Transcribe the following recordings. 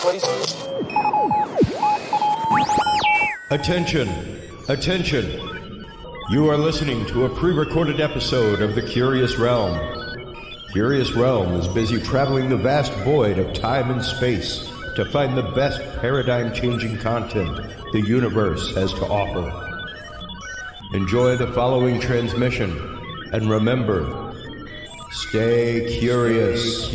please. Attention, attention. You are listening to a pre-recorded episode of The Curious Realm. Curious Realm is busy traveling the vast void of time and space to find the best paradigm-changing content the universe has to offer. Enjoy the following transmission, and remember, stay curious.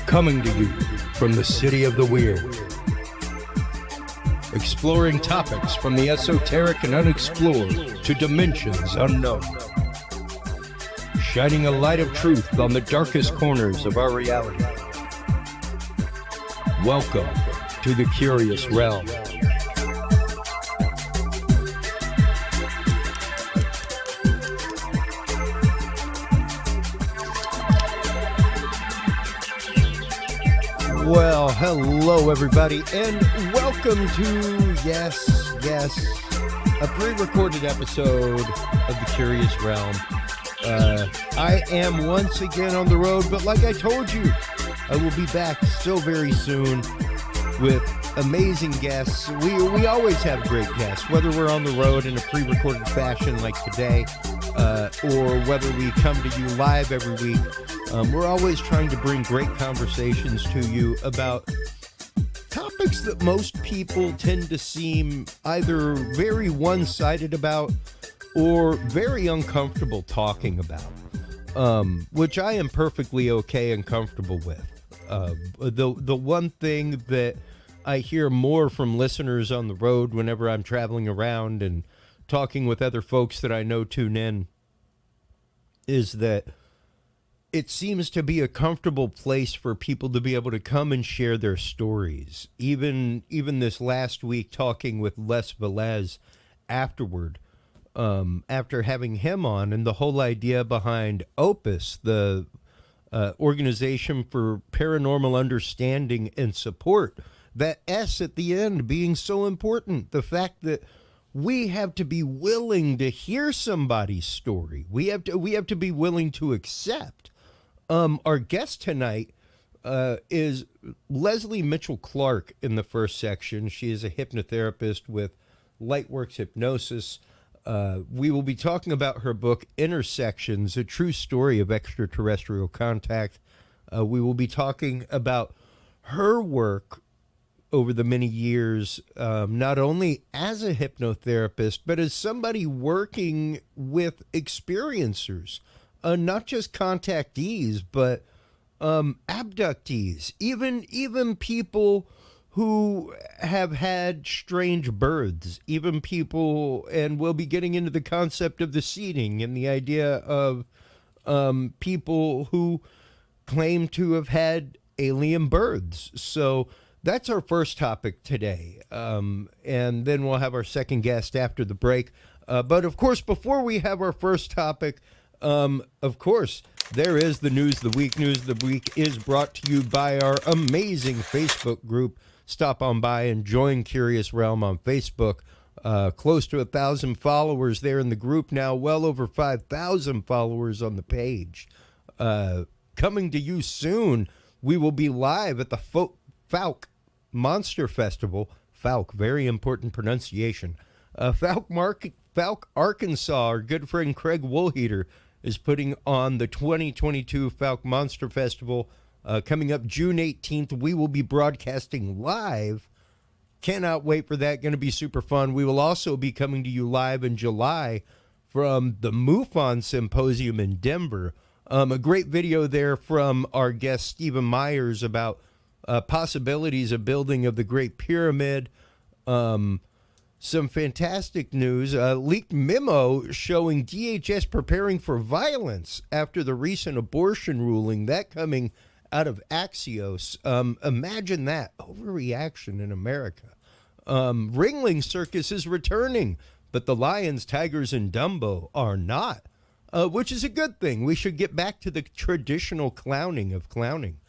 Coming to you from the city of the weird. Exploring topics from the esoteric and unexplored to dimensions unknown. Shining a light of truth on the darkest corners of our reality. Welcome to the Curious Realm. Well, hello everybody, and welcome to, yes, a pre-recorded episode of The Curious Realm. I am once again on the road, but like I told you, I will be back still very soon with amazing guests. We always have great guests, whether we're on the road in a pre-recorded fashion like today, or whether we come to you live every week. We're always trying to bring great conversations to you about topics that most people tend to seem either very one-sided about or very uncomfortable talking about, which I am perfectly okay and comfortable with. The one thing that I hear more from listeners on the road whenever I'm traveling around and talking with other folks that I know tune in is that it seems to be a comfortable place for people to be able to come and share their stories. Even this last week, talking with Les Velez afterward, after having him on, and the whole idea behind Opus, the Organization for Paranormal Understanding and Support, that S at the end being so important. The fact that we have to be willing to hear somebody's story. We have to be willing to accept. Our guest tonight is Leslie Mitchell-Clarke in the first section. She is a hypnotherapist with Lightworks Hypnosis. We will be talking about her book, Intersections, a true story of extraterrestrial contact. We will be talking about her work over the many years, not only as a hypnotherapist, but as somebody working with experiencers. Not just contactees, but abductees, even people who have had strange births, even people, and we'll be getting into the concept of the seeding and the idea of people who claim to have had alien births. So that's our first topic today, and then we'll have our second guest after the break. But of course, before we have our first topic, of course, there is the News of the Week. News of the Week is brought to you by our amazing Facebook group. Stop on by and join Curious Realm on Facebook. Close to 1,000 followers there in the group now. Well over 5,000 followers on the page. Coming to you soon, we will be live at the Fouke Monster Festival. Fouke, very important pronunciation. Fouke, Arkansas. Our good friend Craig Woolheater is putting on the 2022 Fouke Monster Festival coming up June 18th. We will be broadcasting live. Cannot wait for that. Going to be super fun. We will also be coming to you live in July from the MUFON Symposium in Denver. A great video there from our guest Stephen Myers about possibilities of building of the Great Pyramid. Some fantastic news. Leaked memo showing DHS preparing for violence after the recent abortion ruling. That coming out of Axios. Imagine that. Overreaction in America. Ringling Circus is returning, but the lions, tigers, and Dumbo are not. which is a good thing. We should get back to the traditional clowning of clowning.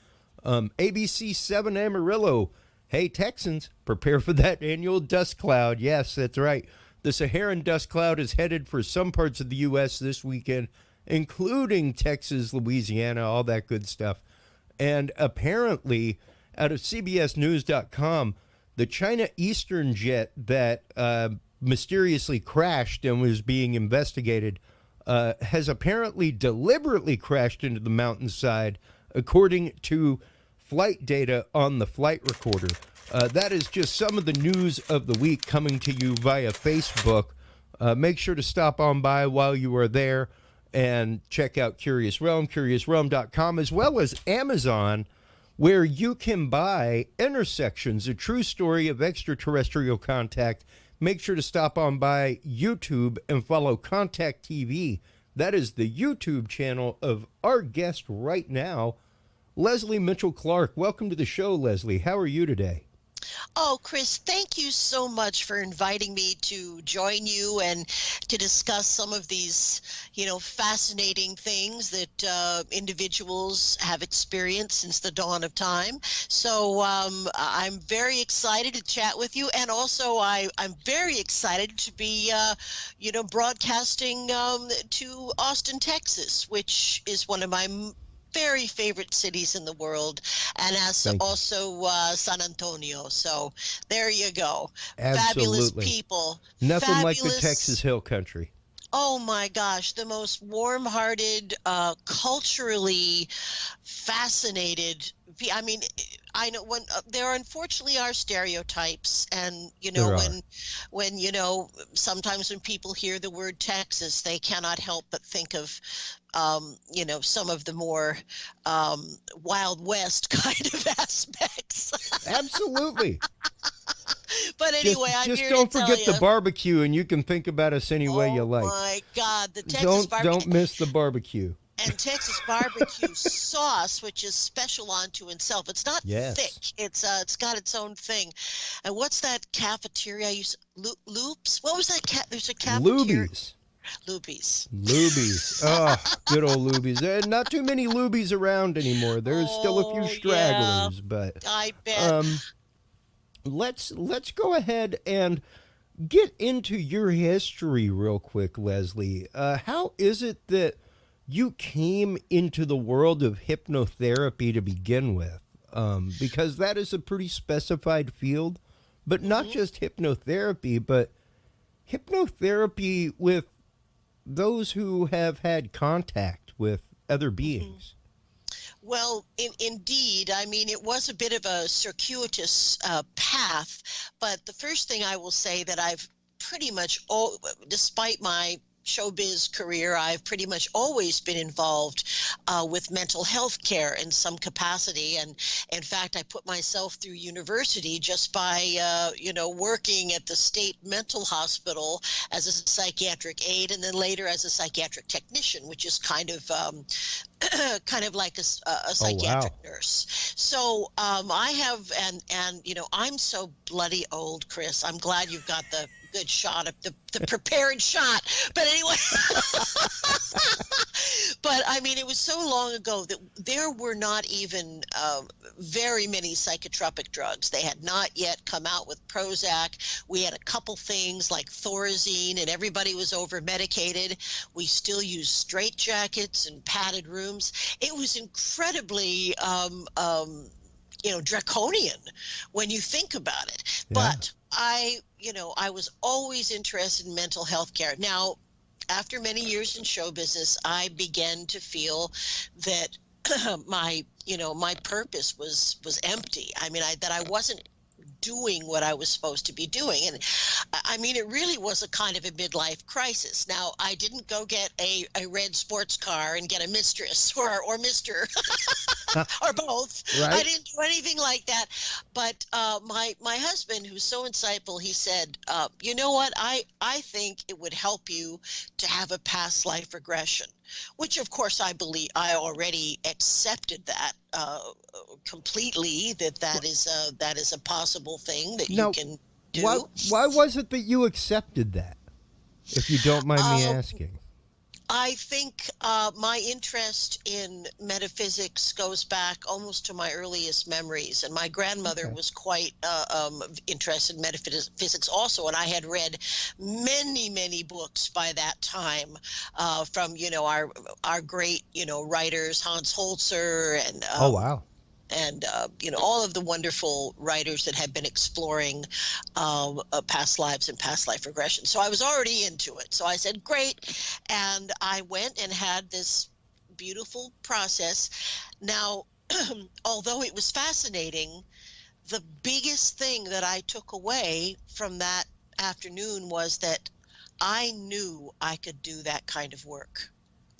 ABC 7 Amarillo. Hey, Texans, prepare for that annual dust cloud. Yes, that's right. The Saharan dust cloud is headed for some parts of the U.S. this weekend, including Texas, Louisiana, all that good stuff. And apparently, out of CBSNews.com, the China Eastern jet that mysteriously crashed and was being investigated has apparently deliberately crashed into the mountainside, according to flight data on the flight recorder. That is just some of the news of the week coming to you via Facebook. Make sure to stop on by while you are there and check out Curious Realm, curiousrealm.com, as well as Amazon, where you can buy Intersections, a true story of extraterrestrial contact. Make sure to stop on by YouTube and follow Contact TV. That is the YouTube channel of our guest right now, Leslie Mitchell-Clarke. Welcome to the show, Leslie. How are you today? Oh, Chris, thank you so much for inviting me to join you and to discuss some of these, fascinating things that individuals have experienced since the dawn of time. So I'm very excited to chat with you. And also I'm very excited to be, broadcasting to Austin, Texas, which is one of my very favorite cities in the world, and also San Antonio. So there you go. Absolutely. Fabulous people. Nothing like the Texas Hill Country. Oh my gosh, the most warm-hearted, culturally fascinated. I mean, I know when there unfortunately are stereotypes, and when sometimes when people hear the word Texas, they cannot help but think of some of the more Wild West kind of aspects. Absolutely. But anyway, I'm just here don't to tell forget you. the barbecue, and you can think about us any way you like. Oh my God, the Texas barbecue. Don't miss the barbecue. And Texas barbecue sauce, which is special unto itself. It's not thick. It's got its own thing. And what's that cafeteria? Loops? What was that? There's a cafeteria. Lubies. Oh, good old Lubies. There are not too many Lubies around anymore. There's still a few stragglers, but I bet. Let's go ahead and get into your history real quick, Leslie. How is it that you came into the world of hypnotherapy to begin with? Because that is a pretty specified field, but not just hypnotherapy, but hypnotherapy with those who have had contact with other beings. Well, indeed. I mean, it was a bit of a circuitous path, but the first thing I will say that I've pretty much, despite my showbiz career, I've pretty much always been involved with mental health care in some capacity. And in fact, I put myself through university just by, working at the state mental hospital as a psychiatric aide, and then later as a psychiatric technician, which is kind of like a psychiatric nurse. So I have, and I'm so bloody old, Chris. I'm glad you've got the good shot of the prepared shot. But anyway, but I mean, it was so long ago that there were not even very many psychotropic drugs. They had not yet come out with Prozac. We had a couple things like Thorazine, and everybody was over medicated. We still used straitjackets and padded rooms. It was incredibly draconian when you think about it. Yeah. But I was always interested in mental health care. Now, after many years in show business, I began to feel that my purpose was empty. I mean, that I wasn't doing what I was supposed to be doing. And I mean, it really was a kind of a midlife crisis. Now, I didn't go get a red sports car and get a mistress or Mr. or both. Right. I didn't do anything like that. But my husband, who's so insightful, he said, you know what, I think it would help you to have a past life regression, which of course I believe I already accepted that completely, that is a possible thing that you can do. Why was it that you accepted that, if you don't mind me asking? I think my interest in metaphysics goes back almost to my earliest memories. And my grandmother Okay. was quite interested in metaphysics also. And I had read many, many books by that time from, our great, writers, Hans Holzer Oh, wow. and all of the wonderful writers that have been exploring past lives and past life regression. So I was already into it. So I said, great. And I went and had this beautiful process. Now, although it was fascinating, the biggest thing that I took away from that afternoon was that I knew I could do that kind of work.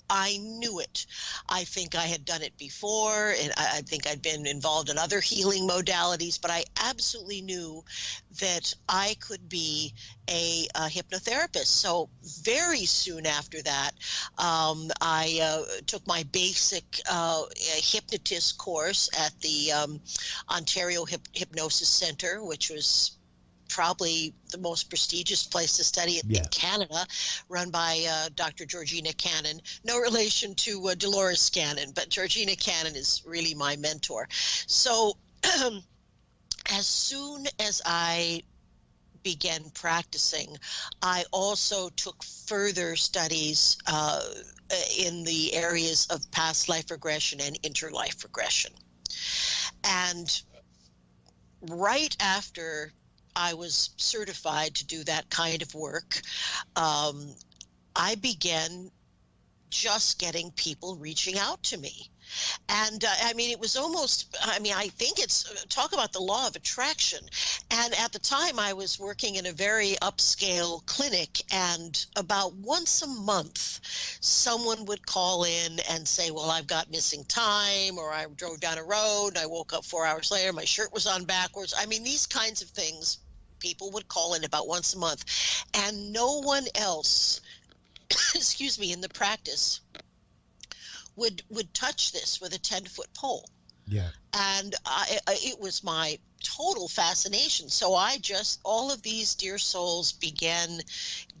I knew it. I think I had done it before, and I think I'd been involved in other healing modalities, but I absolutely knew that I could be a hypnotherapist. So very soon after that, I took my basic hypnotist course at the Ontario Hypnosis Center, which was probably the most prestigious place to study it in Yeah. Canada, run by Dr. Georgina Cannon. No relation to Dolores Cannon, but Georgina Cannon is really my mentor. So as soon as I began practicing, I also took further studies in the areas of past life regression and interlife regression. And right after I was certified to do that kind of work, I began just getting people reaching out to me. And I mean, it was almost, I mean, I think it's, talk about the law of attraction. And at the time, I was working in a very upscale clinic, and about once a month, someone would call in and say, well, I've got missing time, or I drove down a road, and I woke up 4 hours later, my shirt was on backwards. I mean, these kinds of things, people would call in about once a month, and no one else, excuse me, in the practice would touch this with a 10-foot pole. Yeah. And it was my total fascination. So I just, all of these dear souls began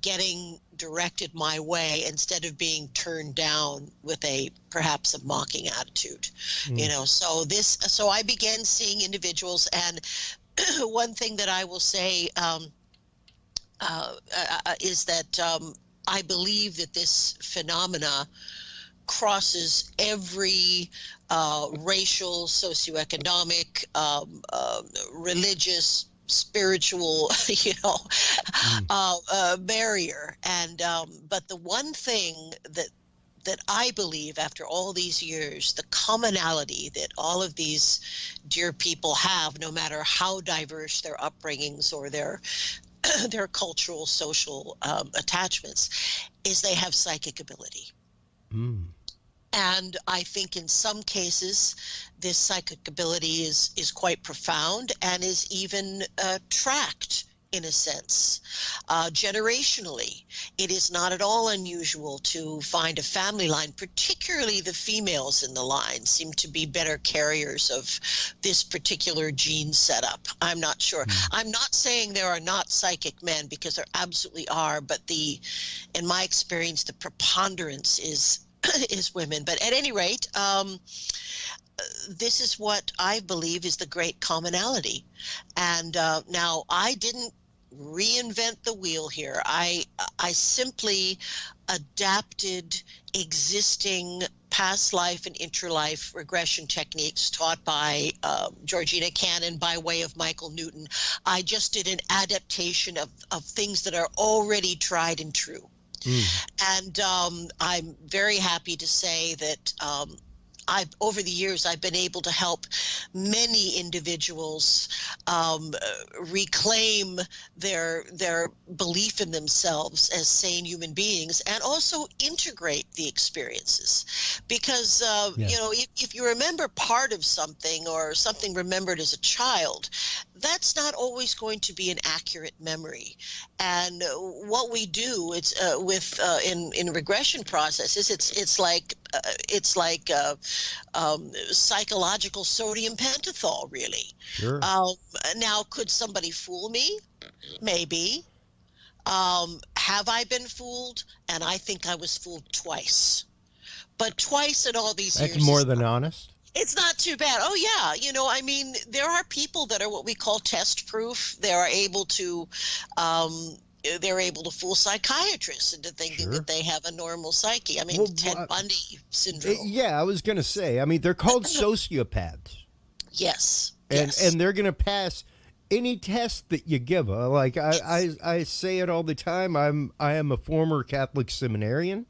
getting directed my way instead of being turned down with perhaps a mocking attitude. So I began seeing individuals. And one thing that I will say is that I believe that this phenomena crosses every racial, socioeconomic, religious, spiritual, barrier. And but the one thing that I believe, after all these years, the commonality that all of these dear people have, no matter how diverse their upbringings or their cultural, social attachments, is they have psychic ability. Mm. And I think in some cases, this psychic ability is quite profound and is even tracked in a sense. Generationally, it is not at all unusual to find a family line, particularly the females in the line seem to be better carriers of this particular gene setup. I'm not sure. I'm not saying there are not psychic men, because there absolutely are, but in my experience, the preponderance is women. But at any rate, this is what I believe is the great commonality. And now I didn't reinvent the wheel here. I simply adapted existing past life and interlife regression techniques taught by Georgina Cannon by way of Michael Newton. I just did an adaptation of things that are already tried and true. And I'm very happy to say that over the years, I've been able to help many individuals reclaim their belief in themselves as sane human beings, and also integrate the experiences. Because if you remember part of something, or something remembered as a child, that's not always going to be an accurate memory. And what we do, in regression processes, it's like psychological sodium pentothal, really. Sure. Now, could somebody fool me? Maybe. have I been fooled? And I think I was fooled twice. But twice in all these years. That's more than honest. It's not too bad. Oh, yeah. You know, I mean, there are people that are what we call test proof. They're able to fool psychiatrists into thinking that they have a normal psyche. I mean, Ted Bundy syndrome. Yeah, I was going to say. I mean, they're called sociopaths. Yes. And they're going to pass any test that you give. Like I say it all the time. I am a former Catholic seminarian.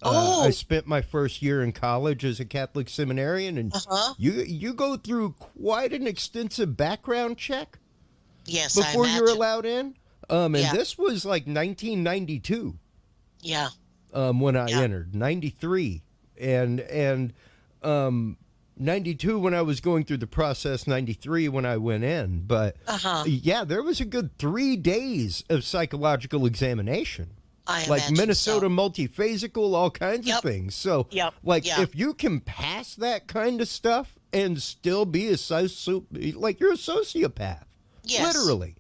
I spent my first year in college as a Catholic seminarian, and you go through quite an extensive background check before you're allowed in. And this was like 1992. Yeah. When I entered 93 and 92 when I was going through the process, 93 when I went in. But yeah, there was a good 3 days of psychological examination. Like Minnesota multiphasical, all kinds of things. So, if you can pass that kind of stuff and still be you're a sociopath. Yes. Literally.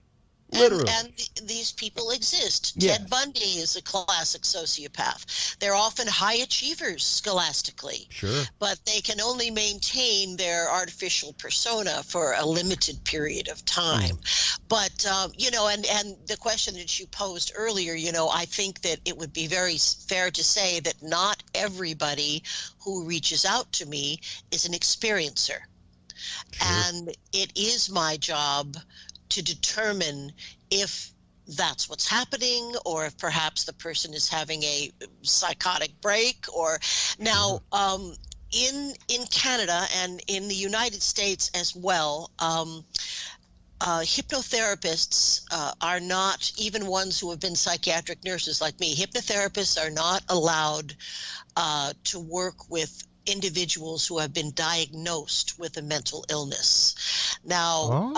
And these people exist. Yes. Ted Bundy is a classic sociopath. They're often high achievers scholastically. Sure. But they can only maintain their artificial persona for a limited period of time. But, you know, and the question that you posed earlier, you know, I think that it would be very fair to say that not everybody who reaches out to me is an experiencer. Sure. And it is my job to determine if that's what's happening, or if perhaps the person is having a psychotic break. Or now, in Canada and in the United States as well, hypnotherapists are not, even ones who have been psychiatric nurses like me, hypnotherapists are not allowed to work with individuals who have been diagnosed with a mental illness. Now,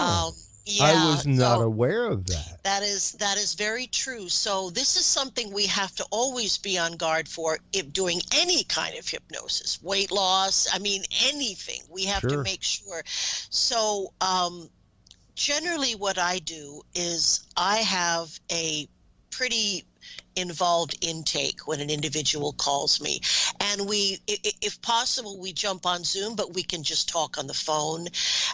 I was not aware of that. That is very true. So this is something we have to always be on guard for if doing any kind of hypnosis, weight loss, I mean, anything. We have to make sure. So generally what I do is I have a pretty involved intake when an individual calls me, and we, if possible, we jump on Zoom, but we can just talk on the phone.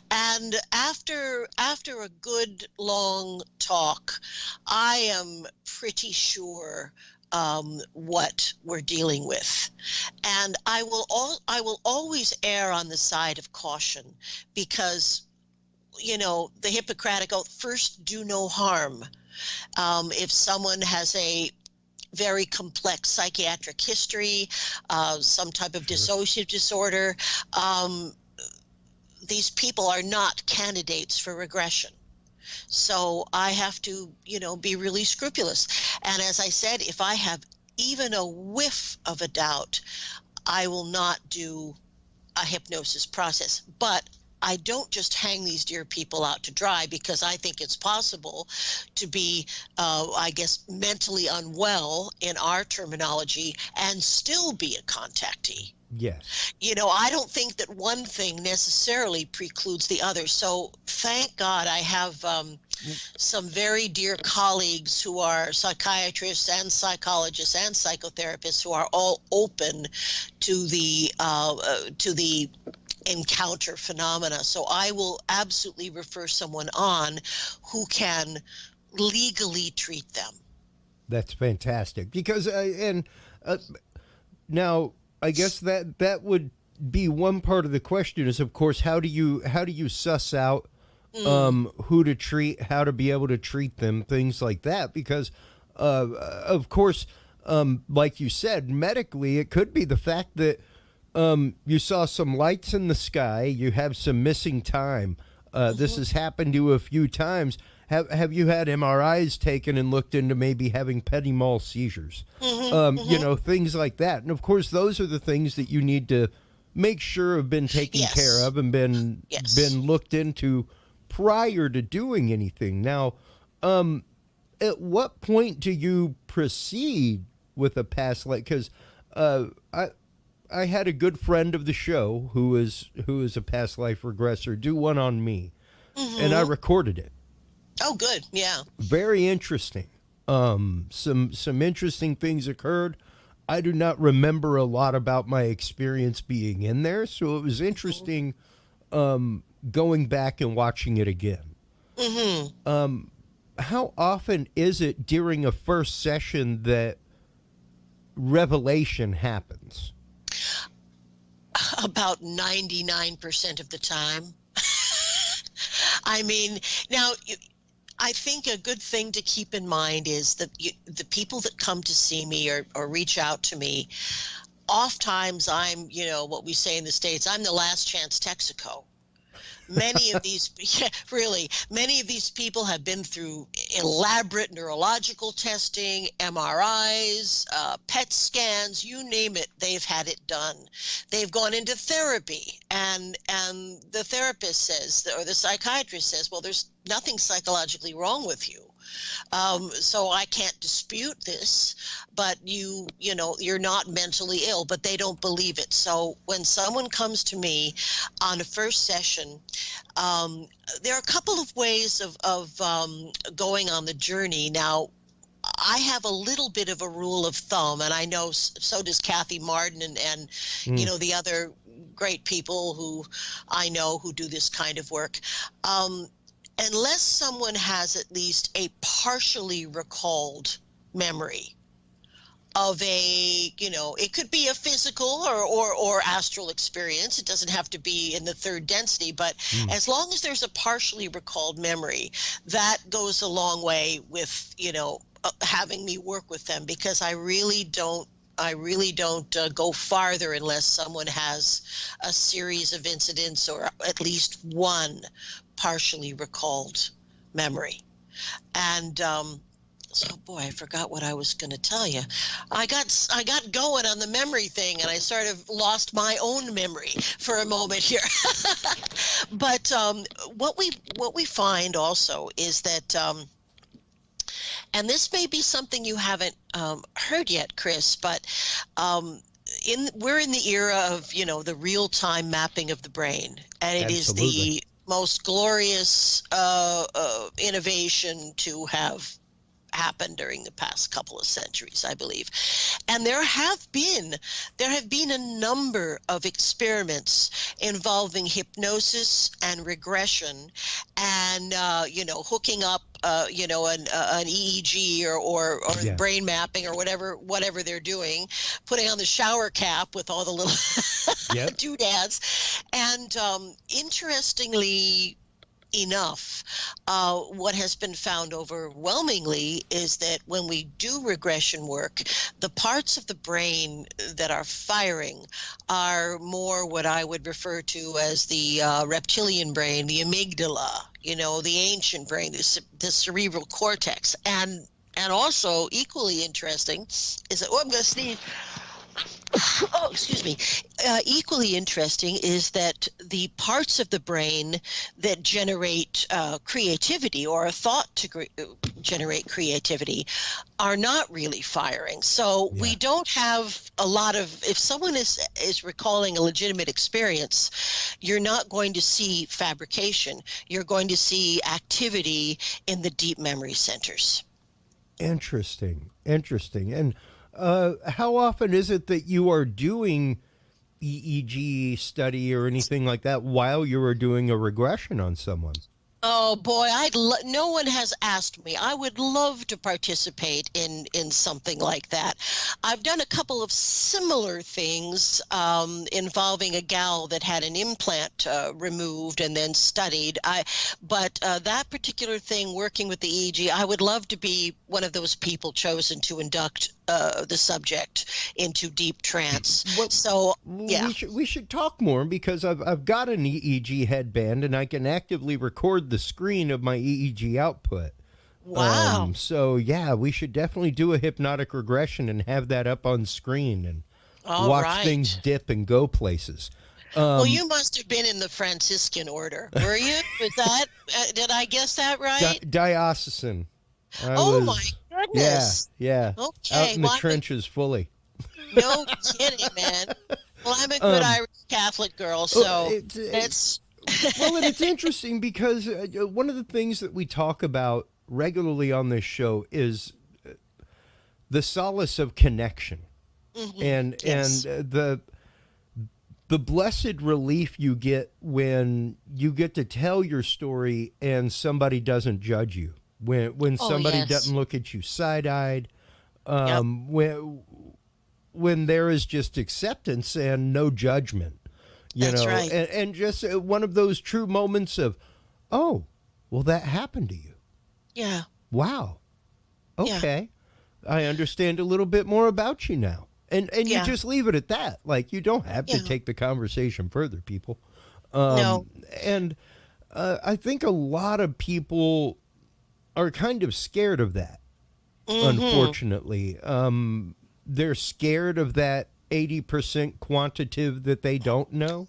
And after a good long talk, I am pretty sure what we're dealing with, and I will always err on the side of caution, because you know the Hippocratic oath, first do no harm. If someone has a very complex psychiatric history, some type of dissociative disorder, these people are not candidates for regression. So I have to, you know, be really scrupulous. And as I said, if I have even a whiff of a doubt, I will not do a hypnosis process. But I don't just hang these dear people out to dry, because I think it's possible to be, I guess, mentally unwell in our terminology and still be a contactee. Yes. You know, I don't think that one thing necessarily precludes the other. So thank God I have some very dear colleagues who are psychiatrists and psychologists and psychotherapists who are all open to the encounter phenomena. So I will absolutely refer someone on who can legally treat them. That's fantastic, because now I guess that would be one part of the question is, of course, how do you suss out who to treat, how to be able to treat them, things like that, because of course, like you said, medically it could be the fact that you saw some lights in the sky, you have some missing time. This has happened to you a few times. Have you had MRIs taken and looked into maybe having petit mal seizures? You know, things like that. And of course, those are the things that you need to make sure have been taken care of and been looked into prior to doing anything. Now, at what point do you proceed with a past life? Because I had a good friend of the show who is a past life regressor do one on me, and I recorded it. Oh, good. Yeah. Very interesting. Some interesting things occurred. I do not remember a lot about my experience being in there, so it was interesting going back and watching it again. Mm-hmm. How often is it during a first session that revelation happens? About 99% of the time. I mean, now, I think a good thing to keep in mind is that the people that come to see me or reach out to me, oftentimes I'm, what we say in the States, I'm the last chance Texaco. Many of these, yeah, really, many of these people have been through elaborate neurological testing, MRIs, PET scans, you name it, they've had it done. They've gone into therapy, and the therapist says, or the psychiatrist says, well, there's nothing psychologically wrong with you. So I can't dispute this, but you're not mentally ill, but they don't believe it. So when someone comes to me on a first session, there are a couple of ways of going on the journey. Now, I have a little bit of a rule of thumb, and I know so does Kathy Martin and the other great people who I know who do this kind of work. Unless someone has at least a partially recalled memory of it could be a physical or astral experience. It doesn't have to be in the third density, but as long as there's a partially recalled memory, that goes a long way with, having me work with them, because I really don't go farther unless someone has a series of incidents or at least one partially recalled memory. And so, boy, I forgot what I was going to tell you. I got going on the memory thing, and I sort of lost my own memory for a moment here. But what we find also is that, and this may be something you haven't heard yet, Chris, but we're in the era of the real-time mapping of the brain, and it is the most glorious innovation to have happened during the past couple of centuries, I believe. And there have been a number of experiments involving hypnosis and regression, and hooking up an EEG or brain mapping or whatever they're doing, putting on the shower cap with all the little doodads. And interestingly enough, what has been found overwhelmingly is that when we do regression work, the parts of the brain that are firing are more what I would refer to as the reptilian brain, the amygdala, the ancient brain, the cerebral cortex. And also equally interesting is that, I'm going to sneeze. Oh, excuse me. Equally interesting is that the parts of the brain that generate creativity or are thought to generate creativity are not really firing. So we don't have a lot of, if someone is recalling a legitimate experience, you're not going to see fabrication. You're going to see activity in the deep memory centers. Interesting. And how often is it that you are doing EEG study or anything like that while you are doing a regression on someone? Oh boy, no one has asked me. I would love to participate in something like that. I've done a couple of similar things involving a gal that had an implant removed and then studied. But that particular thing, working with the EEG, I would love to be one of those people chosen to induct the subject into deep trance. Well, so yeah, we should talk more, because I've got an EEG headband and I can actively record the screen of my EEG output. Wow. So yeah, we should definitely do a hypnotic regression and have that up on screen and watch things dip and go places. Well, you must have been in the Franciscan order, were you? Was that did I guess that right? Diocesan. My goodness. Yeah. Okay. Out in the trenches fully. No kidding, man. Well, I'm a good Irish Catholic girl, so it's well, and it's interesting because one of the things that we talk about regularly on this show is the solace of connection, and Yes. the blessed relief you get when you get to tell your story and somebody doesn't judge you, when Oh, somebody doesn't yes. look at you side-eyed, Yep. When there is just acceptance and no judgment, That's right. and just one of those true moments of, oh, well, that happened to you. Yeah. Wow. Yeah. Okay. I understand a little bit more about you now. And you Yeah. just leave it at that. Like, you don't have to Yeah. take the conversation further, people. No. And I think a lot of people are kind of scared of that, Mm-hmm. unfortunately. They're scared of that 80% quantitative that they don't know,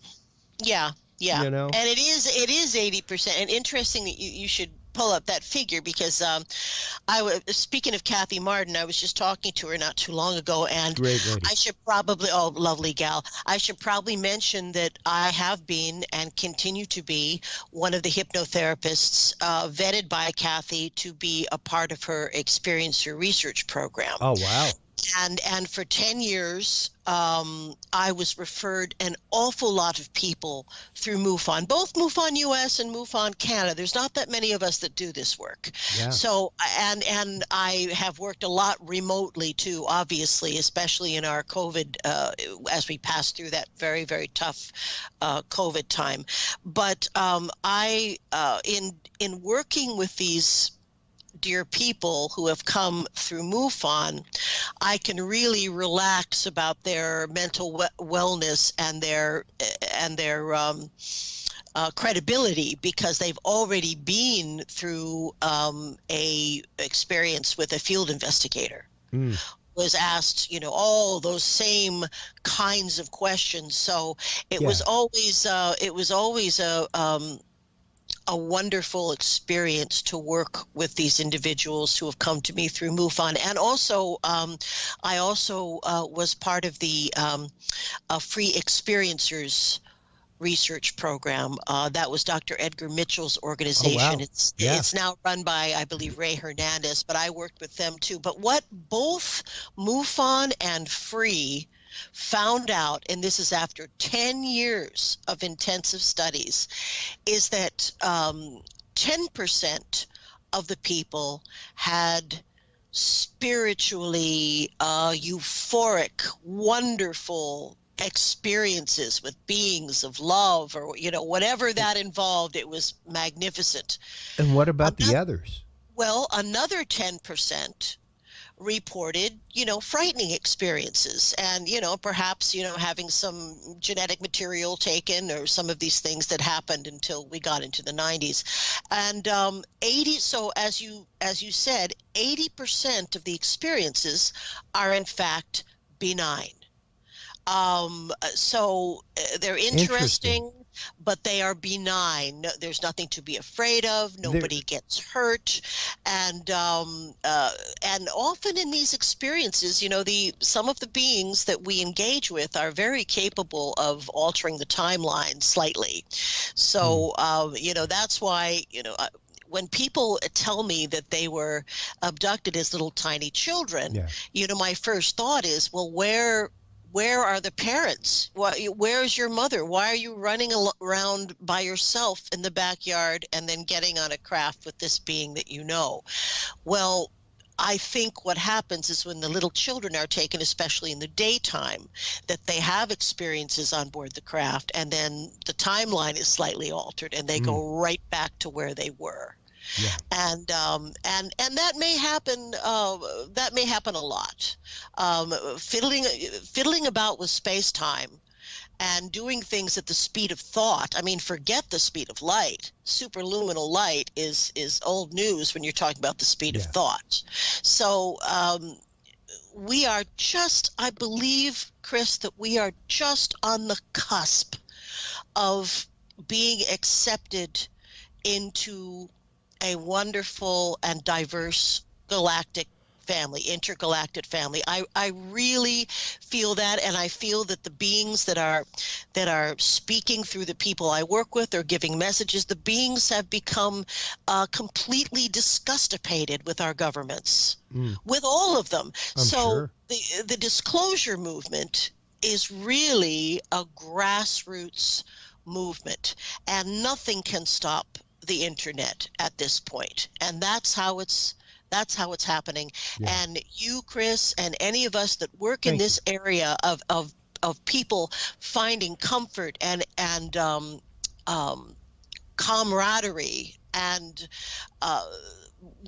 Yeah, yeah, you know? and it is 80%. And interesting that you should pull up that figure because I was speaking of Kathy Martin. I was just talking to her not too long ago, and Great lady. I should probably, oh, lovely gal. I should probably mention that I have been and continue to be one of the hypnotherapists vetted by Kathy to be a part of her experiencer research program. Oh, wow. And for 10 years, I was referred an awful lot of people through MUFON, both MUFON US and MUFON Canada. There's not that many of us that do this work. Yeah. So, and I have worked a lot remotely too, obviously, especially in our COVID, as we passed through that very, very tough COVID time. But in working with these dear people who have come through MUFON, I can really relax about their mental wellness and their credibility, because they've already been through a experience with a field investigator. Mm. Was asked, all those same kinds of questions. So it Yeah. was always a wonderful experience to work with these individuals who have come to me through MUFON. And also, I also was part of the Free Experiencers research program. That was Dr. Edgar Mitchell's organization. Oh, wow. It's now run by, I believe, Ray Hernandez, but I worked with them too. But what both MUFON and Free found out, and this is after 10 years of intensive studies, is that 10% of the people had spiritually euphoric, wonderful experiences with beings of love, or whatever that involved. It was magnificent. And what about the others? Well, another 10% reported, frightening experiences, and, perhaps, having some genetic material taken, or some of these things that happened until we got into the 90s. And 80, so as you said, 80% of the experiences are in fact benign. So they're interesting, but they are benign. There's nothing to be afraid of. Nobody gets hurt, and often in these experiences, some of the beings that we engage with are very capable of altering the timeline slightly. So that's why when people tell me that they were abducted as little tiny children, my first thought is, well, where are the parents? Where's your mother? Why are you running around by yourself in the backyard and then getting on a craft with this being that you know? Well, I think what happens is when the little children are taken, especially in the daytime, that they have experiences on board the craft, and then the timeline is slightly altered and they go right back to where they were. Yeah. And that may happen. That may happen a lot. Fiddling about with space-time and doing things at the speed of thought. I mean, forget the speed of light. Superluminal light is old news when you're talking about the speed of thought. So we are just, I believe, Chris, that we are just on the cusp of being accepted into a wonderful and diverse galactic family, intergalactic family. I really feel that, and I feel that the beings that are speaking through the people I work with or giving messages, the beings have become completely disgustipated with our governments, with all of them. I'm sure. The disclosure movement is really a grassroots movement, and nothing can stop the internet at this point. And that's how it's happening. Yeah. And you, Chris, and any of us that work in this area of people finding comfort and camaraderie, and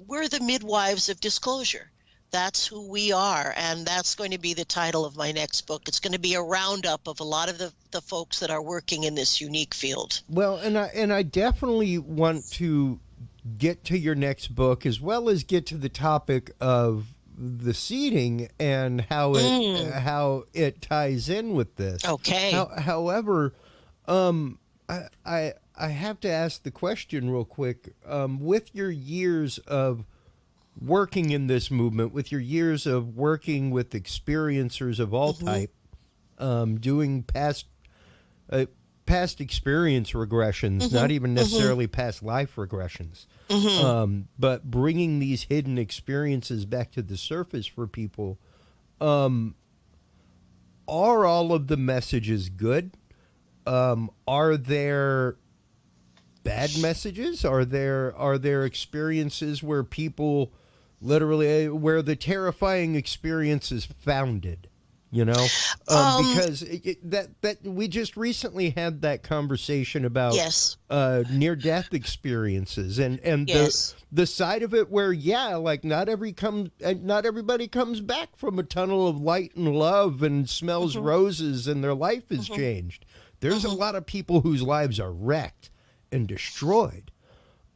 we're the midwives of disclosure. That's who we are, and that's going to be the title of my next book. It's going to be a roundup of a lot of the folks that are working in this unique field. Well, and I definitely want to get to your next book, as well as get to the topic of the seeding and how it ties in with this. Okay. However, I have to ask the question real quick. With your years of working in this movement, with your years of working with experiencers of all type, doing past experience regressions, not even necessarily past life regressions, but bringing these hidden experiences back to the surface for people, are all of the messages good? Are there bad messages? Are there experiences where people literally, where the terrifying experience is founded? You know, because that we just recently had that conversation about near-death experiences and the side of it where like not everybody comes back from a tunnel of light and love and smells roses and their life is changed. There's a lot of people whose lives are wrecked and destroyed.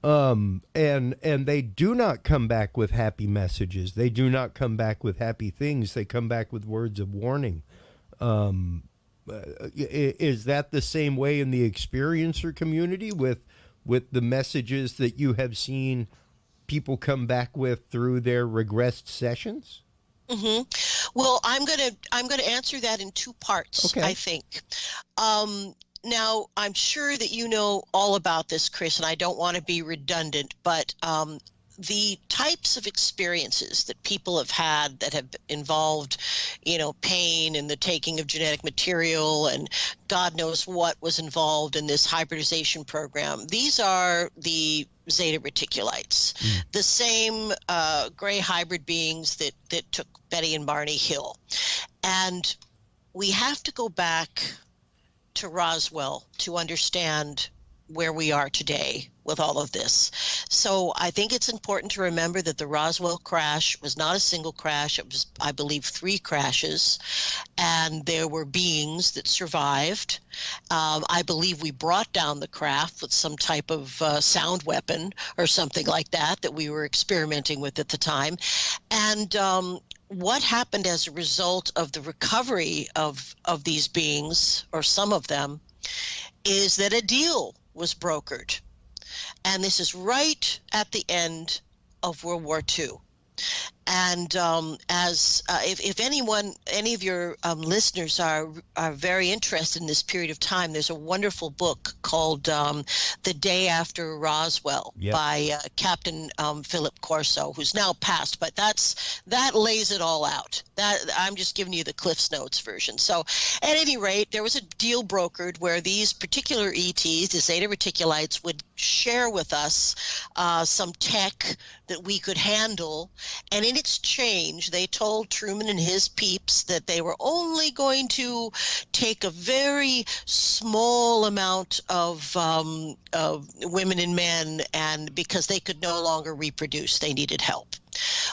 And they do not come back with happy messages. They do not come back with happy things. They come back with words of warning. Is that the same way in the experiencer community with the messages that you have seen people come back with through their regressed sessions? Well, I'm gonna answer that in two parts. Okay. I think. Now, I'm sure that you know all about this, Chris, and I don't want to be redundant, but the types of experiences that people have had that have involved, pain and the taking of genetic material and God knows what was involved in this hybridization program, these are the Zeta Reticulites, the same gray hybrid beings that took Betty and Barney Hill. And we have to go back to Roswell to understand where we are today with all of this. So I think it's important to remember that the Roswell crash was not a single crash. It was, I believe, 3 crashes, and there were beings that survived. I believe we brought down the craft with some type of sound weapon or something like that we were experimenting with at the time. And what happened as a result of the recovery of these beings, or some of them, is that a deal was brokered. And this is right at the end of World War II. And if any of your listeners are very interested in this period of time, there's a wonderful book called The Day After Roswell by Captain Philip Corso, who's now passed, but that lays it all out. That I'm just giving you the Cliff's Notes version. So at any rate, there was a deal brokered where these particular ETs, the Zeta Reticulites, would share with us some tech that we could handle, and in exchange, they told Truman and his peeps that they were only going to take a very small amount of women and men, and because they could no longer reproduce, they needed help.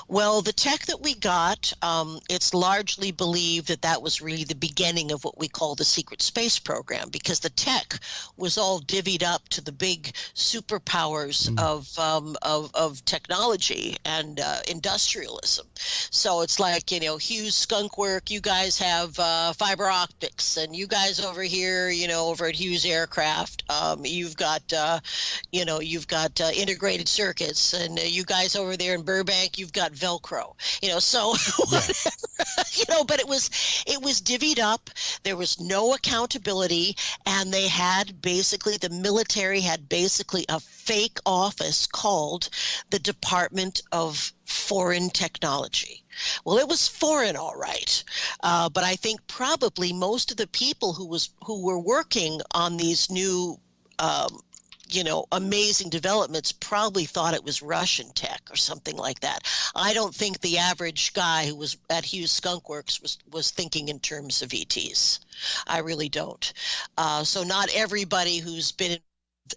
Well, the tech that we got, it's largely believed that was really the beginning of what we call the secret space program, because the tech was all divvied up to the big superpowers of technology and industrialism. So it's like, Hughes Skunk Work, you guys have fiber optics, and you guys over here, over at Hughes Aircraft, you've got integrated circuits, and you guys over there in Burbank, like you've got Velcro, so Yeah. but it was divvied up. There was no accountability, and the military had basically a fake office called the Department of Foreign Technology. Well, it was foreign, all right, but I think probably most of the people who were working on these new amazing developments probably thought it was Russian tech or something like that. I don't think the average guy who was at Hughes Skunk Works was thinking in terms of ETs. I really don't. So not everybody who's been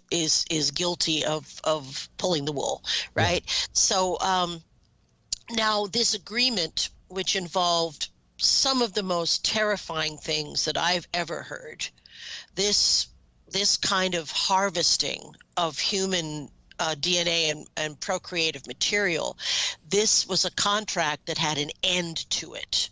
is guilty of pulling the wool, right? Yeah. So now this agreement, which involved some of the most terrifying things that I've ever heard, this kind of harvesting of human DNA and procreative material, this was a contract that had an end to it.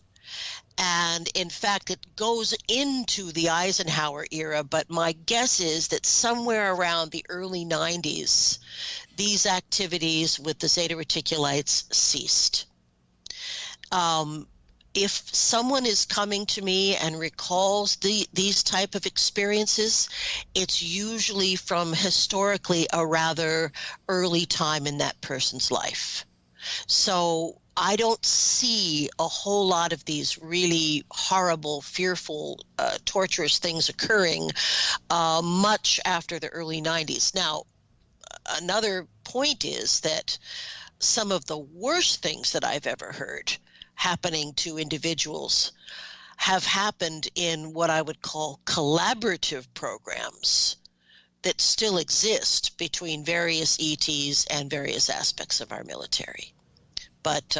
And in fact, it goes into the Eisenhower era, but my guess is that somewhere around the early 90s, these activities with the Zeta Reticulites ceased. If someone is coming to me and recalls these type of experiences, it's usually from historically a rather early time in that person's life. So I don't see a whole lot of these really horrible, fearful, torturous things occurring much after the early 90s. Now, another point is that some of the worst things that I've ever heard happening to individuals have happened in what I would call collaborative programs that still exist between various ETs and various aspects of our military. But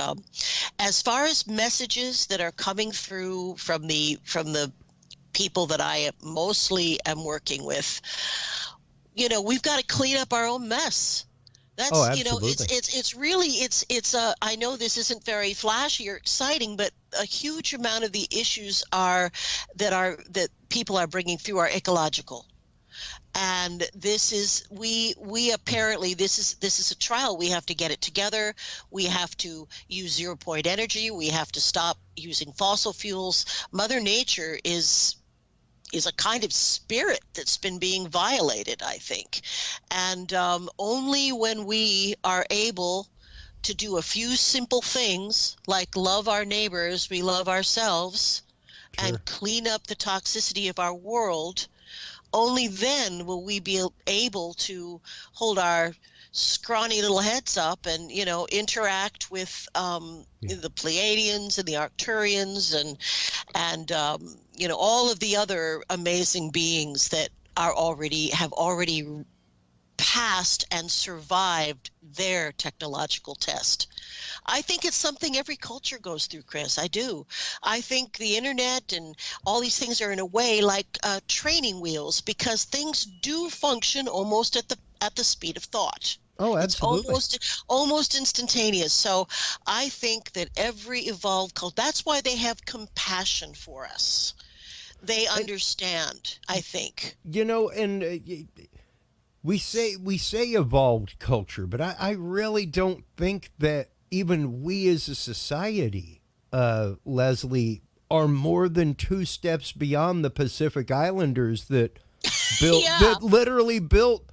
as far as messages that are coming through from the people that I mostly am working with, we've got to clean up our own mess. That's, it's really I know this isn't very flashy or exciting, but a huge amount of the issues that people are bringing through are ecological. And this is, we apparently, this is a trial. We have to get it together. We have to use 0-point energy. We have to stop using fossil fuels. Mother Nature is a kind of spirit that's been being violated, I think. And only when we are able to do a few simple things like love our neighbors, we love ourselves, sure, and clean up the toxicity of our world, only then will we be able to hold our scrawny little heads up and, interact with the Pleiadians and the Arcturians and all of the other amazing beings that have already passed and survived their technological test. I think it's something every culture goes through, Chris. I do. I think the internet and all these things are in a way like training wheels, because things do function almost at the speed of thought. Oh, absolutely. It's almost instantaneous. So I think that every evolved culture, that's why they have compassion for us. They understand, I think. And we say evolved culture, but I really don't think that even we as a society, Leslie, are more than 2 steps beyond the Pacific Islanders that built that literally built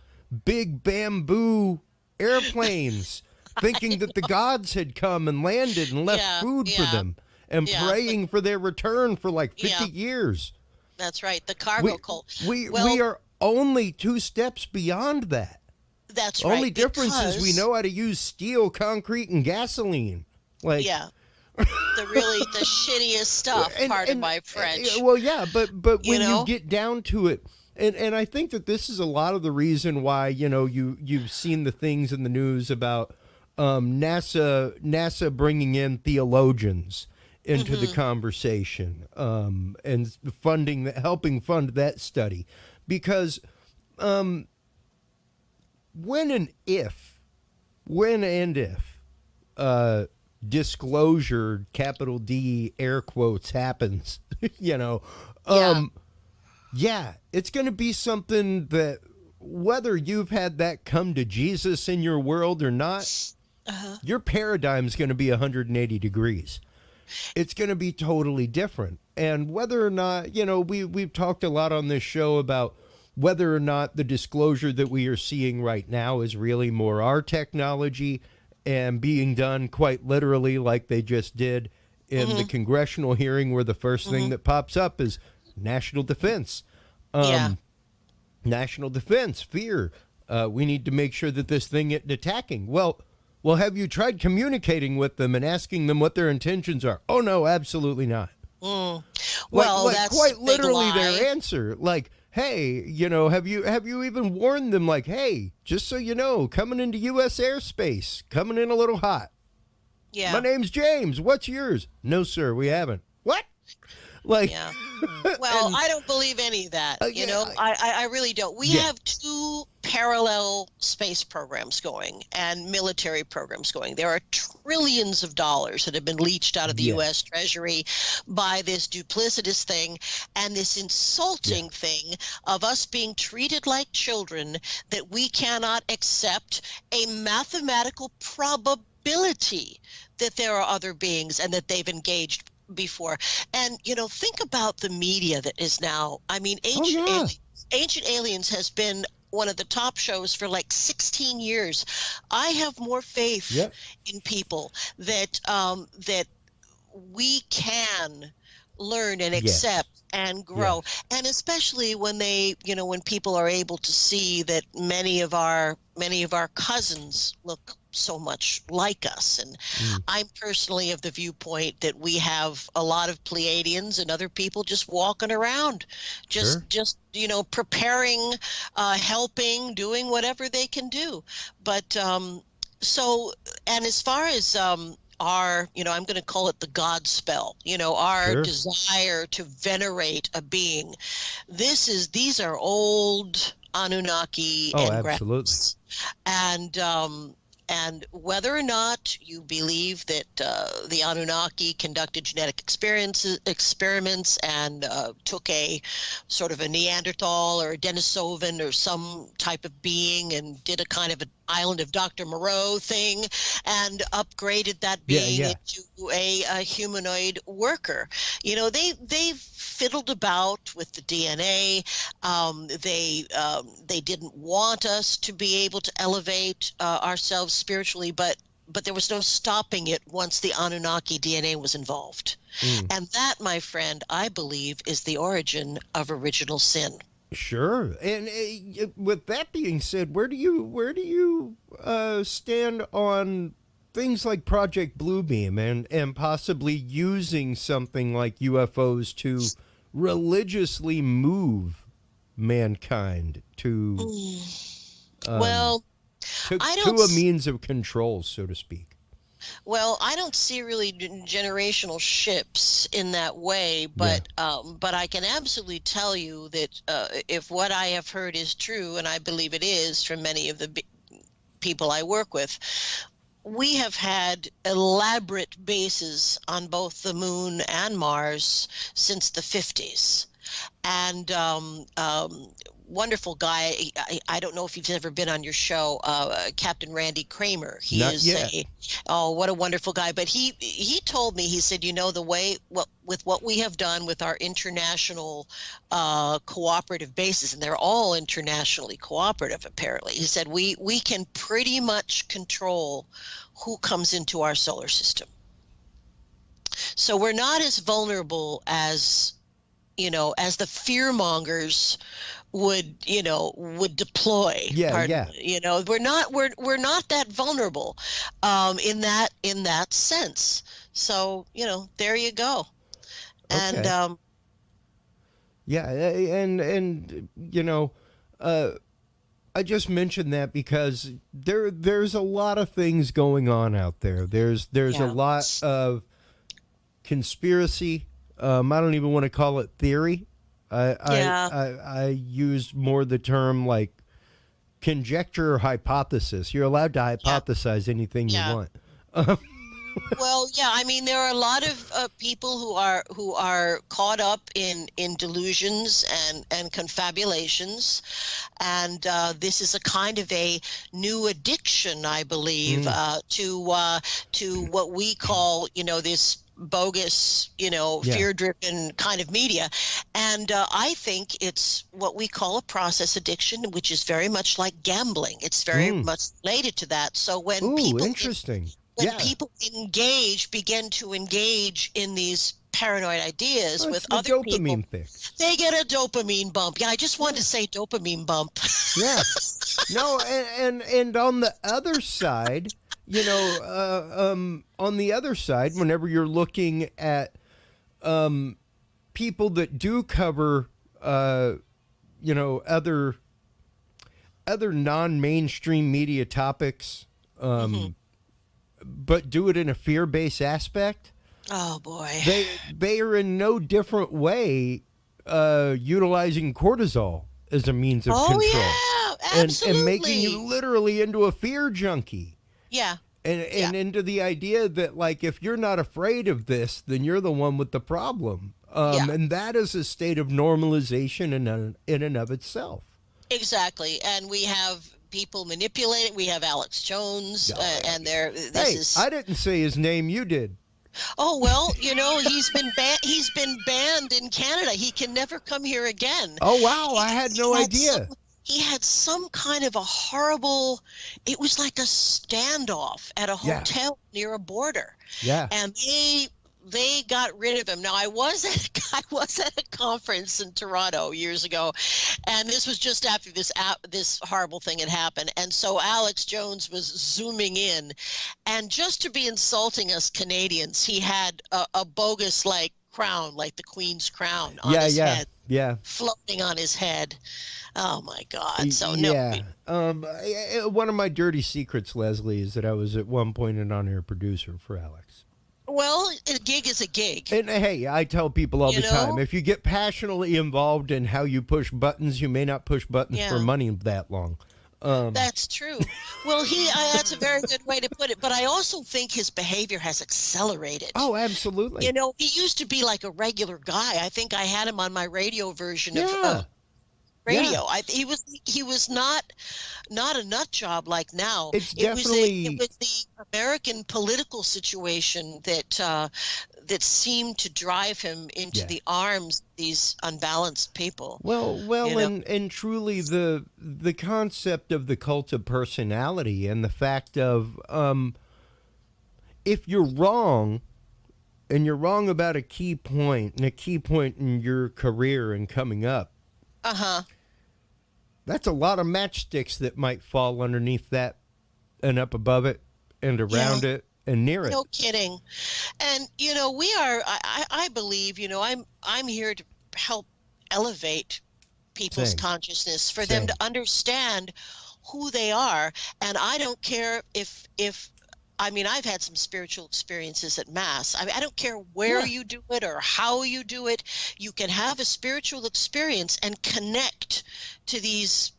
big bamboo airplanes, thinking that the gods had come and landed and left food for them, and praying for their return for like 50 years. That's right, the cargo cult. We are only 2 steps beyond that. That's right. Only difference is we know how to use steel, concrete, and gasoline. The shittiest stuff. Pardon my French. But when you get down to it, and I think that this is a lot of the reason why you've seen the things in the news about NASA bringing in theologians into the conversation and helping fund that study, because when and if disclosure, capital D, air quotes, happens, it's going to be something that, whether you've had that come to Jesus in your world or not, your paradigm is going to be 180 degrees. It's going to be totally different. And whether or not, we've talked a lot on this show about whether or not the disclosure that we are seeing right now is really more our technology and being done quite literally like they just did in the congressional hearing, where the first thing that pops up is national defense. National defense, fear. We need to make sure that this thing isn't attacking. Well, have you tried communicating with them and asking them what their intentions are? Oh, no, absolutely not. Well, that's quite literally their their answer. Like, hey, have you even warned them? Like, hey, just so you know, coming into U.S. airspace, coming in a little hot. Yeah. My name's James. What's yours? No, sir, we haven't. What? Like, yeah. Well, I don't believe any of that. I really don't. We have two parallel space programs going and military programs going. There are trillions of dollars that have been leached out of the U.S. Treasury by this duplicitous thing and this insulting thing of us being treated like children, that we cannot accept a mathematical probability that there are other beings and that they've engaged before. And think about the media that is now. I mean, Ancient Aliens has been one of the top shows for like 16 years. I have more faith in people that that we can learn and accept and grow. And especially when they, when people are able to see that many of our cousins look so much like us. And I'm personally of the viewpoint that we have a lot of Pleiadians and other people just walking around, just preparing, helping, doing whatever they can do. But so, and as far as our, I'm going to call it the God spell, our desire to venerate a being. These are old Anunnaki and absolutely. And whether or not you believe that the Anunnaki conducted genetic experiments and took a sort of a Neanderthal or a Denisovan or some type of being and did a kind of an Island of Dr. Moreau thing and upgraded that being into a humanoid worker. They fiddled about with the DNA. They didn't want us to be able to elevate ourselves spiritually, but there was no stopping it once the Anunnaki DNA was involved. And that, my friend, I believe, is the origin of original sin. Sure. And with that being said, where do you stand on things like Project Bluebeam and possibly using something like UFOs to religiously move mankind to to a means of control, so to speak? Well, I don't see really generational ships in that way, but I can absolutely tell you that if what I have heard is true, and I believe it is from many of the people I work with, we have had elaborate bases on both the moon and Mars since the 50s. And wonderful guy. I don't know if you've ever been on your show, Captain Randy Kramer. He Not is yet. what a wonderful guy. But he told me, he said, the way with what we have done with our international cooperative bases, and they're all internationally cooperative apparently. He said we can pretty much control who comes into our solar system. So we're not as vulnerable as the fear mongers would deploy. We're not that vulnerable in that sense. So there you go. Okay. And I just mentioned that because there's a lot of things going on out there. There's a lot of conspiracy. I don't even want to call it theory. I use more the term like conjecture or hypothesis. You're allowed to hypothesize anything you want. Well, yeah, I mean, there are a lot of people who are caught up in delusions and confabulations, and this is a kind of a new addiction, I believe, to what we call, this bogus, Yeah. fear-driven kind of media, and I think it's what we call a process addiction, which is very much like gambling. It's very Mm. much related to that. So Ooh, interesting. when Yeah. people begin to engage in these paranoid ideas Oh, with it's the other people, dopamine fix. they get a dopamine bump. Yeah, I just wanted to say dopamine bump. Yeah. No, and on the other side, on the other side, whenever you're looking at people that do cover, other non-mainstream media topics, but do it in a fear-based aspect. Oh boy. They are in no different way utilizing cortisol as a means of control. Yeah, absolutely. And making you literally into a fear junkie. Yeah. And into the idea that, like, if you're not afraid of this, then you're the one with the problem. And that is a state of normalization in and of itself. Exactly. And we have people manipulating. We have Alex Jones, and I didn't say his name. You did. Oh, well, he's been banned in Canada. He can never come here again. Oh, wow. I had no idea. He had some kind of a horrible, it was like a standoff at a hotel near a border. Yeah. And they got rid of him. Now, I was at a conference in Toronto years ago, and this was just after this horrible thing had happened. And so Alex Jones was zooming in, and just to be insulting us Canadians, he had a bogus crown, like the Queen's crown on his head. Yeah. Floating on his head. Oh my God. So yeah. One of my dirty secrets, Leslie, is that I was at one point an on-air producer for Alex. Well, a gig is a gig. And hey, I tell people all the time, if you get passionately involved in how you push buttons, you may not push buttons for money that long. That's true. Well, that's a very good way to put it. But I also think his behavior has accelerated. Oh, absolutely. He used to be like a regular guy. I think I had him on my radio version of radio. Yeah. He was not a nut job like now. It's definitely it was the American political situation that seemed to drive him into the arms of these unbalanced people. Well, and truly the concept of the cult of personality and the fact of if you're wrong, and you're wrong about a key point in your career and coming up. That's a lot of matchsticks that might fall underneath that and up above it and around it and near it. No kidding. And we are. I believe. I'm here to help elevate people's consciousness for them to understand who they are. And I don't care if. I've had some spiritual experiences at Mass. I don't care where you do it or how you do it. You can have a spiritual experience and connect to these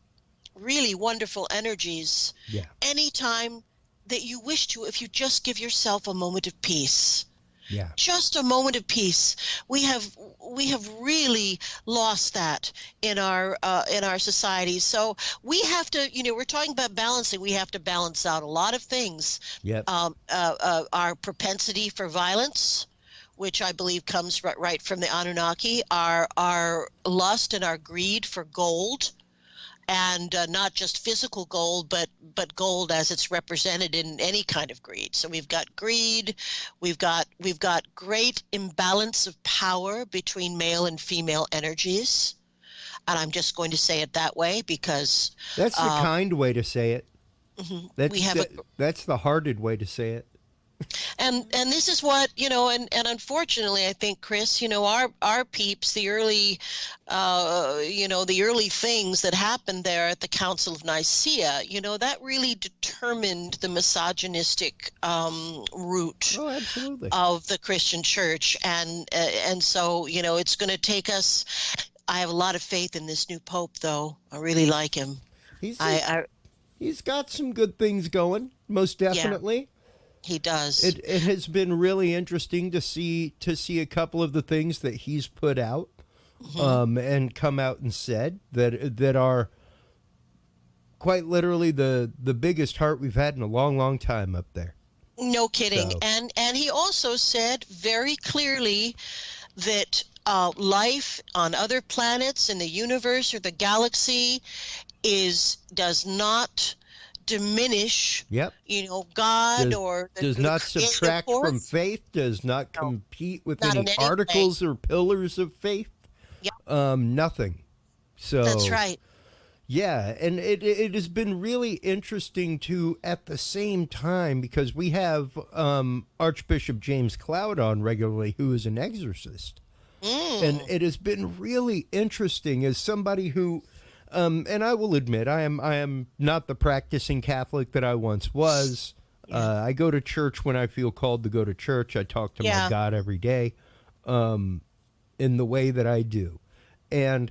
really wonderful energies anytime that you wish to, if you just give yourself a moment of peace. Yeah. Just a moment of peace. We have really lost that in our society. So we have to, we're talking about balancing. We have to balance out a lot of things. Yep. Our propensity for violence, which I believe comes right from the Anunnaki, our lust and our greed for gold. And not just physical gold, but gold as it's represented in any kind of greed. So we've got greed, we've got great imbalance of power between male and female energies, and I'm just going to say it that way because that's the kind way to say it. Mm-hmm. That's the hearted way to say it. And this is what, and unfortunately, I think, Chris, our peeps, the early things that happened there at the Council of Nicaea, that really determined the misogynistic root of the Christian church. And so, it's going to take us. I have a lot of faith in this new Pope, though. I really like him. He's got some good things going, most definitely. He does. It has been really interesting to see a couple of the things that he's put out, and come out and said that are quite literally the biggest heart we've had in a long, long time up there. No kidding. So. And he also said very clearly that life on other planets in the universe or the galaxy does not diminish, Yep. God does not subtract from faith, does not compete with any articles or pillars of faith. Yep. Nothing. So that's right. Yeah, and it has been really interesting to, at the same time, because we have Archbishop James Cloud on regularly, who is an exorcist. And it has been really interesting as somebody who, and I will admit, I am not the practicing Catholic that I once was. Yeah. I go to church when I feel called to go to church. I talk to my God every day, in the way that I do. And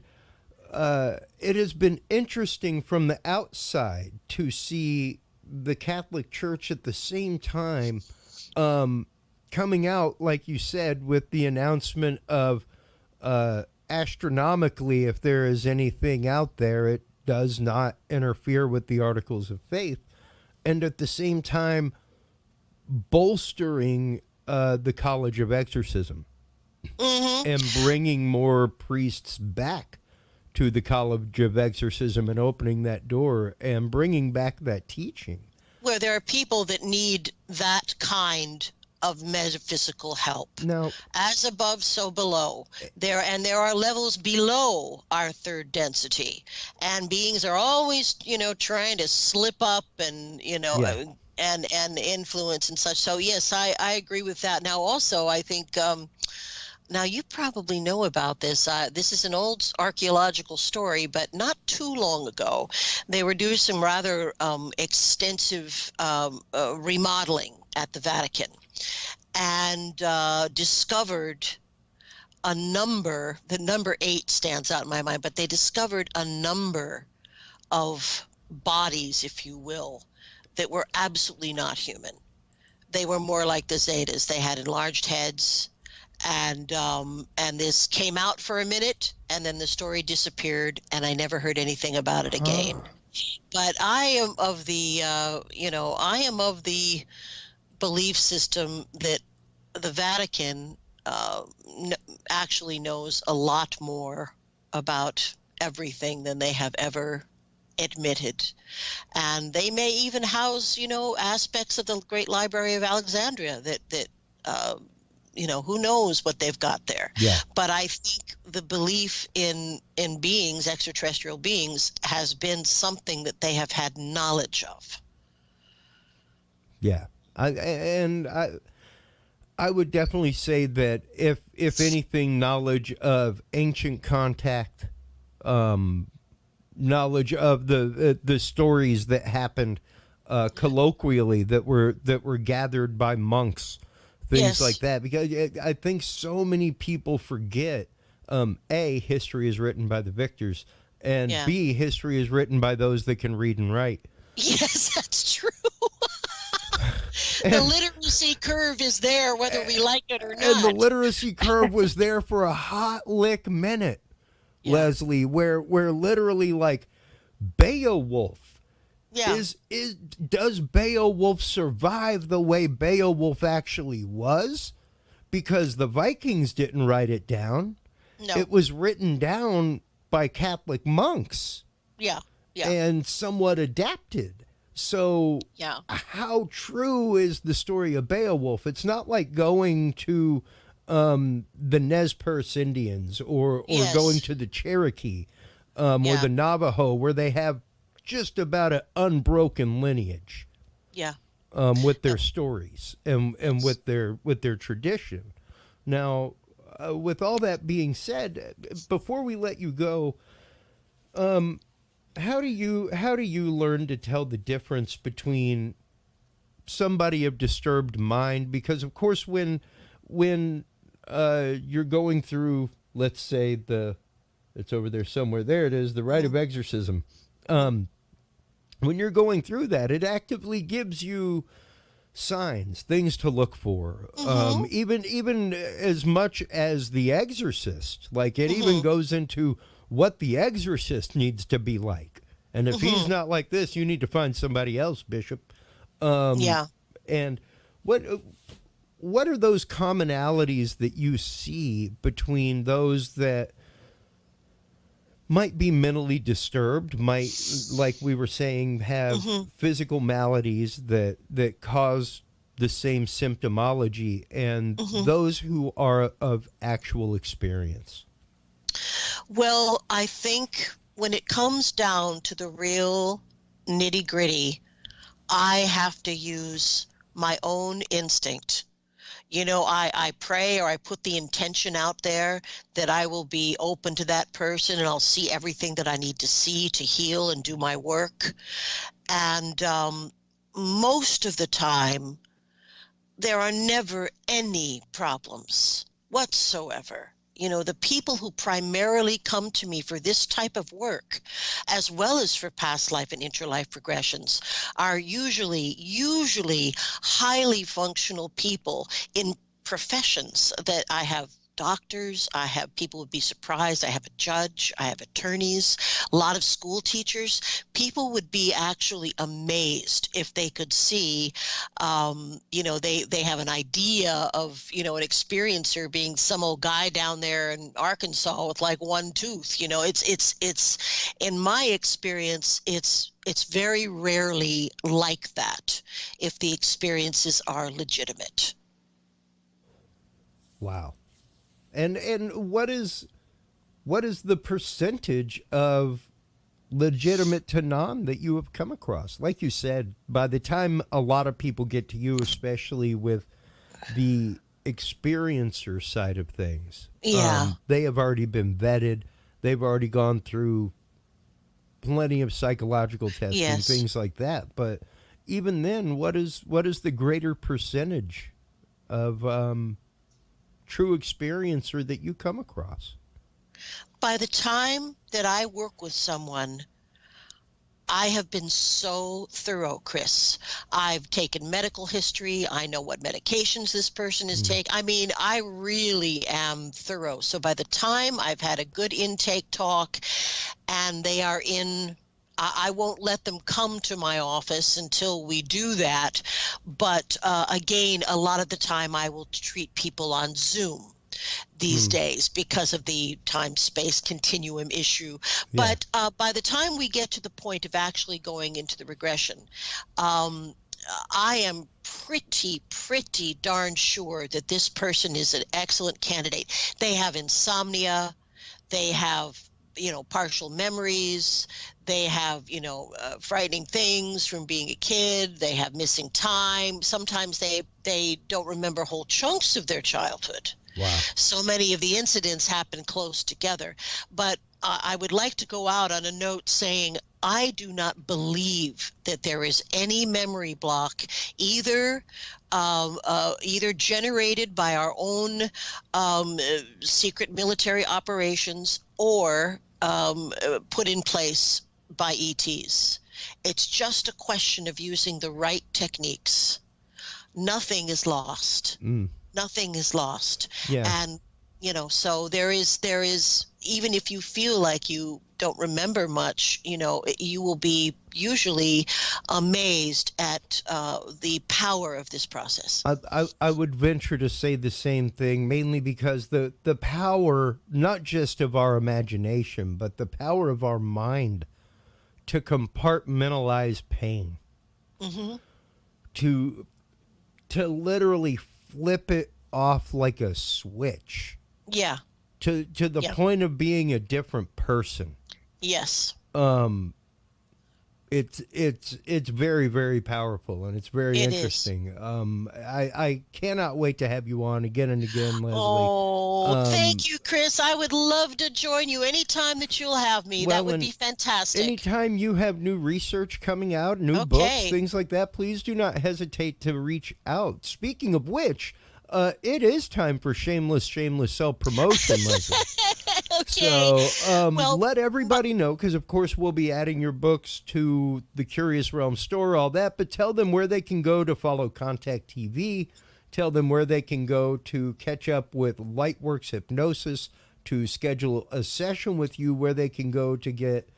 it has been interesting from the outside to see the Catholic Church at the same time coming out, like you said, with the announcement of astronomically, if there is anything out there, it does not interfere with the Articles of Faith, and at the same time bolstering the College of Exorcism and bringing more priests back to the College of Exorcism and opening that door and bringing back that teaching. Where there are people that need that kind of metaphysical help. Now, as above, so below. There are levels below our third density, and beings are always, trying to slip up and, and influence and such. So yes, I agree with that. Now, also, I think, now, you probably know about this. This is an old archaeological story, but not too long ago, they were doing some rather extensive remodeling at the Vatican, and discovered a number. The number 8 stands out in my mind, but they discovered a number of bodies, if you will, that were absolutely not human. They were more like the Zetas. They had enlarged heads. And this came out for a minute, and then the story disappeared, and I never heard anything about it again. But I am of the, belief system that the Vatican actually knows a lot more about everything than they have ever admitted. And they may even house, aspects of the Great Library of Alexandria that who knows what they've got there. Yeah. But I think the belief in beings, extraterrestrial beings, has been something that they have had knowledge of. Yeah. I would definitely say that if anything, knowledge of ancient contact, knowledge of the stories that happened colloquially that were gathered by monks, things like that, because I think so many people forget, A, history is written by the victors, and B, history is written by those that can read and write. Yes, that's true. The literacy curve is there, whether we like it or not. And the literacy curve was there for a hot lick minute, Leslie, where literally, like, Beowulf, does Beowulf survive the way Beowulf actually was? Because the Vikings didn't write it down. No. It was written down by Catholic monks. Yeah. And somewhat adapted. So how true is the story of Beowulf? It's not like going to the Nez Perce Indians or going to the Cherokee or the Navajo, where they have just about an unbroken lineage. Yeah. With their stories and with their tradition. Now, with all that being said, before we let you go, how do you learn to tell the difference between somebody of disturbed mind? Because of course, when you're going through, let's say it's over there somewhere. There it is, the rite of exorcism. When you're going through that, it actively gives you signs, things to look for. Even as much as The Exorcist. Like, it even goes into what The Exorcist needs to be like. And if he's not like this, you need to find somebody else, Bishop. Yeah. And what are those commonalities that you see between those that might be mentally disturbed, might, like we were saying, have physical maladies that cause the same symptomology, and those who are of actual experience? Well, I think when it comes down to the real nitty-gritty, I have to use my own instinct. You know, I pray, or I put the intention out there that I will be open to that person, and I'll see everything that I need to see to heal and do my work. And most of the time, there are never any problems whatsoever. You know, the people who primarily come to me for this type of work, as well as for past life and interlife regressions, are usually highly functional people in professions that I have. Doctors, I have, people would be surprised, I have a judge, I have attorneys, a lot of school teachers. People would be actually amazed if they could see, you know, they have an idea of, you know, an experiencer being some old guy down there in Arkansas with like one tooth. You know, it's in my experience, it's very rarely like that if the experiences are legitimate. Wow. And what is the percentage of legitimate to non that you have come across? Like you said, by the time a lot of people get to you, especially with the experiencer side of things, they have already been vetted. They've already gone through plenty of psychological testing, things like that. But even then, what is the greater percentage of true experiencer that you come across? By the time that I work with someone, I have been so thorough, Chris. I've taken medical history. I know what medications this person is taking. I mean, I really am thorough. So by the time I've had a good intake talk and they are in, I won't let them come to my office until we do that. But again, a lot of the time I will treat people on Zoom these days because of the time-space continuum issue. But by the time we get to the point of actually going into the regression, I am pretty darn sure that this person is an excellent candidate. They have insomnia. They have, you know, partial memories. They have, you know, frightening things from being a kid. They have missing time. Sometimes they don't remember whole chunks of their childhood. Wow. So many of the incidents happen close together. But I would like to go out on a note saying I do not believe that there is any memory block either generated by our own secret military operations or put in place by ETs. It's just a question of using the right techniques. Nothing is lost. Nothing is lost. Yeah. And, you know, so there is, even if you feel like you don't remember much, you know, you will be usually amazed at the power of this process. I would venture to say the same thing, mainly because the power, not just of our imagination, but the power of our mind to compartmentalize pain, to literally flip it off like a switch. Yeah. To the point of being a different person. Yes. It's very, very powerful, and it's very interesting. I cannot wait to have you on again and again, Leslie. Oh, thank you, Chris. I would love to join you anytime that you'll have me. That would be fantastic. Anytime you have new research coming out, new books, things like that, please do not hesitate to reach out. Speaking of which, it is time for shameless self-promotion, Leslie. Okay. So Well, let everybody know, because of course we'll be adding your books to the Curious Realm store, all that, but tell them where they can go to follow Contact TV. Tell them where they can go to catch up with Lightworks Hypnosis, to schedule a session with you, where they can go to get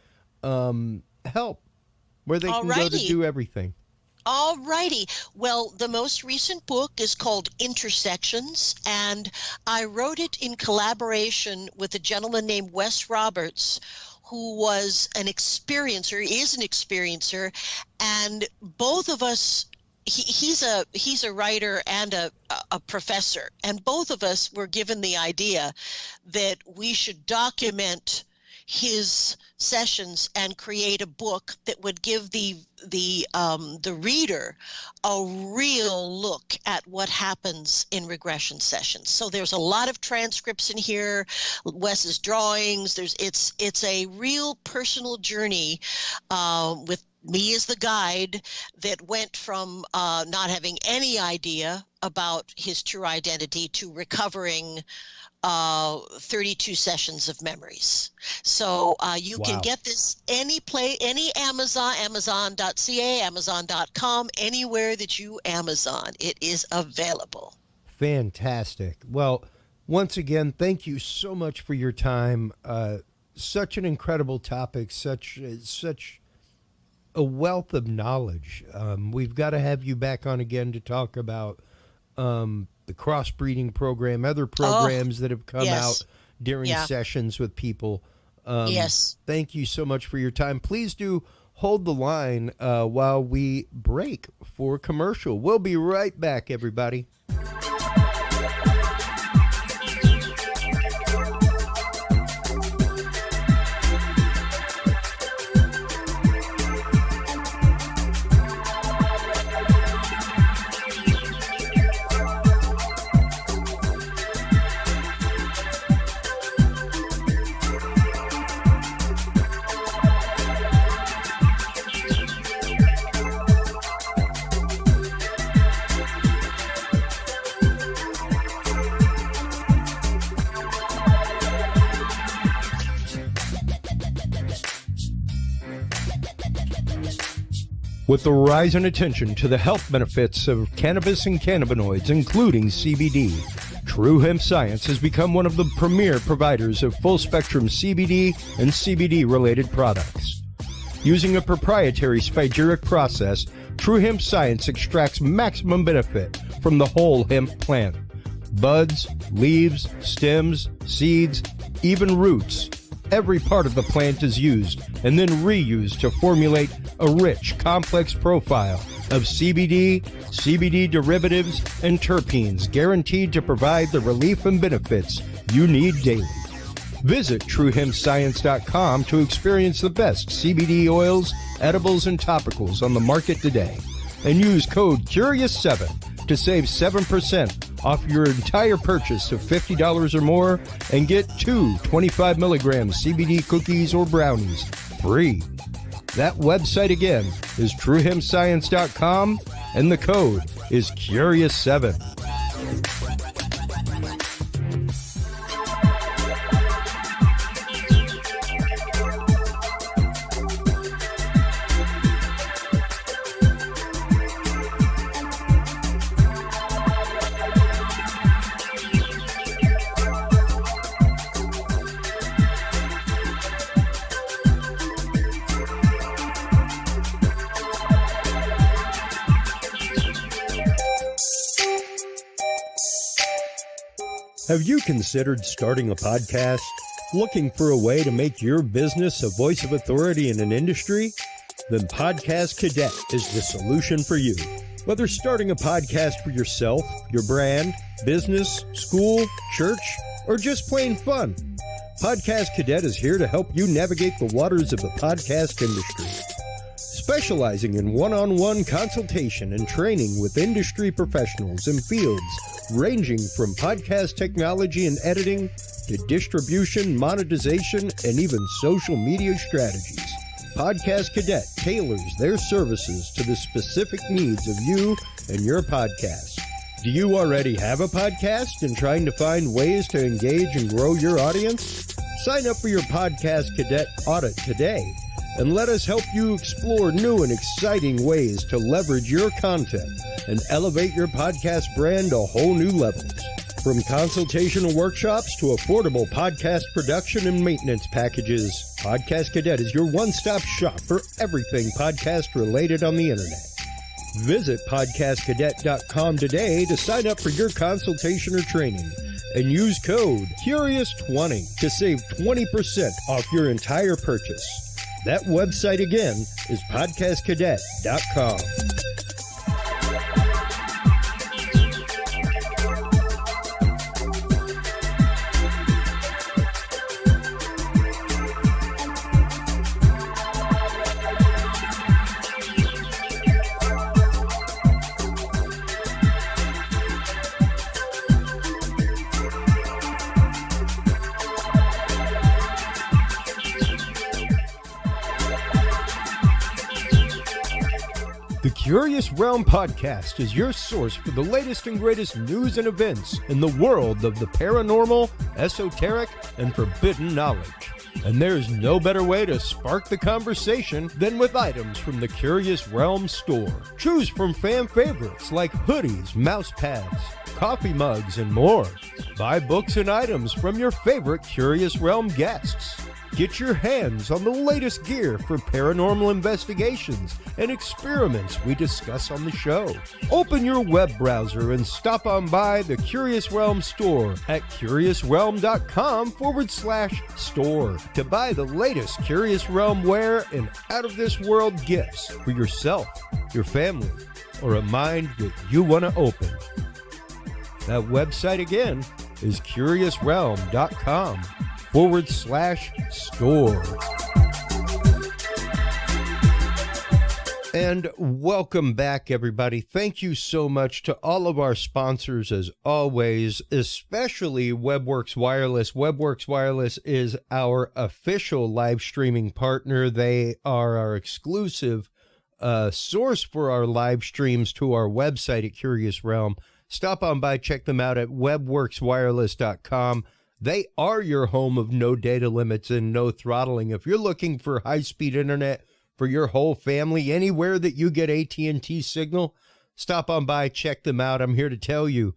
help, where they can go to do everything. All righty. Well, the most recent book is called Intersections, and I wrote it in collaboration with a gentleman named Wes Roberts, who was an experiencer, is an experiencer, and both of us, he's a writer and a professor, and both of us were given the idea that we should document his sessions and create a book that would give the reader a real look at what happens in regression sessions. So there's a lot of transcripts in here, Wes's drawings. It's a real personal journey with me as the guide that went from not having any idea about his true identity to recovering 32 sessions of memories. So you can get this any Amazon, Amazon.ca, Amazon.com, anywhere that you Amazon. It is available. Fantastic. Well, once again, thank you so much for your time. Such an incredible topic, such a wealth of knowledge. We've got to have you back on again to talk about the crossbreeding program, other programs that have come out during sessions with people. Thank you so much for your time. Please do hold the line while we break for commercial. We'll be right back, everybody. With the rise in attention to the health benefits of cannabis and cannabinoids, including CBD, True Hemp Science has become one of the premier providers of full-spectrum CBD and CBD-related products. Using a proprietary spagyric process, True Hemp Science extracts maximum benefit from the whole hemp plant. Buds, leaves, stems, seeds, even roots. Every part of the plant is used and then reused to formulate a rich, complex profile of CBD, CBD derivatives, and terpenes guaranteed to provide the relief and benefits you need daily. Visit TrueHempScience.com to experience the best CBD oils, edibles, and topicals on the market today. And use code CURIOUS7 to save 7% off your entire purchase of $50 or more and get 2 25-milligram CBD cookies or brownies free. That website again is TrueHempScience.com, and the code is CURIOUS7. Have you considered starting a podcast? Looking for a way to make your business a voice of authority in an industry? Then Podcast Cadet is the solution for you. Whether starting a podcast for yourself, your brand, business, school, church, or just plain fun, Podcast Cadet is here to help you navigate the waters of the podcast industry. Specializing in one-on-one consultation and training with industry professionals in fields ranging from podcast technology and editing to distribution, monetization, and even social media strategies. Podcast Cadet tailors their services to the specific needs of you and your podcast. Do you already have a podcast and trying to find ways to engage and grow your audience? Sign up for your Podcast Cadet audit today and let us help you explore new and exciting ways to leverage your content and elevate your podcast brand to whole new levels. From consultational workshops to affordable podcast production and maintenance packages, Podcast Cadet is your one-stop shop for everything podcast related on the internet. Visit podcastcadet.com today to sign up for your consultation or training and use code CURIOUS20 to save 20% off your entire purchase. That website again is podcastcadet.com. The Curious Realm Podcast is your source for the latest and greatest news and events in the world of the paranormal, esoteric, and forbidden knowledge. And there's no better way to spark the conversation than with items from the Curious Realm store. Choose from fan favorites like hoodies, mouse pads, coffee mugs, and more. Buy books and items from your favorite Curious Realm guests. Get your hands on the latest gear for paranormal investigations and experiments we discuss on the show. Open your web browser and stop on by the Curious Realm store at curiousrealm.com/store to buy the latest Curious Realm wear and out-of-this-world gifts for yourself, your family, or a mind that you want to open. That website again is curiousrealm.com/store. And welcome back, everybody. Thank you so much to all of our sponsors, as always, especially WebWorks Wireless. WebWorks Wireless is our official live streaming partner. They are our exclusive source for our live streams to our website at Curious Realm. Stop on by, check them out at webworkswireless.com. They are your home of no data limits and no throttling. If you're looking for high-speed internet for your whole family, anywhere that you get AT&T signal, stop on by, check them out. I'm here to tell you,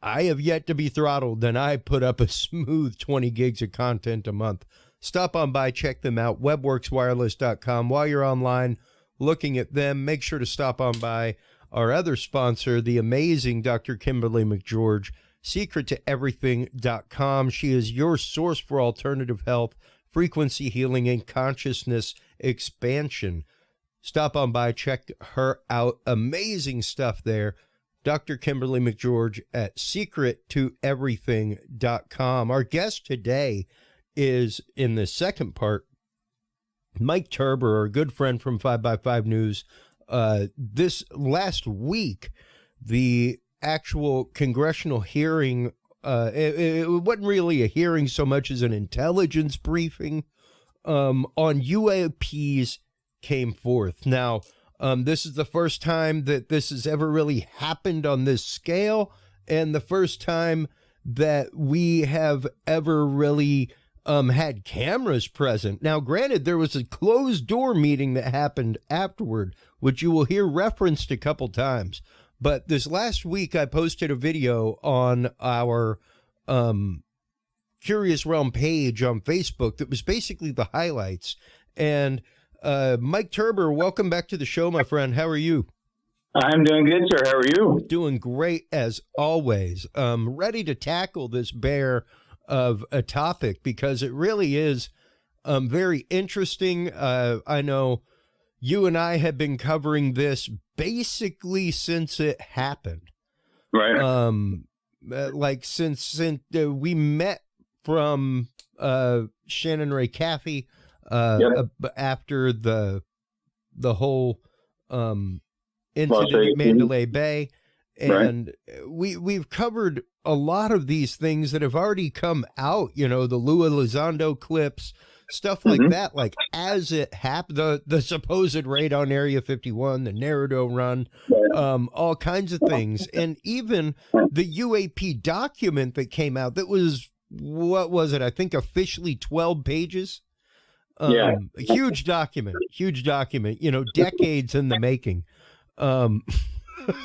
I have yet to be throttled, and I put up a smooth 20 gigs of content a month. Stop on by, check them out, webworkswireless.com. While you're online looking at them, make sure to stop on by our other sponsor, the amazing Dr. Kimberly McGeorge, secrettoeverything.com. She is your source for alternative health, frequency healing, and consciousness expansion. Stop on by, check her out. Amazing stuff there. Dr. Kimberly McGeorge at secrettoeverything.com. Our guest today is, in the second part, Mike Turber, our good friend from 5x5 News. This last week, the actual congressional hearing, it wasn't really a hearing so much as an intelligence briefing on UAPs came forth. Now, this is the first time that this has ever really happened on this scale, and the first time that we have ever really had cameras present. Now, granted, there was a closed door meeting that happened afterward, which you will hear referenced a couple times. But this last week, I posted a video on our Curious Realm page on Facebook that was basically the highlights. And Mike Turber, welcome back to the show, my friend. How are you? I'm doing good, sir. How are you? Doing great, as always. Ready to tackle this bear of a topic because it really is very interesting. I know you and I have been covering this basically since it happened. Right. Like since we met from Shannon Ray Caffey after the whole incident at Mandalay Bay. And we've covered a lot of these things that have already come out, you know, the Lua Elizondo clips, stuff like that, like as it happened, the supposed raid on Area 51, the Naruto run, all kinds of things. And even the UAP document that came out that was what was it? I think officially 12 pages. Yeah. A huge document, you know, decades in the making. I think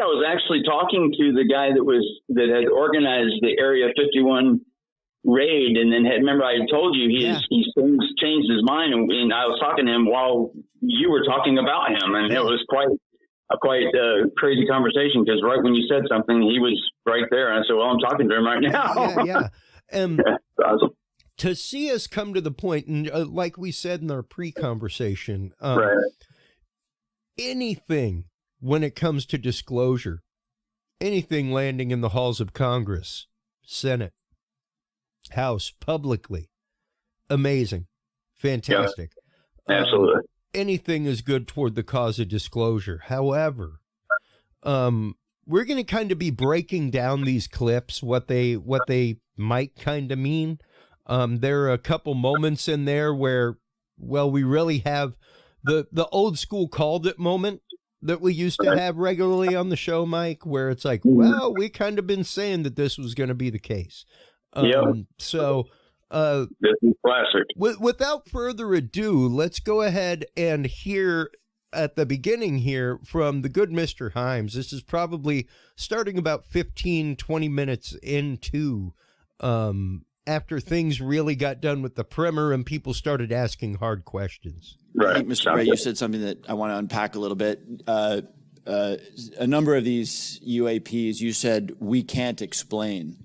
I was actually talking to the guy that had organized the Area 51 raid, and then remember I told you he's changed his mind, and I was talking to him while you were talking about him, and it was quite a crazy conversation, because right when you said something, he was right there, and I said, "Well, I'm talking to him right now." Yeah. Awesome. To see us come to the point, and like we said in our pre-conversation, right. Anything when it comes to disclosure, anything landing in the halls of Congress, Senate, House, publicly, amazing, fantastic. Yeah, absolutely. Anything is good toward the cause of disclosure. However, we're going to kind of be breaking down these clips, what they might kind of mean. There are a couple moments in there where, well, we really have the old school called it moment that we used to have regularly on the show, Mike, where it's like, well, we kind of been saying that this was going to be the case. So this is classic. Without further ado, let's go ahead and hear at the beginning here from the good Mr. Himes. This is probably starting about 15, 20 minutes into after things really got done with the primer and people started asking hard questions. Right. I think, Mr. Gray, you said something that I want to unpack a little bit. A number of these UAPs, you said, we can't explain.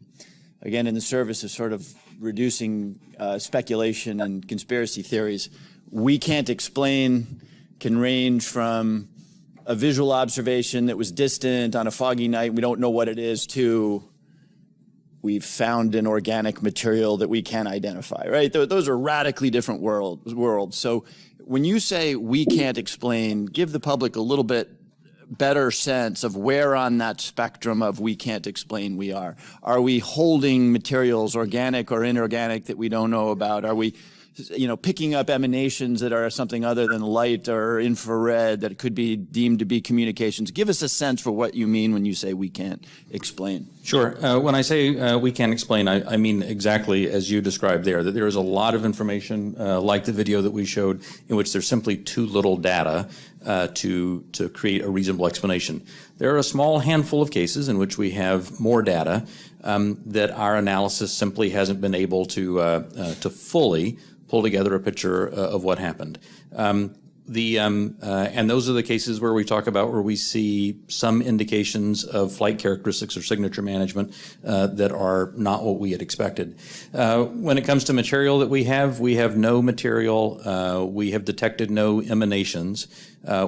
Again, in the service of sort of reducing speculation and conspiracy theories, we can't explain can range from a visual observation that was distant on a foggy night, we don't know what it is, to we've found an organic material that we can't identify, right? Those are radically different worlds. So when you say we can't explain, give the public a little bit better sense of where on that spectrum of we can't explain we are. Are we holding materials, organic or inorganic, that we don't know about? Are we, picking up emanations that are something other than light or infrared that could be deemed to be communications? Give us a sense for what you mean when you say we can't explain. Sure. When I say we can't explain, I mean exactly as you described there, that there is a lot of information, like the video that we showed, in which there's simply too little data to create a reasonable explanation. There are a small handful of cases in which we have more data that our analysis simply hasn't been able to fully pull together a picture of what happened. And those are the cases where we talk about where we see some indications of flight characteristics or signature management that are not what we had expected. When it comes to material that we have no material. We have detected no emanations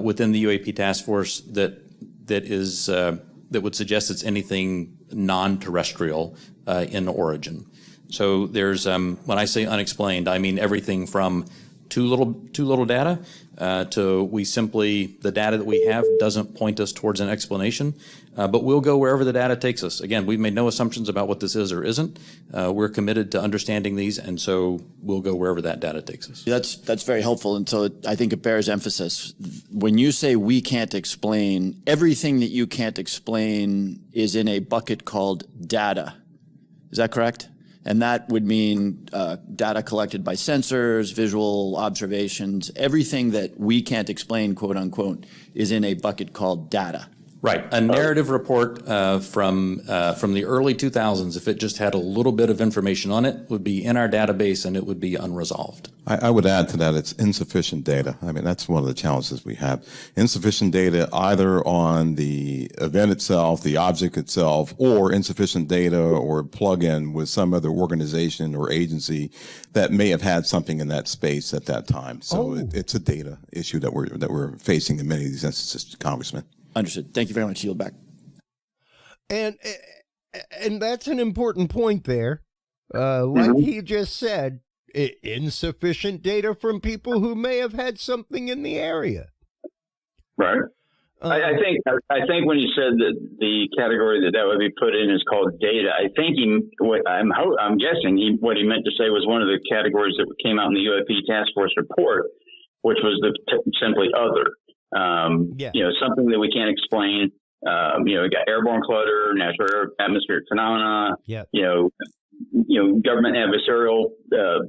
within the UAP task force that would suggest it's anything non-terrestrial in origin. So there's when I say unexplained, I mean everything from too little data to the data that we have doesn't point us towards an explanation, but we'll go wherever the data takes us. Again, we've made no assumptions about what this is or isn't. We're committed to understanding these, and so we'll go wherever that data takes us. That's very helpful, and so I think it bears emphasis. When you say we can't explain, everything that you can't explain is in a bucket called data. Is that correct? And that would mean data collected by sensors, visual observations, everything that we can't explain, quote unquote, is in a bucket called data. Right. A narrative report from the early 2000s, if it just had a little bit of information on it, would be in our database and it would be unresolved. I would add to that it's insufficient data. I mean, that's one of the challenges we have. Insufficient data either on the event itself, the object itself, or insufficient data or plug-in with some other organization or agency that may have had something in that space at that time. So it's a data issue that we're facing in many of these instances, Congressman. Understood. Thank you very much. Yield back. And that's an important point there. Like he just said, insufficient data from people who may have had something in the area. Right. I think when he said that the category that would be put in is called data, I think I'm guessing what he meant to say was one of the categories that came out in the UAP task force report, which was simply other. Something that we can't explain, We got airborne clutter, natural atmospheric phenomena, Yep. Government adversarial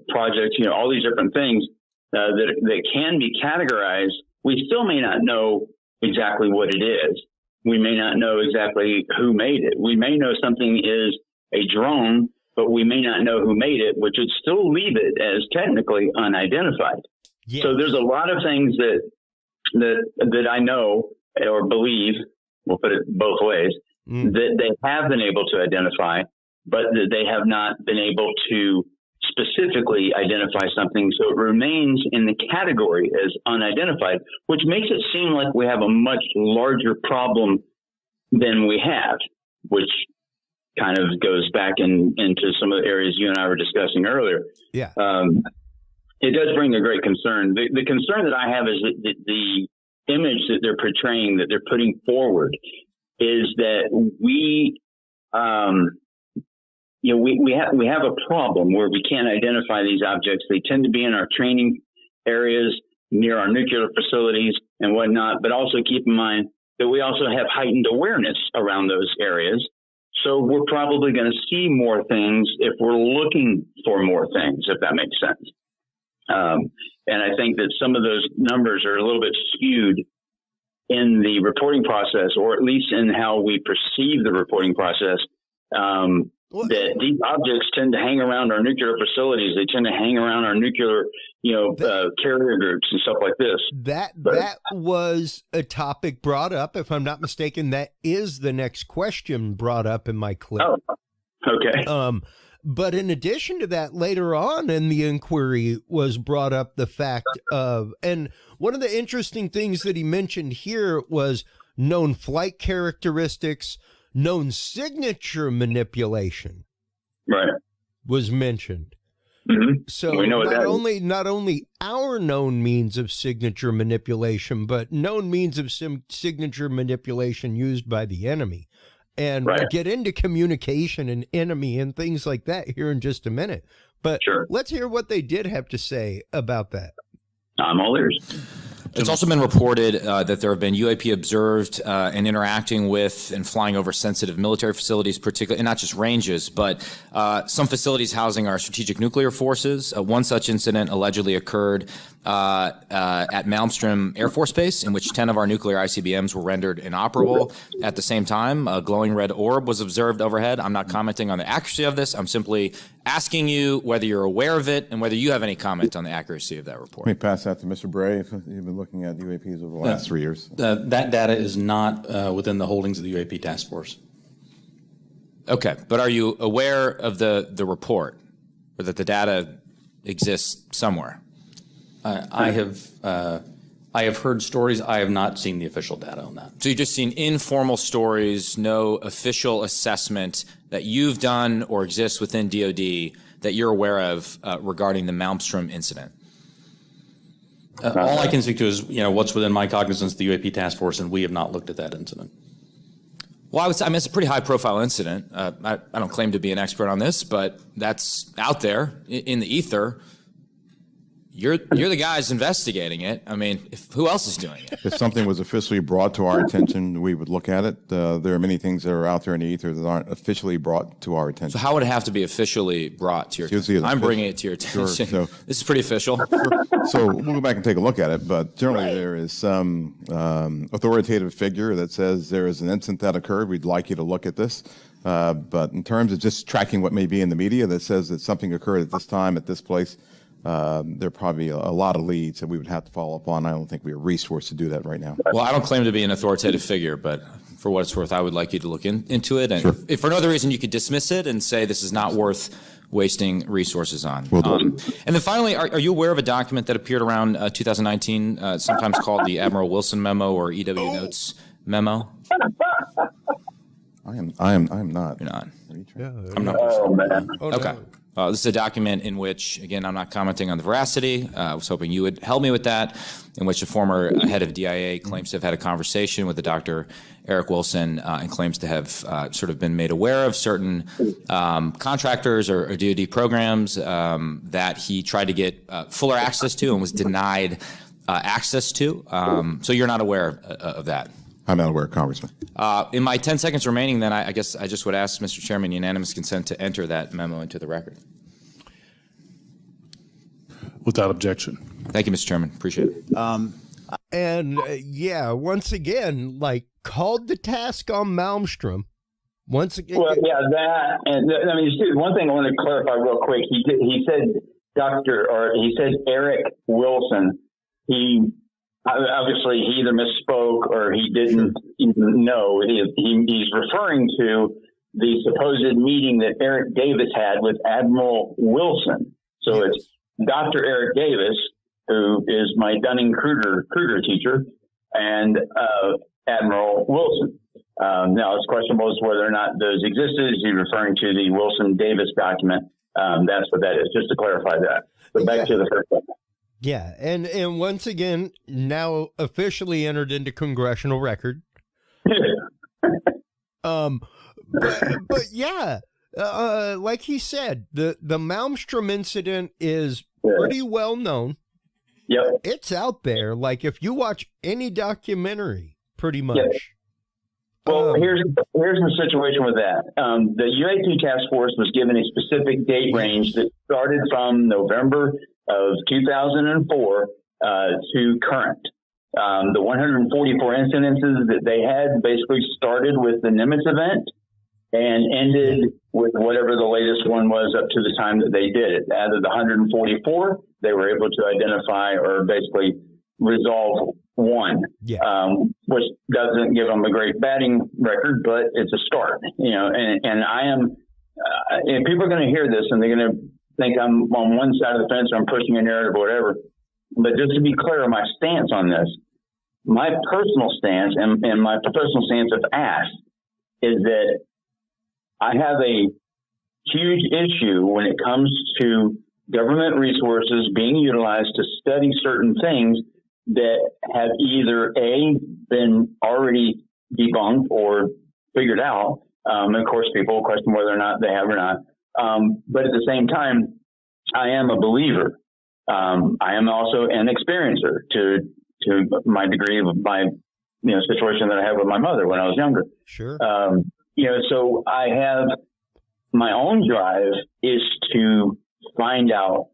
projects, all these different things that can be categorized. We still may not know exactly what it is. We may not know exactly who made it. We may know something is a drone, but we may not know who made it, which would still leave it as technically unidentified. Yes. So there's a lot of things that I know or believe, we'll put it both ways, that they have been able to identify, but that they have not been able to specifically identify something. So it remains in the category as unidentified, which makes it seem like we have a much larger problem than we have, which kind of goes back into some of the areas you and I were discussing earlier. Yeah. It does bring a great concern. The concern that I have is that the image that they're portraying, that they're putting forward, is that we have a problem where we can't identify these objects. They tend to be in our training areas, near our nuclear facilities and whatnot, but also keep in mind that we also have heightened awareness around those areas. So we're probably going to see more things if we're looking for more things, if that makes sense. And I think that some of those numbers are a little bit skewed in the reporting process, or at least in how we perceive the reporting process. That these objects tend to hang around our nuclear facilities. They tend to hang around our nuclear, carrier groups and stuff like this. That was a topic brought up, if I'm not mistaken. That is the next question brought up in my clip. Oh, okay. But in addition to that, later on in the inquiry was brought up the fact of, and one of the interesting things that he mentioned here was known flight characteristics, known signature manipulation. Right. Was mentioned. Mm-hmm. So we know what not only our known means of signature manipulation, but known means of signature manipulation used by the enemy. And we'll get into communication and enemy and things like that here in just a minute. But let's hear what they did have to say about that. I'm all ears. It's also been reported that there have been UAP observed and interacting with and flying over sensitive military facilities, particularly, and not just ranges, but some facilities housing our strategic nuclear forces. One such incident allegedly occurred at Malmstrom Air Force Base, in which 10 of our nuclear ICBMs were rendered inoperable. At the same time, a glowing red orb was observed overhead. I'm not commenting on the accuracy of this. I'm simply asking you whether you're aware of it and whether you have any comment on the accuracy of that report. Let me pass that to Mr. Bray. If you've been looking at UAPs over the last 3 years. That data is not within the holdings of the UAP task force. Okay, but are you aware of the report, or that the data exists somewhere? I have heard stories. I have not seen the official data on that. So you've just seen informal stories, no official assessment that you've done or exists within DoD that you're aware of regarding the Malmstrom incident? All I can speak to is what's within my cognizance, the UAP task force, and we have not looked at that incident. Well, I would say, it's a pretty high-profile incident. I don't claim to be an expert on this, but that's out there in the ether. You're the guys investigating it. I mean, who else is doing it? If something was officially brought to our attention, we would look at it. There are many things that are out there in the ether that aren't officially brought to our attention. So how would it have to be officially brought to your attention? I'm bringing it to your attention. Sure, this is pretty official. So we'll go back and take a look at it, but generally there is some authoritative figure that says there is an incident that occurred. We'd like you to look at this. But in terms of just tracking what may be in the media that says that something occurred at this time, at this place, there are probably a lot of leads that we would have to follow up on. I don't think we are resourced to do that right now. Well, I don't claim to be an authoritative figure, but for what it's worth, I would like you to look into it. And if for no other reason, you could dismiss it and say this is not worth wasting resources on. And then finally, are you aware of a document that appeared around 2019, sometimes called the Admiral Wilson Memo or EW Notes Memo? I am not. You're not. I'm not. Oh, man. Okay. This is a document in which, again, I'm not commenting on the veracity. I was hoping you would help me with that, in which a former head of DIA claims to have had a conversation with the Dr. Eric Wilson and claims to have sort of been made aware of certain contractors or DoD programs that he tried to get fuller access to and was denied access to. So you're not aware of that? I'm not aware, Congressman. In my 10 seconds remaining, then I guess I just would ask Mr. Chairman unanimous consent to enter that memo into the record. Without objection. Thank you, Mr. Chairman. Appreciate it. Once again, like, called the task on Malmstrom. Once again. Well, yeah, that, and I mean, one thing I want to clarify real quick. He said Eric Wilson. He obviously he either misspoke or he didn't even know. He's referring to the supposed meeting that Eric Davis had with Admiral Wilson. So it's Dr. Eric Davis, who is my Dunning-Kruger teacher, and Admiral Wilson. Now, it's questionable as to whether or not those existed. Is he referring to the Wilson-Davis document? That's what that is, just to clarify that. But back to the first one. Yeah, and once again, now officially entered into congressional record. But yeah, like he said, the Malmstrom incident is pretty well known. Yep. It's out there. Like, if you watch any documentary, pretty much. Yep. Well, here's the situation with that. The UAP task force was given a specific date range that started from November of 2004 to current. The 144 incidences that they had basically started with the Nimitz event and ended with whatever the latest one was up to the time that they did it. Out of the 144, they were able to identify or basically resolve one, which doesn't give them a great batting record, but it's a start, and I am, and people are going to hear this and they're going to think I'm on one side of the fence or I'm pushing a narrative or whatever. But just to be clear, my stance on this, my personal stance and my professional stance of ASK is that I have a huge issue when it comes to government resources being utilized to study certain things that have either been already debunked or figured out. And of course, people question whether or not they have or not. But at the same time, I am a believer. I am also an experiencer to my degree of my situation that I had with my mother when I was younger. Sure. So I have my own drive is to find out.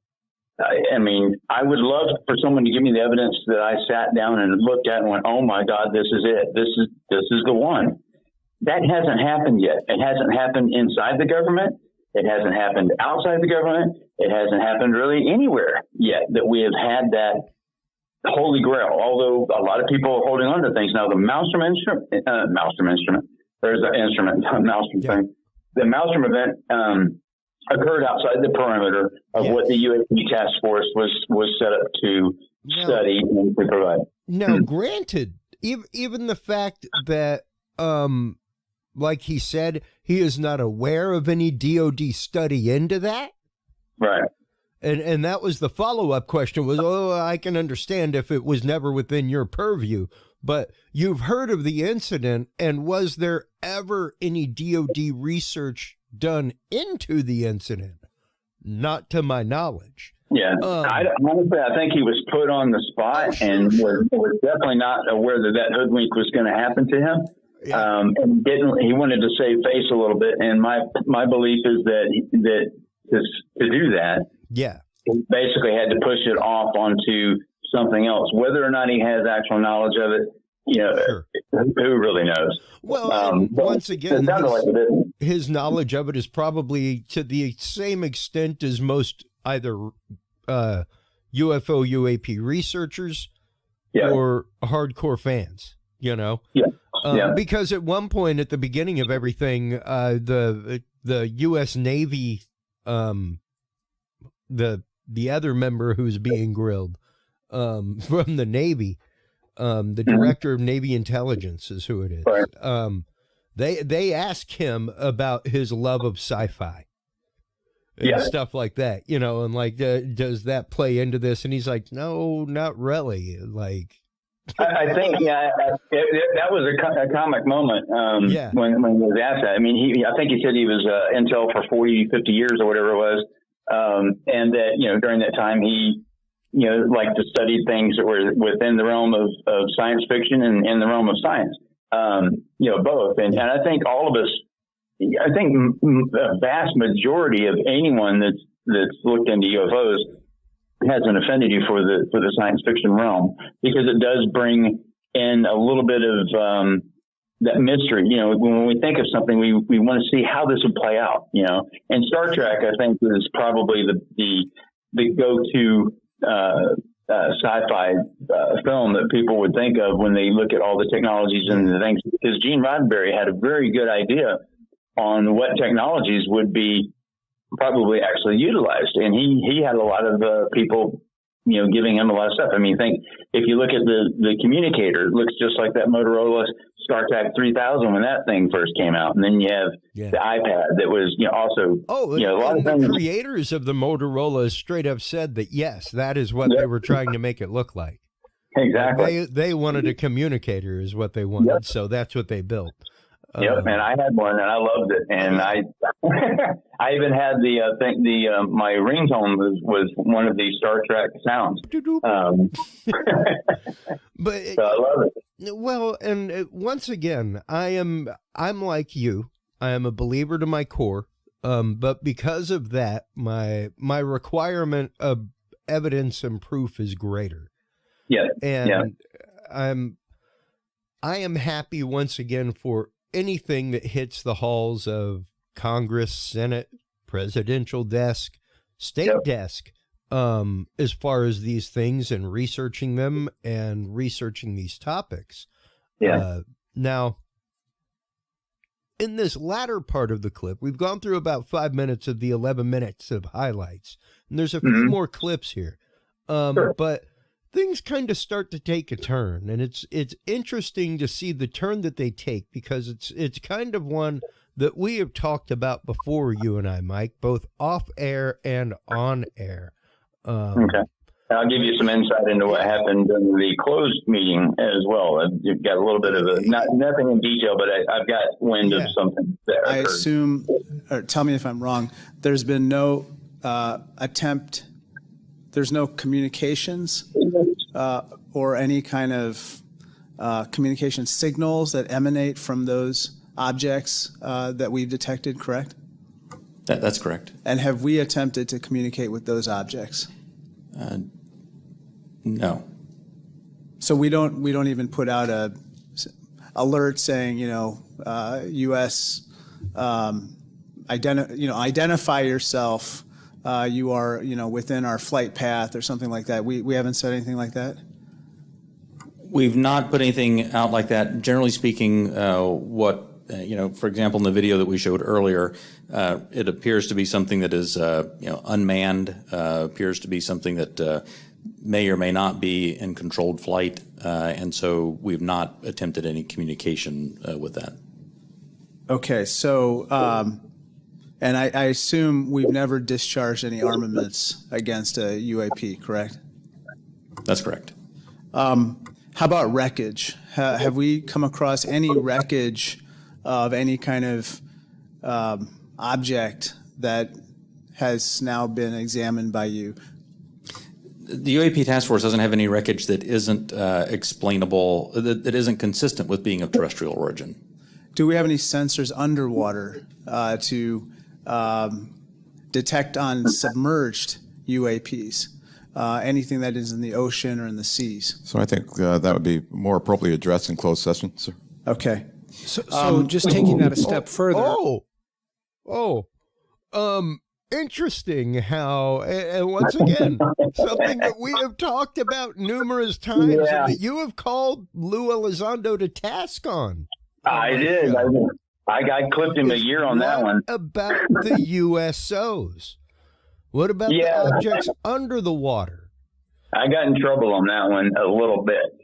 I mean, I would love for someone to give me the evidence that I sat down and looked at and went, "Oh my God, this is it. This is the one." That hasn't happened yet. It hasn't happened inside the government. It hasn't happened outside the government. It hasn't happened really anywhere yet that we have had that holy grail. Although a lot of people are holding on to things now. The Malmstrom instrument. There's the instrument, Malmstrom thing. The Malmstrom event occurred outside the perimeter of what the UAP task force was set up to study and to provide. Now, granted, even the fact that, like he said, he is not aware of any DOD study into that. Right. And that was the follow-up question was, I can understand if it was never within your purview, but you've heard of the incident, and was there ever any DOD research done into the incident? Not to my knowledge. Yeah, honestly, I think he was put on the spot and was definitely not aware that hoodwink was going to happen to him. Yeah. And he wanted to save face a little bit. And my belief is that to do that, he basically had to push it off onto something else. Whether or not he has actual knowledge of it, who really knows? Well, once again, his knowledge of it is probably to the same extent as most either UFO UAP researchers or hardcore fans, because at one point at the beginning of everything, the U.S. Navy, the other member who's being grilled from the Navy, the director of Navy Intelligence is who it is. Right. They ask him about his love of sci-fi and stuff like that, and like, does that play into this? And he's like, no, not really. Like, I think, that was a comic moment when he was asked that. I mean, I think he said he was intel for 40, 50 years or whatever it was. And that, during that time, he, liked to study things that were within the realm of science fiction and in the realm of science. both. And I think all of us, I think a vast majority of anyone that's looked into UFOs has an affinity for the science fiction realm, because it does bring in a little bit of that mystery. When we think of something, we want to see how this would play out. And Star Trek, I think, is probably the go-to sci-fi film that people would think of when they look at all the technologies and the things. Because Gene Roddenberry had a very good idea on what technologies would be probably actually utilized, and he had a lot of people giving him a lot of stuff. I mean, if you look at the communicator, it looks just like that Motorola StarTAC 3000 when that thing first came out, and then you have the iPad that was also a lot of things. The creators of the Motorola straight up said that yes, that is what they were trying to make it look like. Exactly. They wanted a communicator is what they wanted, so that's what they built. Yep, and I had one, and I loved it. And I even had my ringtone was one of the Star Trek sounds. But so I love it. Well, and once again, I'm like you. I am a believer to my core. But because of that, my requirement of evidence and proof is greater. Yeah, and I am happy once again for anything that hits the halls of Congress, Senate, presidential desk, state desk, as far as these things and researching them and researching these topics. Now, in this latter part of the clip, we've gone through about 5 minutes of the 11 minutes of highlights, and there's a few more clips here. But things kind of start to take a turn, and it's interesting to see the turn that they take, because it's kind of one that we have talked about before, you and I, Mike, both off air and on air. Okay. I'll give you some insight into what happened in the closed meeting as well. You've got a little bit of nothing in detail, but I've got wind of something there. I assume, or tell me if I'm wrong, there's been no attempt. There's no communications or any kind of communication signals that emanate from those objects that we've detected, correct? That's correct. And have we attempted to communicate with those objects? No. So we don't even put out a alert saying, U.S. Identify yourself. You are, within our flight path or something like that. We haven't said anything like that? We've not put anything out like that. Generally speaking, for example, in the video that we showed earlier, it appears to be something that is, unmanned, appears to be something that may or may not be in controlled flight. And so we've not attempted any communication with that. Okay, so... and I assume we've never discharged any armaments against a UAP, correct? That's correct. How about wreckage? Have we come across any wreckage of any kind of object that has now been examined by you? The UAP task force doesn't have any wreckage that isn't explainable, that isn't consistent with being of terrestrial origin. Do we have any sensors underwater to detect on submerged UAPs, anything that is in the ocean or in the seas? So I think that would be more appropriately addressed in closed session, sir. Okay. So just taking that a step further. Interesting how, and once again, something that we have talked about numerous times and that you have called Lou Elizondo to task on. I did. I clipped him a year on that one. What about the USOs? What about the objects under the water? I got in trouble on that one a little bit.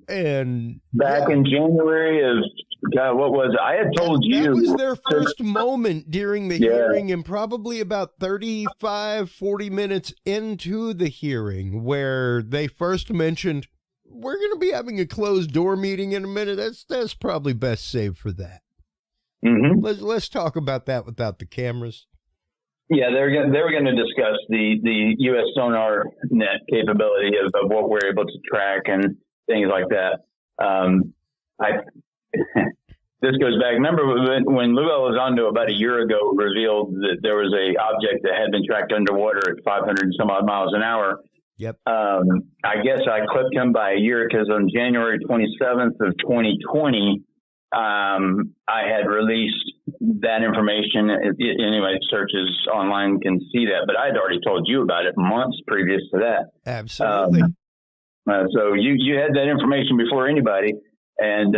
And back in January of, God, what was it? I had told you. That was their first moment during the hearing, and probably about 35, 40 minutes into the hearing, where they first mentioned, we're going to be having a closed door meeting in a minute. That's probably best saved for that. Mm-hmm. Let's talk about that without the cameras. Yeah, they were going to discuss the U.S. sonar net capability of what we're able to track and things like that. this goes back. Remember when Lou Elizondo about a year ago revealed that there was a object that had been tracked underwater at 500 and some odd miles an hour? Yep. I guess I clipped him by a year because on January 27th of 2020, I had released that information. Anyway, searches online can see that, but I had already told you about it months previous to that. Absolutely. So you had that information before anybody. And,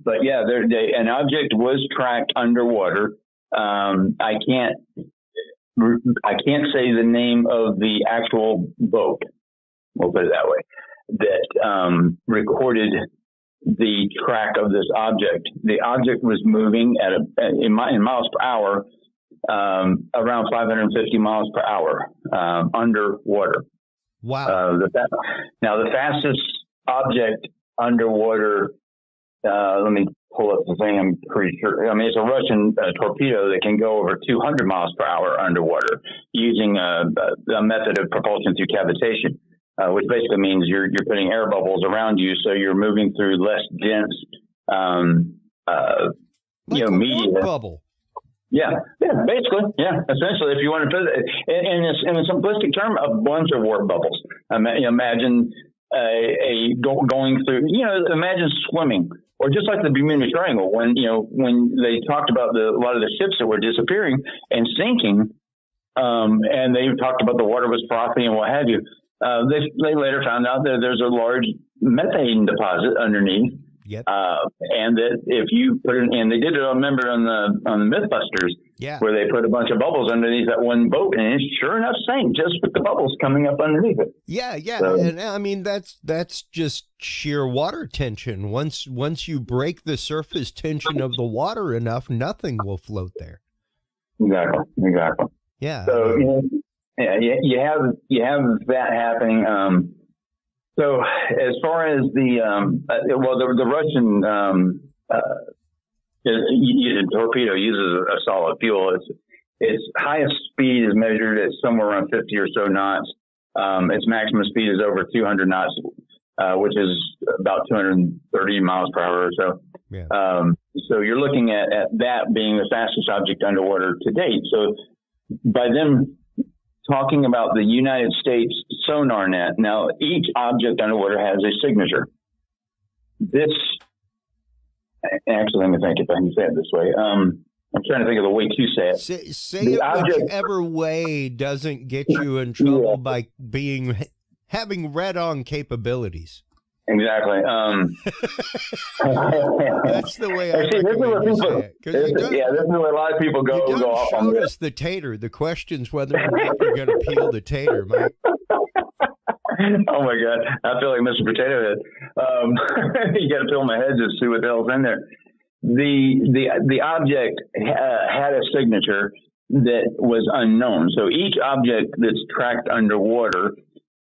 but yeah, an object was tracked underwater. I can't say the name of the actual boat. We'll put it that way, that, recorded the track of this object. The object was moving in miles per hour, around 550 miles per hour, underwater. Wow. Now the fastest object underwater, let me pull up the thing. I'm pretty sure. I mean, it's a Russian torpedo that can go over 200 miles per hour underwater using a method of propulsion through cavitation, which basically means you're putting air bubbles around you, so you're moving through less dense, like a media. bubble. Yeah, basically, yeah. Essentially, if you want to put it in a simplistic term, a bunch of warp bubbles. Imagine going through. Imagine swimming, or just like the Bermuda Triangle when they talked about a lot of the ships that were disappearing and sinking, and they talked about the water was frothy and what have you. They later found out that there's a large methane deposit underneath. Yep. And that if you put it in, they did it, I remember on the Mythbusters, where they put a bunch of bubbles underneath that one boat, and it sure enough sank just with the bubbles coming up underneath it. Yeah. So, and I mean, that's just sheer water tension. Once you break the surface tension of the water enough, nothing will float there. Exactly. Yeah. So you have that happening. So as far as the Russian torpedo uses a solid fuel. Its highest speed is measured at somewhere around 50 or so knots. Its maximum speed is over 200 knots, which is about 230 miles per hour or so. Yeah. So you're looking at that being the fastest object underwater to date. So by them talking about the United States sonar net. Now, each object underwater has a signature. Actually, let me think if I can say it this way. I'm trying to think of the way to say it. Say it whichever way doesn't get you in trouble by having read-on capabilities. Exactly. That's the way I recommend you say it. This is where a lot of people go. You off showed on us the tater. The question's whether or not you're going to peel the tater, Mike. Oh my God, I feel like Mr. Potato Head. You got to peel my head to see what the hell's in there. The object had a signature that was unknown. So each object that's tracked underwater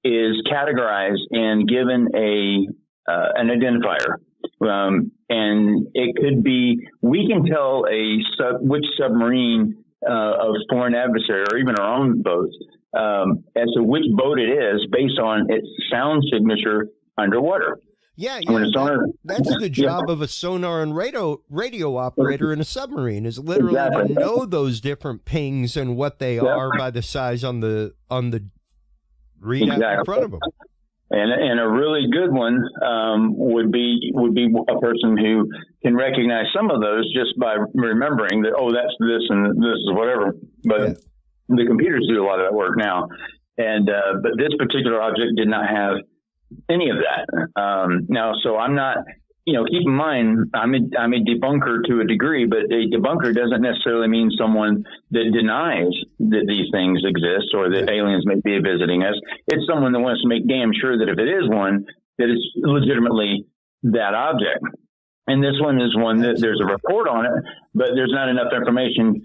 is categorized and given an identifier, and it could be. We can tell which submarine of foreign adversary or even our own boats as to which boat it is based on its sound signature underwater. Yeah. That's the job of a sonar and radio operator in a submarine is literally to know those different pings and what they are by the size on the readout in front of them. And a really good one would be a person who can recognize some of those just by remembering that, that's this and this is whatever. But the computers do a lot of that work now. And but this particular object did not have any of that. Now, so I'm not, keep in mind, I'm a debunker to a degree, but a debunker doesn't necessarily mean someone that denies that these things exist or that aliens may be visiting us. It's someone that wants to make damn sure that if it is one, that it's legitimately that object. And this one is one that there's a report on it, but there's not enough information,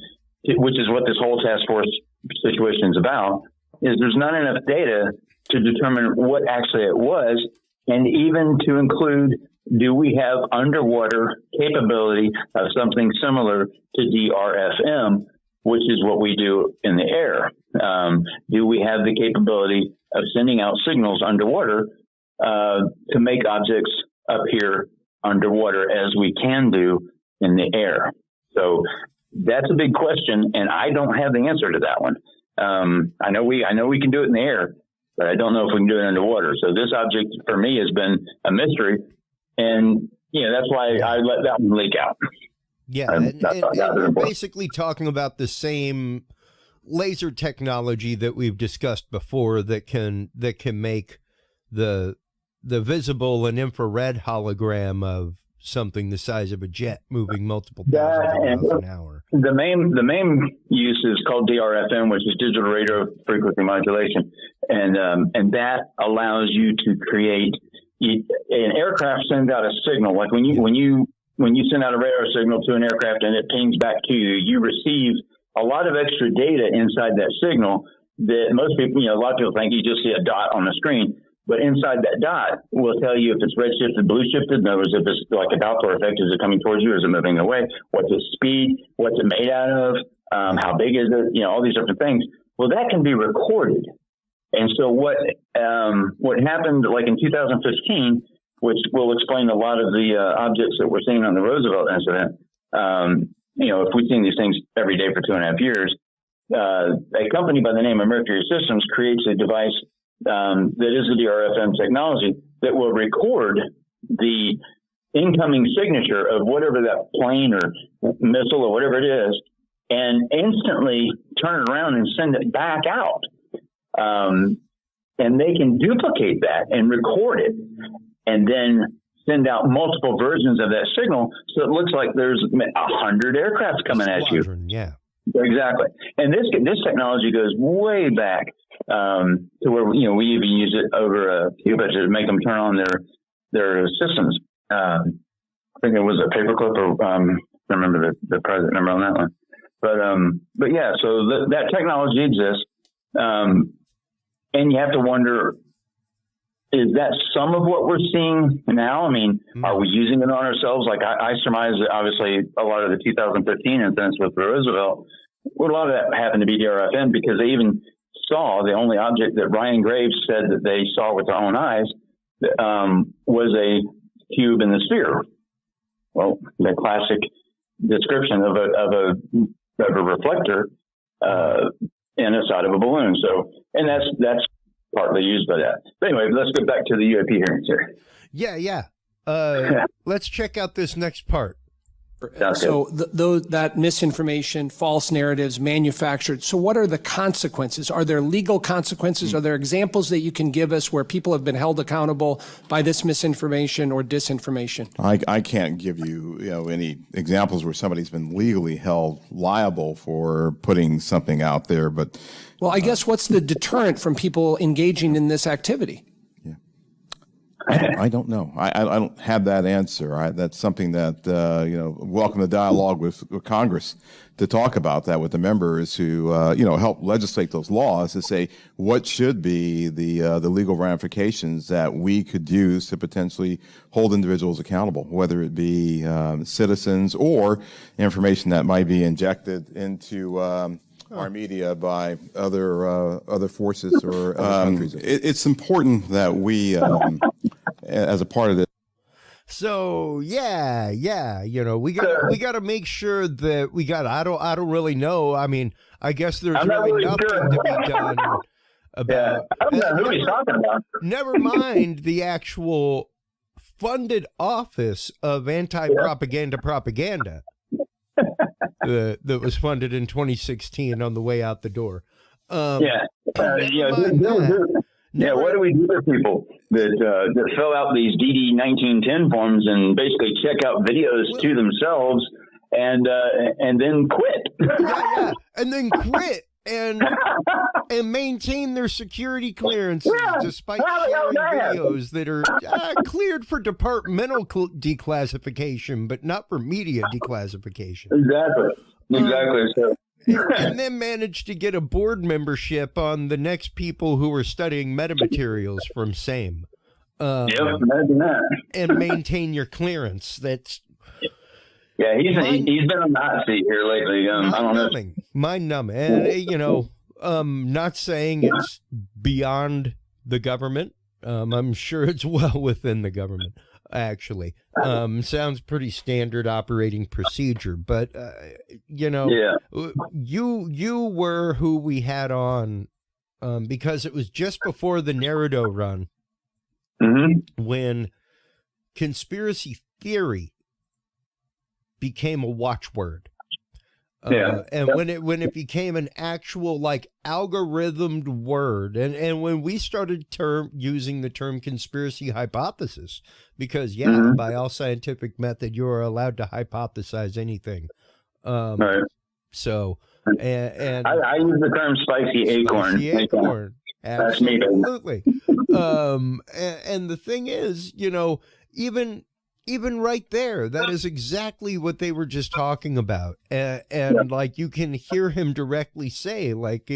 which is what this whole task force situation is about, is there's not enough data to determine what actually it was, and even to include, do we have underwater capability of something similar to DRFM, which is what we do in the air? Do we have the capability of sending out signals underwater to make objects appear underwater as we can do in the air? So that's a big question, and I don't have the answer to that one. I know we can do it in the air, but I don't know if we can do it underwater. So this object for me has been a mystery, and that's why I let that one leak out. Yeah, and we're basically talking about the same laser technology that we've discussed before that can make the visible and infrared hologram of something the size of a jet moving multiple thousands of miles an hour. The main use is called DRFM, which is digital radio frequency modulation, and that allows you to create an aircraft sends out a signal. Like when you send out a radar signal to an aircraft and it pings back to you, you receive a lot of extra data inside that signal that most people, a lot of people think you just see a dot on the screen. But inside that dot will tell you if it's red shifted, blue shifted. In other words, if it's like a Doppler effect, is it coming towards you or is it moving away? What's its speed? What's it made out of? How big is it? All these different things. Well, that can be recorded. And so what happened like in 2015, which will explain a lot of the objects that we're seeing on the Roosevelt incident. If we've seen these things every day for 2.5 years, a company by the name of Mercury Systems creates a device that is the DRFM technology that will record the incoming signature of whatever that plane or missile or whatever it is, and instantly turn it around and send it back out. And they can duplicate that and record it and then send out multiple versions of that signal. So it looks like there's 100 aircrafts coming at you. Yeah, exactly. And this technology goes way back to where, we even use it over Cuba to make them turn on their systems. I think it was a paperclip or I don't remember the present number on that one. But yeah, so that technology exists. And you have to wonder, is that some of what we're seeing now? I mean, are we using it on ourselves? Like I surmise that obviously a lot of the 2015 incidents with Roosevelt, well, a lot of that happened to be DRFM because they even saw the only object that Ryan Graves said that they saw with their own eyes was a cube in the sphere. Well, the classic description of a reflector in the side of a balloon. So, and that's partly used by that. But anyway, let's go back to the UAP hearings here. Yeah. Let's check out this next part. So that misinformation, false narratives, manufactured. So what are the consequences? Are there legal consequences? Are there examples that you can give us where people have been held accountable by this misinformation or disinformation? I can't give you, any examples where somebody's been legally held liable for putting something out there. But well, I guess what's the deterrent from people engaging in this activity? I don't know. I don't have that answer. That's something that, welcome the dialogue with Congress to talk about that with the members who, help legislate those laws to say what should be the legal ramifications that we could use to potentially hold individuals accountable, whether it be citizens or information that might be injected into our media by other forces or countries. It's important that we, as a part of this. So yeah, we got to make sure that we got. I don't really know. I mean, I guess there's really nothing to be done about. I don't know who he's talking about. Never mind the actual funded office of anti-propaganda propaganda. That was funded in 2016 on the way out the door. What do we do with people that fill out these DD 1910 forms and basically check out videos to themselves and then quit? And then quit and maintain their security clearances despite sharing videos that are cleared for departmental declassification, but not for media declassification. Exactly. So. And then managed to get a board membership on the next people who were studying metamaterials from SAME. Imagine that. And maintain your clearance. That's he's been on the hot seat here lately. I don't know. Mind numbing. And not saying it's beyond the government. I'm sure it's well within the government. actually. Sounds pretty standard operating procedure, but you were who we had on because it was just before the Naruto run when conspiracy theory became a watchword. And when it became an actual like algorithmed word, and when we started using the term conspiracy hypothesis, because by all scientific method you are allowed to hypothesize anything. Right. So and I use the term spicy acorn. Spicy acorn. Absolutely. And the thing is, even right there, that is exactly what they were just talking about. And like, you can hear him directly say, like,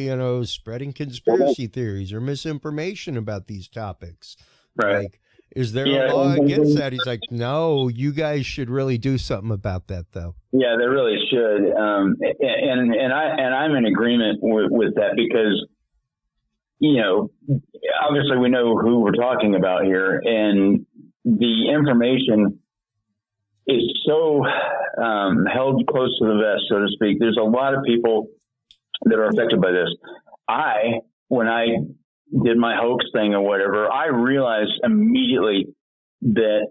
spreading conspiracy theories or misinformation about these topics. Right. Like, is there a law against that? He's like, no, you guys should really do something about that, though. Yeah, they really should. And I'm in agreement with that because, obviously we know who we're talking about here, and the information is so held close to the vest, so to speak. There's a lot of people that are affected by this. When I did my hoax thing or whatever, I realized immediately that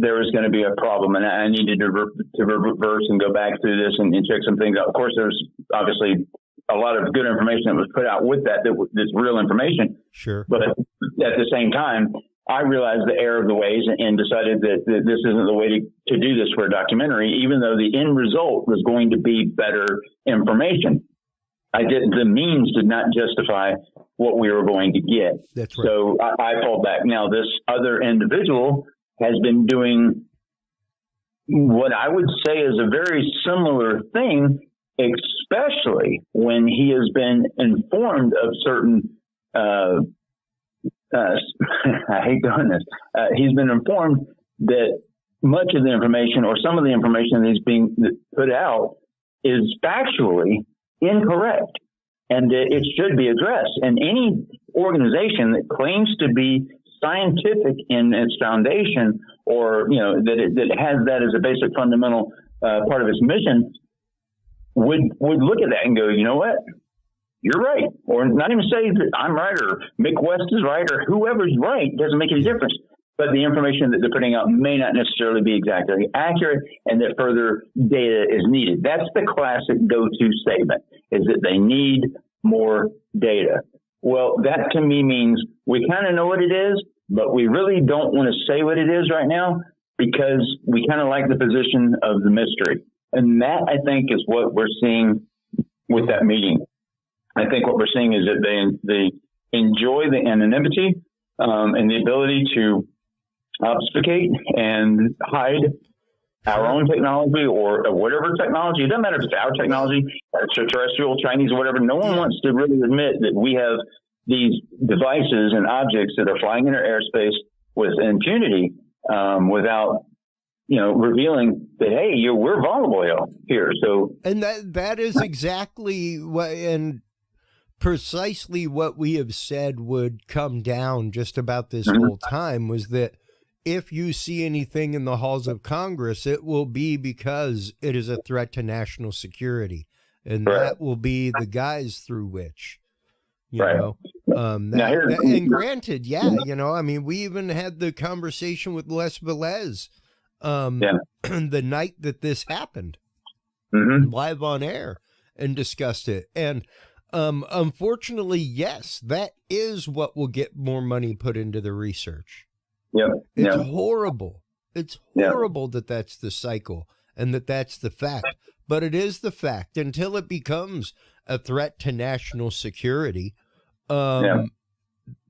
there was going to be a problem, and I needed to reverse and go back through this and check some things out. Of course, there's obviously a lot of good information that was put out with this real information. Sure. But at the same time, I realized the error of the ways and decided that this isn't the way to do this for a documentary, even though the end result was going to be better information. The means did not justify what we were going to get. That's right. So I pulled back. Now, this other individual has been doing what I would say is a very similar thing, especially when he has been informed of certain I hate doing this. He's been informed that much of the information or some of the information that is being put out is factually incorrect, and it should be addressed. And any organization that claims to be scientific in its foundation, or that has that as a basic fundamental part of its mission, would look at that and go, you know what? You're right. Or not even say that I'm right or Mick West is right or whoever's right. Doesn't make any difference. But the information that they're putting out may not necessarily be exactly accurate, and that further data is needed. That's the classic go-to statement, is that they need more data. Well, that to me means we kind of know what it is, but we really don't want to say what it is right now because we kind of like the position of the mystery. And that, I think, is what we're seeing with that meeting. I think what we're seeing is that they enjoy the anonymity and the ability to obfuscate and hide our own technology or whatever technology. It doesn't matter if it's our technology, extraterrestrial, Chinese, or whatever. No one wants to really admit that we have these devices and objects that are flying in our airspace with impunity without revealing that, hey, we're vulnerable here. So, and that is exactly what, and precisely what we have said would come down just about this whole time, was that if you see anything in the halls of Congress, it will be because it is a threat to national security, and that will be the guise through which, and granted, I mean, we even had the conversation with Les Velez the night that this happened, live on air, and discussed it. And unfortunately, yes, that is what will get more money put into the research. It's horrible. It's horrible that that's the cycle and that that's the fact. But it is the fact until it becomes a threat to national security. Not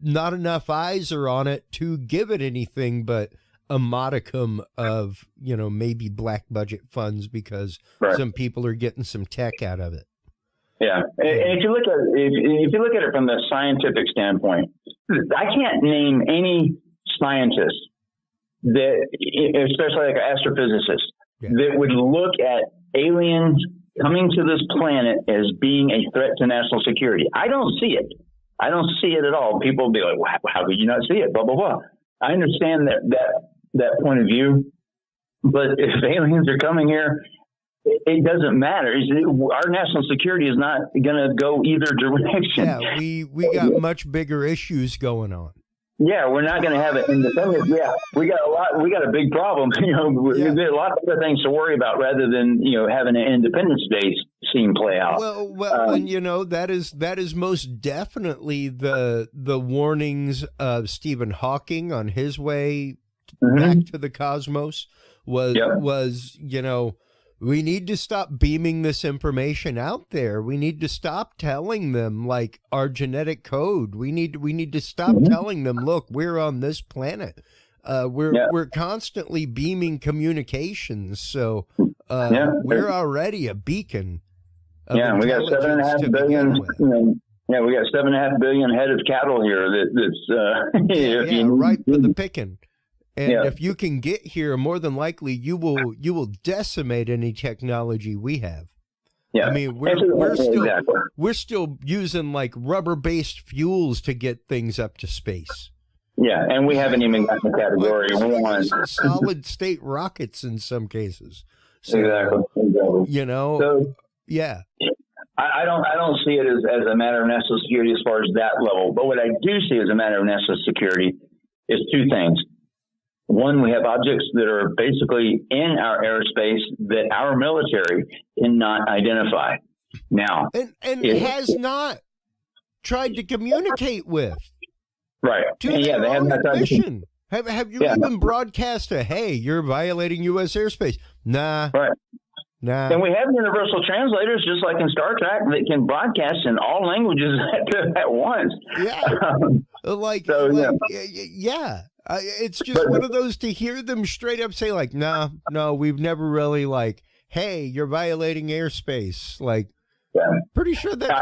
enough eyes are on it to give it anything but a modicum of, maybe black budget funds because some people are getting some tech out of it. Yeah, and if you look at it from the scientific standpoint, I can't name any scientist that, especially like an astrophysicist, that would look at aliens coming to this planet as being a threat to national security. I don't see it. I don't see it at all. People will be like, wow, how could you not see it? Blah, blah, blah. I understand that that point of view. But if aliens are coming here, it doesn't matter. Our national security is not going to go either direction. Yeah, we got much bigger issues going on. Yeah, we're not going to have it independent. Yeah, we got a big problem. There's a lot of other things to worry about rather than having an Independence Day scene play out. Well, and that is most definitely the warnings of Stephen Hawking on his way back to the cosmos was we need to stop beaming this information out there. We need to stop telling them like our genetic code. We need to stop telling them, look, we're on this planet. We're constantly beaming communications. So we're already a beacon. We got 7.5 billion. We got 7.5 billion head of cattle here. That's right for the picking. And if you can get here, more than likely you will decimate any technology we have. Yeah, I mean we're still using like rubber-based fuels to get things up to space. Yeah, and we haven't even got the category one. Solid state rockets in some cases. So, exactly. I don't see it as a matter of national security as far as that level. But what I do see as a matter of national security is two things. One, we have objects that are basically in our airspace that our military cannot identify. Now, and has not tried to communicate with. Right. They have not mission. Have you even broadcast hey, you're violating U.S. airspace? Nah. Right. Nah. And we have universal translators, just like in Star Trek, that can broadcast in all languages at once. Yeah. It's just one of those to hear them straight up say like, no, we've never really like, hey, you're violating airspace. Like, pretty sure that's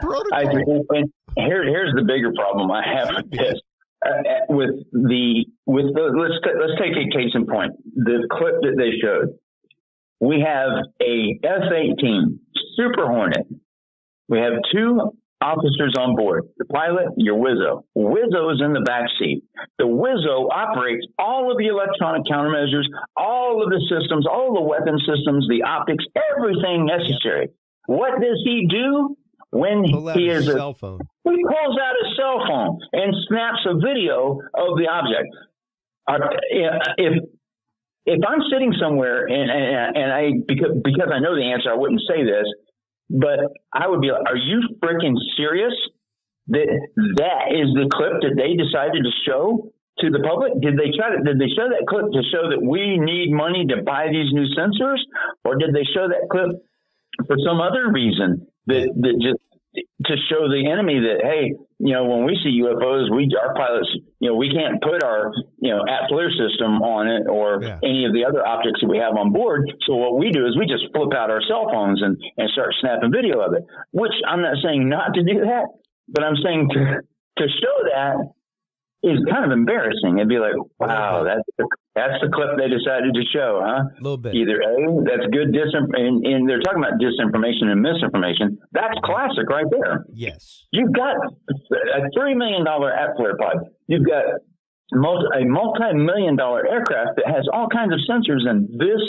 protocol. And here's the bigger problem I have with this. Let's take a case in point. The clip that they showed. We have a F-18 Super Hornet. We have two officers on board. The pilot, your Wizzo. Wizzo is in the back seat. The Wizzo operates all of the electronic countermeasures, all of the systems, all the weapon systems, the optics, everything necessary. What does he do when he is cell phone? He pulls out his cell phone and snaps a video of the object. If I'm sitting somewhere and I because I know the answer, I wouldn't say this. But I would be like, are you freaking serious? That is the clip that they decided to show to the public? Did they show that clip to show that we need money to buy these new sensors? Or did they show that clip for some other reason that just to show the enemy that, hey, when we see UFOs, our pilots, we can't put our, at-FLIR system on it or any of the other optics that we have on board. So what we do is we just flip out our cell phones and start snapping video of it, which I'm not saying not to do that, but I'm saying to show that is kind of embarrassing. It'd be like, wow, that's the clip they decided to show, huh? A little bit. Either that's good and they're talking about disinformation and misinformation. That's classic right there. Yes. You've got a $3 million at-FLIR pod. You've got a multi-million-dollar aircraft that has all kinds of sensors, and this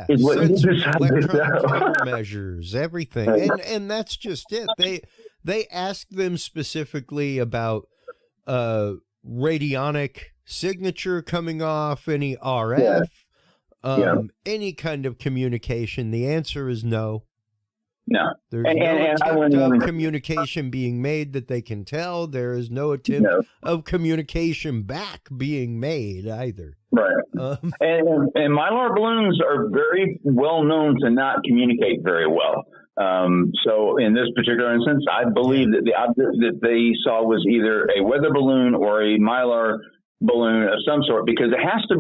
is what you decided to show. Measures, everything, right. and that's just it. They asked them specifically about radionic signature coming off, any RF, any kind of communication. The answer is no. No. There's no attempt of communication being made that they can tell. There is no attempt of communication back being made either. Right. And Mylar balloons are very well known to not communicate very well. So in this particular instance, I believe that the object that they saw was either a weather balloon or a Mylar balloon of some sort, because it has to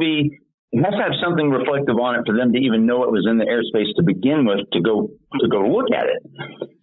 have something reflective on it for them to even know it was in the airspace to begin with to go look at it.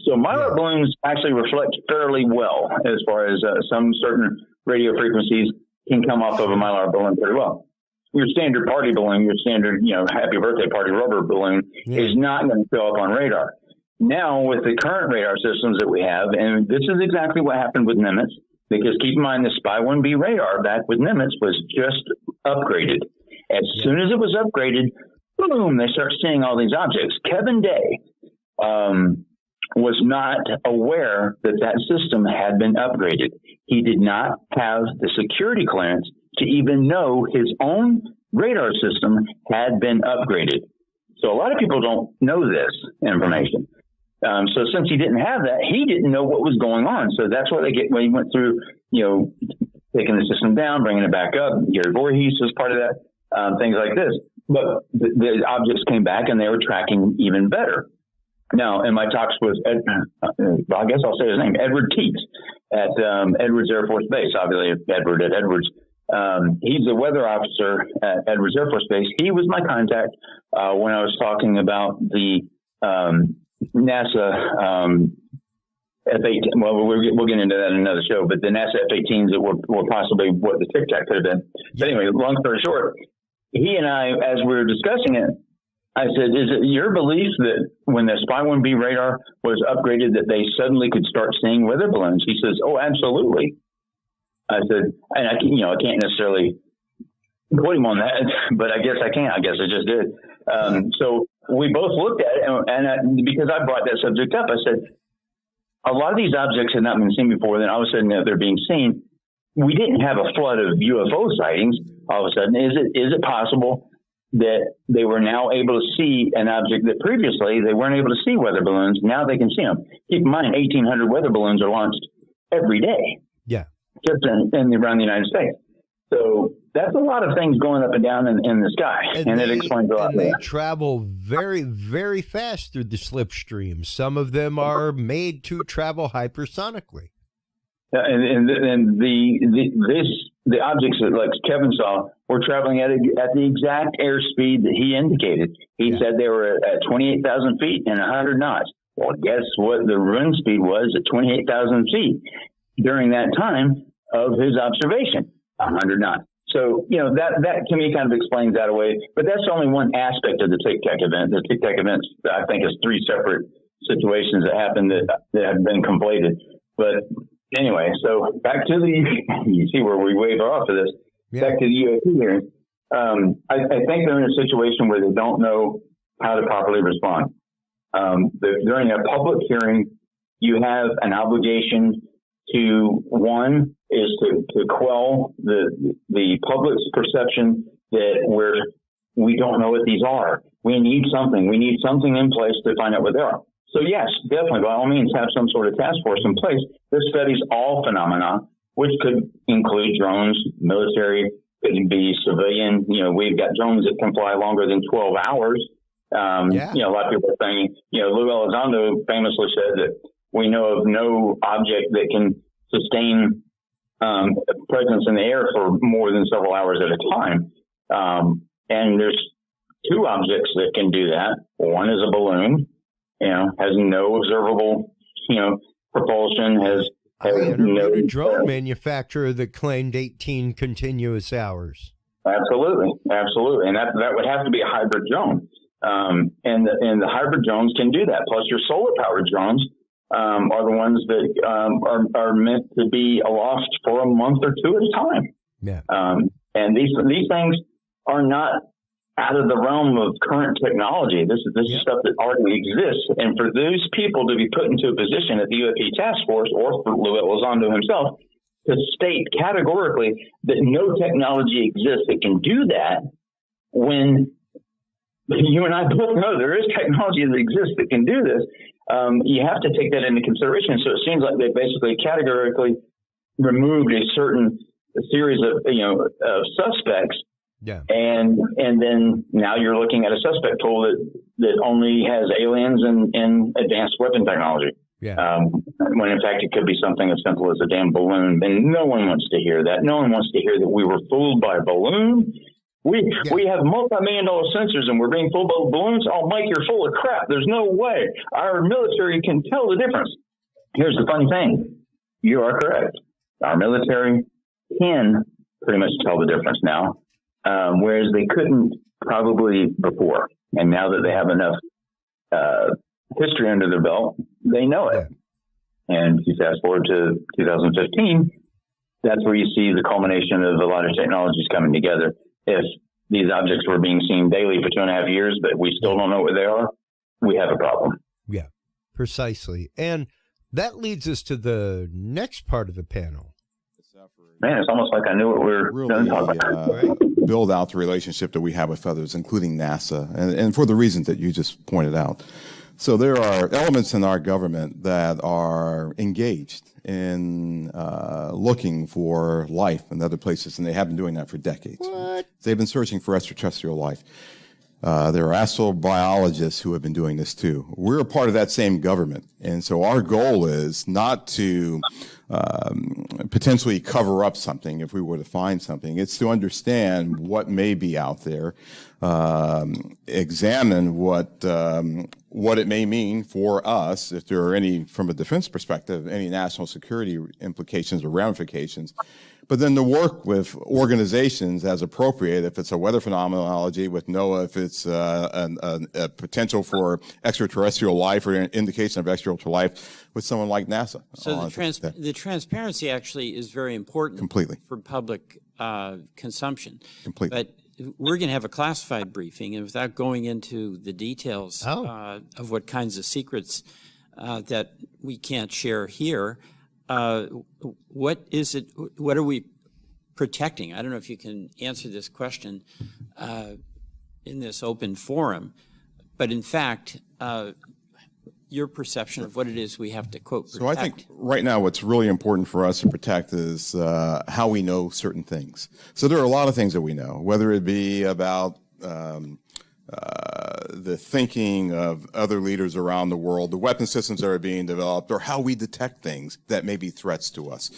So Mylar balloons actually reflect fairly well as far as some certain radio frequencies can come off of a Mylar balloon pretty well. Your standard party balloon, your standard, happy birthday party rubber balloon is not going to show up on radar. Now, with the current radar systems that we have, and this is exactly what happened with Nimitz, because keep in mind the Spy 1B radar back with Nimitz was just upgraded. As soon as it was upgraded, boom, they start seeing all these objects. Kevin Day was not aware that that system had been upgraded. He did not have the security clearance to even know his own radar system had been upgraded. So a lot of people don't know this information. So since he didn't have that, he didn't know what was going on. So that's what they get when he went through, taking the system down, bringing it back up. Gary Voorhees was part of that, things like this. But the objects came back and they were tracking even better. Now, in my talks with, I guess I'll say his name, Edward Teets at Edwards Air Force Base, obviously Edward at Edwards. He's a weather officer at Edwards Air Force Base. He was my contact when I was talking about the NASA F-18. Well, we'll get into that in another show, but the NASA F-18s that were possibly what the Tic Tac could have been. But anyway, long story short, he and I, as we were discussing it, I said, is it your belief that when the Spy 1B radar was upgraded that they suddenly could start seeing weather balloons? He says, oh, absolutely. I said, and I can't necessarily quote him on that, but I guess I can. I guess I just did. So we both looked at it, and because I brought that subject up, I said, a lot of these objects had not been seen before. Then all of a sudden they're being seen. We didn't have a flood of UFO sightings. All of a sudden, is it possible that they were now able to see an object that previously they weren't able to see weather balloons? Now they can see them. Keep in mind, 1,800 weather balloons are launched every day. Yeah. Just around the United States. So that's a lot of things going up and down in the sky. And it explains a lot. And they travel very, very fast through the slipstream. Some of them are made to travel hypersonically. And the objects that, like Kevin saw, were traveling at the exact airspeed that he indicated. He said they were at 28,000 feet and 100 knots. Well, guess what the wind speed was at 28,000 feet during that time of his observation, 100 knots. So, that to me kind of explains that away. But that's only one aspect of the Tic Tac event. The Tic Tac event, I think, is 3 separate situations that happened that have been conflated. But anyway, so back to you see where we wave off of this. Yeah. Back to the UAP hearing. I think they're in a situation where they don't know how to properly respond. During a public hearing, you have an obligation to, one, is to quell the public's perception that we don't know what these are. We need something. We need something in place to find out what they are. So yes, definitely, by all means, have some sort of task force in place that studies all phenomena, which could include drones, military, could be civilian. We've got drones that can fly longer than 12 hours. A lot of people are saying, Lou Elizondo famously said that we know of no object that can sustain a presence in the air for more than several hours at a time. And there's 2 objects that can do that. One is a balloon. Has no observable, propulsion, I interviewed a drone manufacturer that claimed 18 continuous hours. Absolutely. And that would have to be a hybrid drone. And the hybrid drones can do that. Plus your solar powered drones, are the ones that, are meant to be aloft for a month or 2 at a time. Yeah. And these things are not out of the realm of current technology. This is stuff that already exists. And for those people to be put into a position at the UAP task force or for Lou Elizondo himself to state categorically that no technology exists that can do that, when you and I both know there is technology that exists that can do this, you have to take that into consideration. So it seems like they basically categorically removed a certain series of suspects. Yeah. And then now you're looking at a suspect pool that only has aliens and advanced weapon technology. Yeah. When in fact it could be something as simple as a damn balloon. And no one wants to hear that. No one wants to hear that we were fooled by a balloon. We have multi-million-dollar sensors and we're being fooled by balloons. Oh, Mike, you're full of crap. There's no way. Our military can tell the difference. Here's the funny thing. You are correct. Our military can pretty much tell the difference now. Whereas they couldn't probably before. And now that they have enough history under their belt, they know it. And if you fast forward to 2015, that's where you see the culmination of a lot of technologies coming together. If these objects were being seen daily for 2.5 years, but we still don't know what they are, we have a problem. Yeah, precisely. And that leads us to the next part of the panel. Man, it's almost like I knew what we were going to talk about. Build out the relationship that we have with others, including NASA, and for the reasons that you just pointed out. So there are elements in our government that are engaged in looking for life in other places, and they have been doing that for decades. What? They've been searching for extraterrestrial life. There are astrobiologists who have been doing this too. We're a part of that same government, and so our goal is not to potentially cover up something if we were to find something. It's to understand what may be out there, examine what it may mean for us, if there are any, from a defense perspective, any national security implications or ramifications. But then to work with organizations as appropriate, if it's a weather phenomenology with NOAA, if it's a potential for extraterrestrial life or an indication of extraterrestrial life with someone like NASA. So the transparency actually is very important completely for public consumption. Completely. But we're going to have a classified briefing, and without going into the details of what kinds of secrets that we can't share here, what is it? What are we protecting? I don't know if you can answer this question in this open forum, but in fact, your perception of what it is we have to, quote, protect. So I think right now what's really important for us to protect is how we know certain things. So there are a lot of things that we know, whether it be about the thinking of other leaders around the world, the weapon systems that are being developed, or how we detect things that may be threats to us.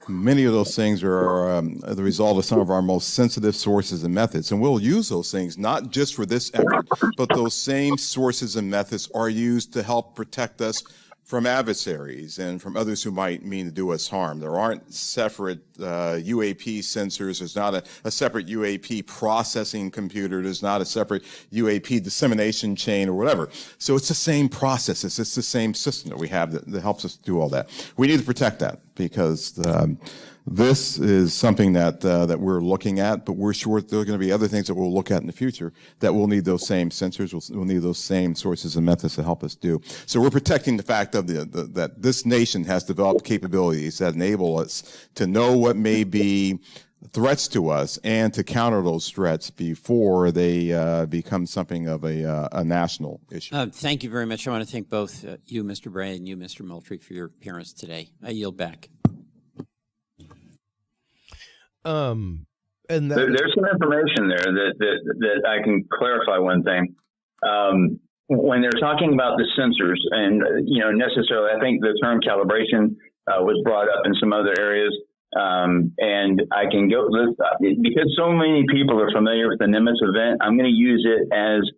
Many of those things are the result of some of our most sensitive sources and methods. And we'll use those things not just for this effort, but those same sources and methods are used to help protect us from adversaries and from others who might mean to do us harm. There aren't separate UAP sensors. There's not a separate UAP processing computer. There's not a separate UAP dissemination chain or whatever. So it's the same process. It's the same system that we have that helps us do all that. We need to protect that because this is something that we're looking at, but we're sure there are going to be other things that we'll look at in the future that we'll need those same sensors, we'll need those same sources and methods to help us do. So we're protecting the fact of that this nation has developed capabilities that enable us to know what may be threats to us and to counter those threats before they become something of a national issue. Thank you very much. I want to thank both you, Mr. Bray, and you, Mr. Moultrie, for your appearance today. I yield back. And there's some information there that I can clarify one thing. When they're talking about the sensors, and necessarily, I think the term calibration was brought up in some other areas, and I can go because so many people are familiar with the Nimitz event. I'm going to use it as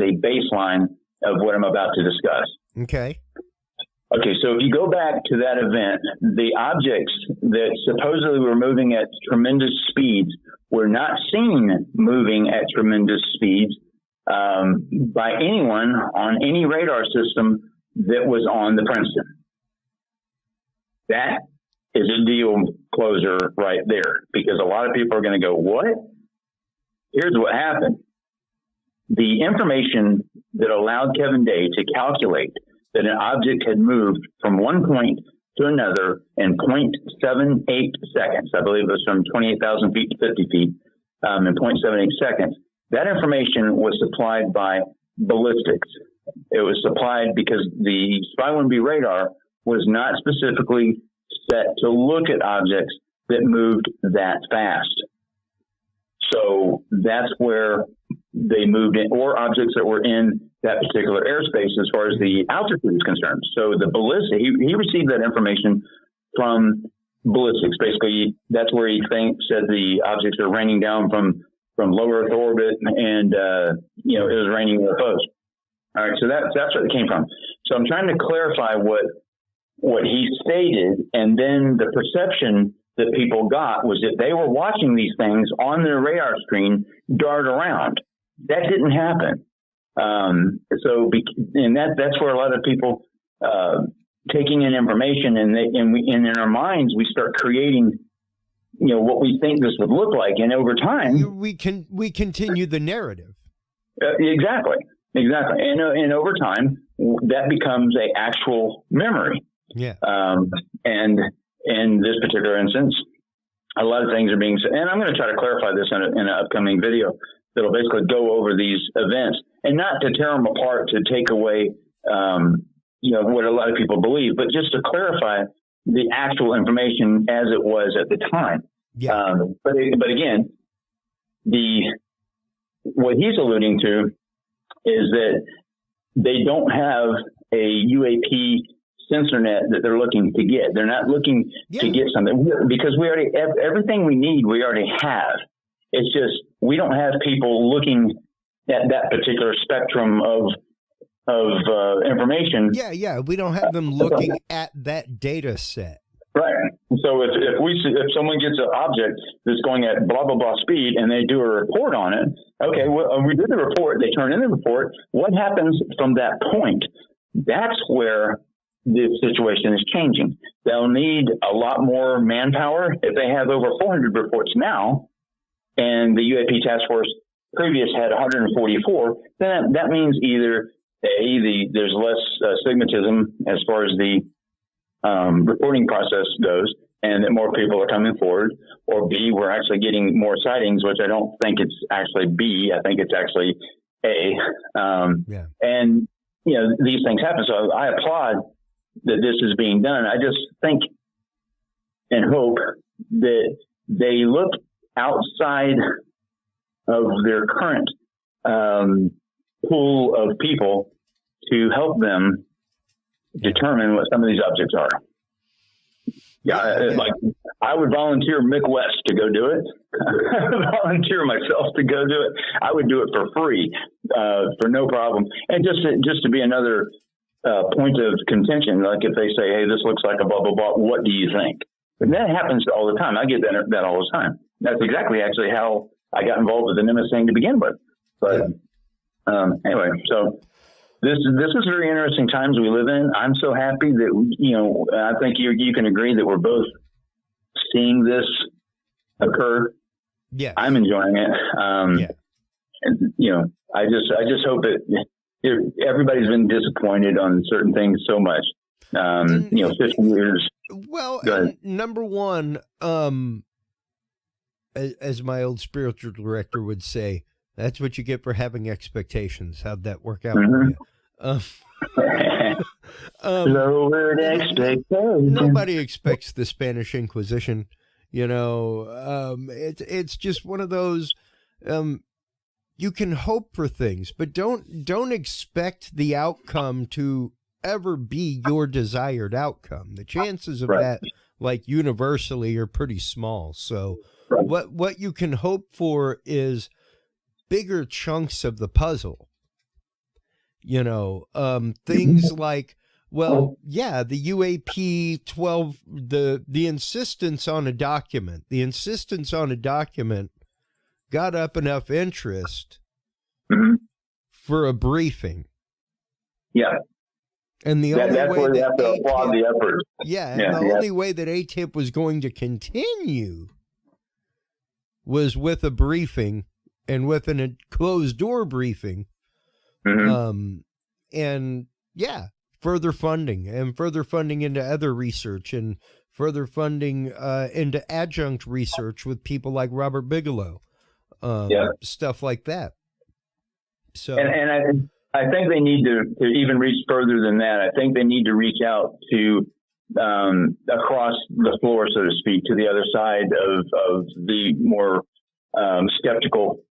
a baseline of what I'm about to discuss. Okay. Okay, so if you go back to that event, the objects that supposedly were moving at tremendous speeds were not seen moving at tremendous speeds by anyone on any radar system that was on the Princeton. That is a deal closer right there, because a lot of people are going to go, what? Here's what happened. The information that allowed Kevin Day to calculate that an object had moved from one point to another in 0.78 seconds. I believe it was from 28,000 feet to 50 feet in 0.78 seconds. That information was supplied by ballistics. It was supplied because the Spy-1B radar was not specifically set to look at objects that moved that fast. So that's where they moved in, or objects that were in that particular airspace as far as the altitude is concerned. So the ballistic, he received that information from ballistics. Basically, that's where he said the objects are raining down from low Earth orbit, and it was raining UFOs. All right, so that's where it came from. So I'm trying to clarify what he stated, and then the perception that people got was that they were watching these things on their radar screen dart around. That didn't happen. That's where a lot of people taking in information, and in our minds we start creating what we think this would look like. And over time, we continue the narrative. Exactly. And over time, that becomes an actual memory. Yeah. And in this particular instance, a lot of things are being said, and I'm going to try to clarify this in an upcoming video that'll basically go over these events, and not to tear them apart to take away, what a lot of people believe, but just to clarify the actual information as it was at the time. Yeah. But again, what he's alluding to is that they don't have a UAP sensor net that they're looking to get. They're not looking to get something, because we already have everything we need. We already have. It's just we don't have people looking at that particular spectrum of information. Yeah. We don't have them looking at that data set. Right. So if someone gets an object that's going at blah blah blah speed and they do a report on it, okay, well, we did the report. They turn in the report. What happens from that point? That's where the situation is changing. They'll need a lot more manpower. If they have over 400 reports now, and the UAP task force previous had 144, then that means either there's less stigmatism as far as the reporting process goes, and that more people are coming forward, or B, we're actually getting more sightings, which I don't think it's actually B. I think it's actually A. And these things happen. So I applaud that this is being done. I just think and hope that they look outside of their current pool of people to help them determine what some of these objects are. Like I would volunteer Mick West to go do it. I would volunteer myself to go do it. I would do it for free, for no problem. And just to be another point of contention, like if they say, hey, this looks like a blah, blah, blah, what do you think? And that happens all the time. I get that all the time. That's exactly actually how I got involved with the Nimitz thing to begin with. But anyway, so this is very interesting times we live in. I'm so happy that, I think you can agree that we're both seeing this occur. Yeah. I'm enjoying it. And, I just hope that everybody's been disappointed on certain things so much. 50 years. Well, number one, as my old spiritual director would say, that's what you get for having expectations. How'd that work out for you? Lowered expectations. Nobody expects the Spanish Inquisition. It's just one of those. You can hope for things, but don't expect the outcome to ever be your desired outcome. The chances of that, like universally, are pretty small. So what you can hope for is bigger chunks of the puzzle. Things like, the UAP 12, the insistence on a document got up enough interest for a briefing. Yeah. And the only that's way where you that have to applaud the effort. The only way that ATIP was going to continue was with a briefing and with a closed door briefing. Further funding into other research and further funding into adjunct research with people like Robert Bigelow, stuff like that. So, and I think they need to even reach further than that. I think they need to reach out to across the floor, so to speak, to the other side of the more skeptical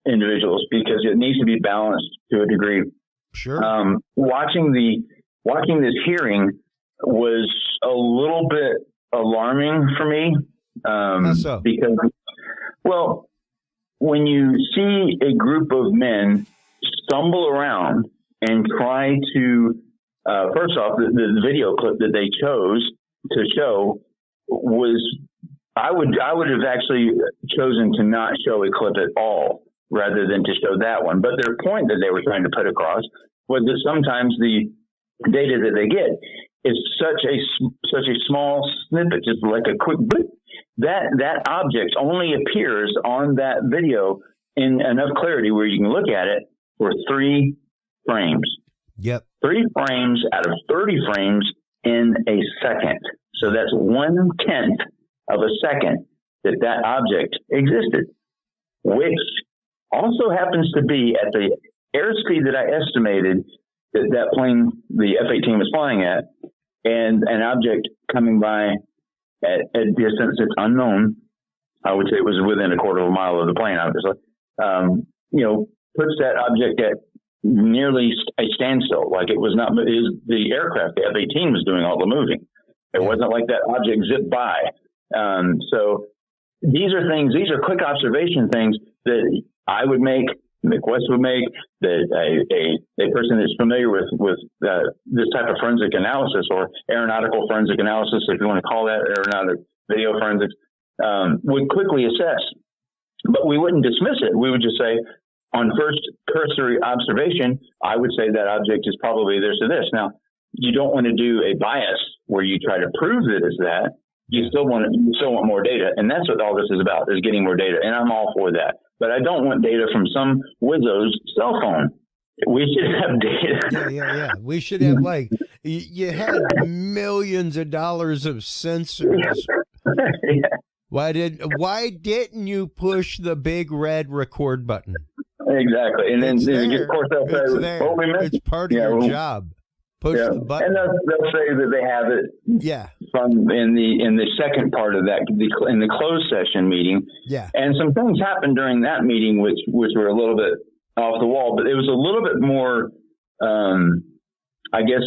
individuals, because it needs to be balanced to a degree. Sure. Watching this hearing was a little bit alarming for me. How so? Because, when you see a group of men stumble around and try to, first off, the video clip that they chose to show was, I would have actually chosen to not show a clip at all rather than to show that one. But their point that they were trying to put across was that sometimes the data that they get is such a small snippet, just like a quick blip, that object only appears on that video in enough clarity where you can look at it for 3 frames. Yep. 3 frames out of 30 frames in a second. So that's 1/10 of a second that object existed, which also happens to be at the airspeed that I estimated that plane, the F-18 was flying at, and an object coming by at a distance that's unknown. I would say it was within a quarter of a mile of the plane, obviously. Puts that object at nearly a standstill. Like it was not, the aircraft, the F-18 was doing all the moving. It wasn't like that object zipped by. So these are quick observation things that I would make, Mick West would make, that a person that's familiar with this type of forensic analysis, or aeronautical forensic analysis, if you want to call that, aeronautic video forensics, would quickly assess. But we wouldn't dismiss it. We would just say, on first cursory observation, I would say that object is probably this or this. Now, you don't want to do a bias where you try to prove that it's that. You still want more data, and that's what all this is about, is getting more data, and I'm all for that. But I don't want data from some wizzo's cell phone. We should have data. Yeah. We should have, like, you had millions of dollars of sensors. Yeah. Why didn't you push the big red record button? Exactly, and then of course they'll say, "Oh, we missed." It's part of your job. Push the button, and they'll say that they have it. Yeah. From in the second part of that, in the closed session meeting. Yeah. And some things happened during that meeting which were a little bit off the wall, but it was a little bit more, I guess,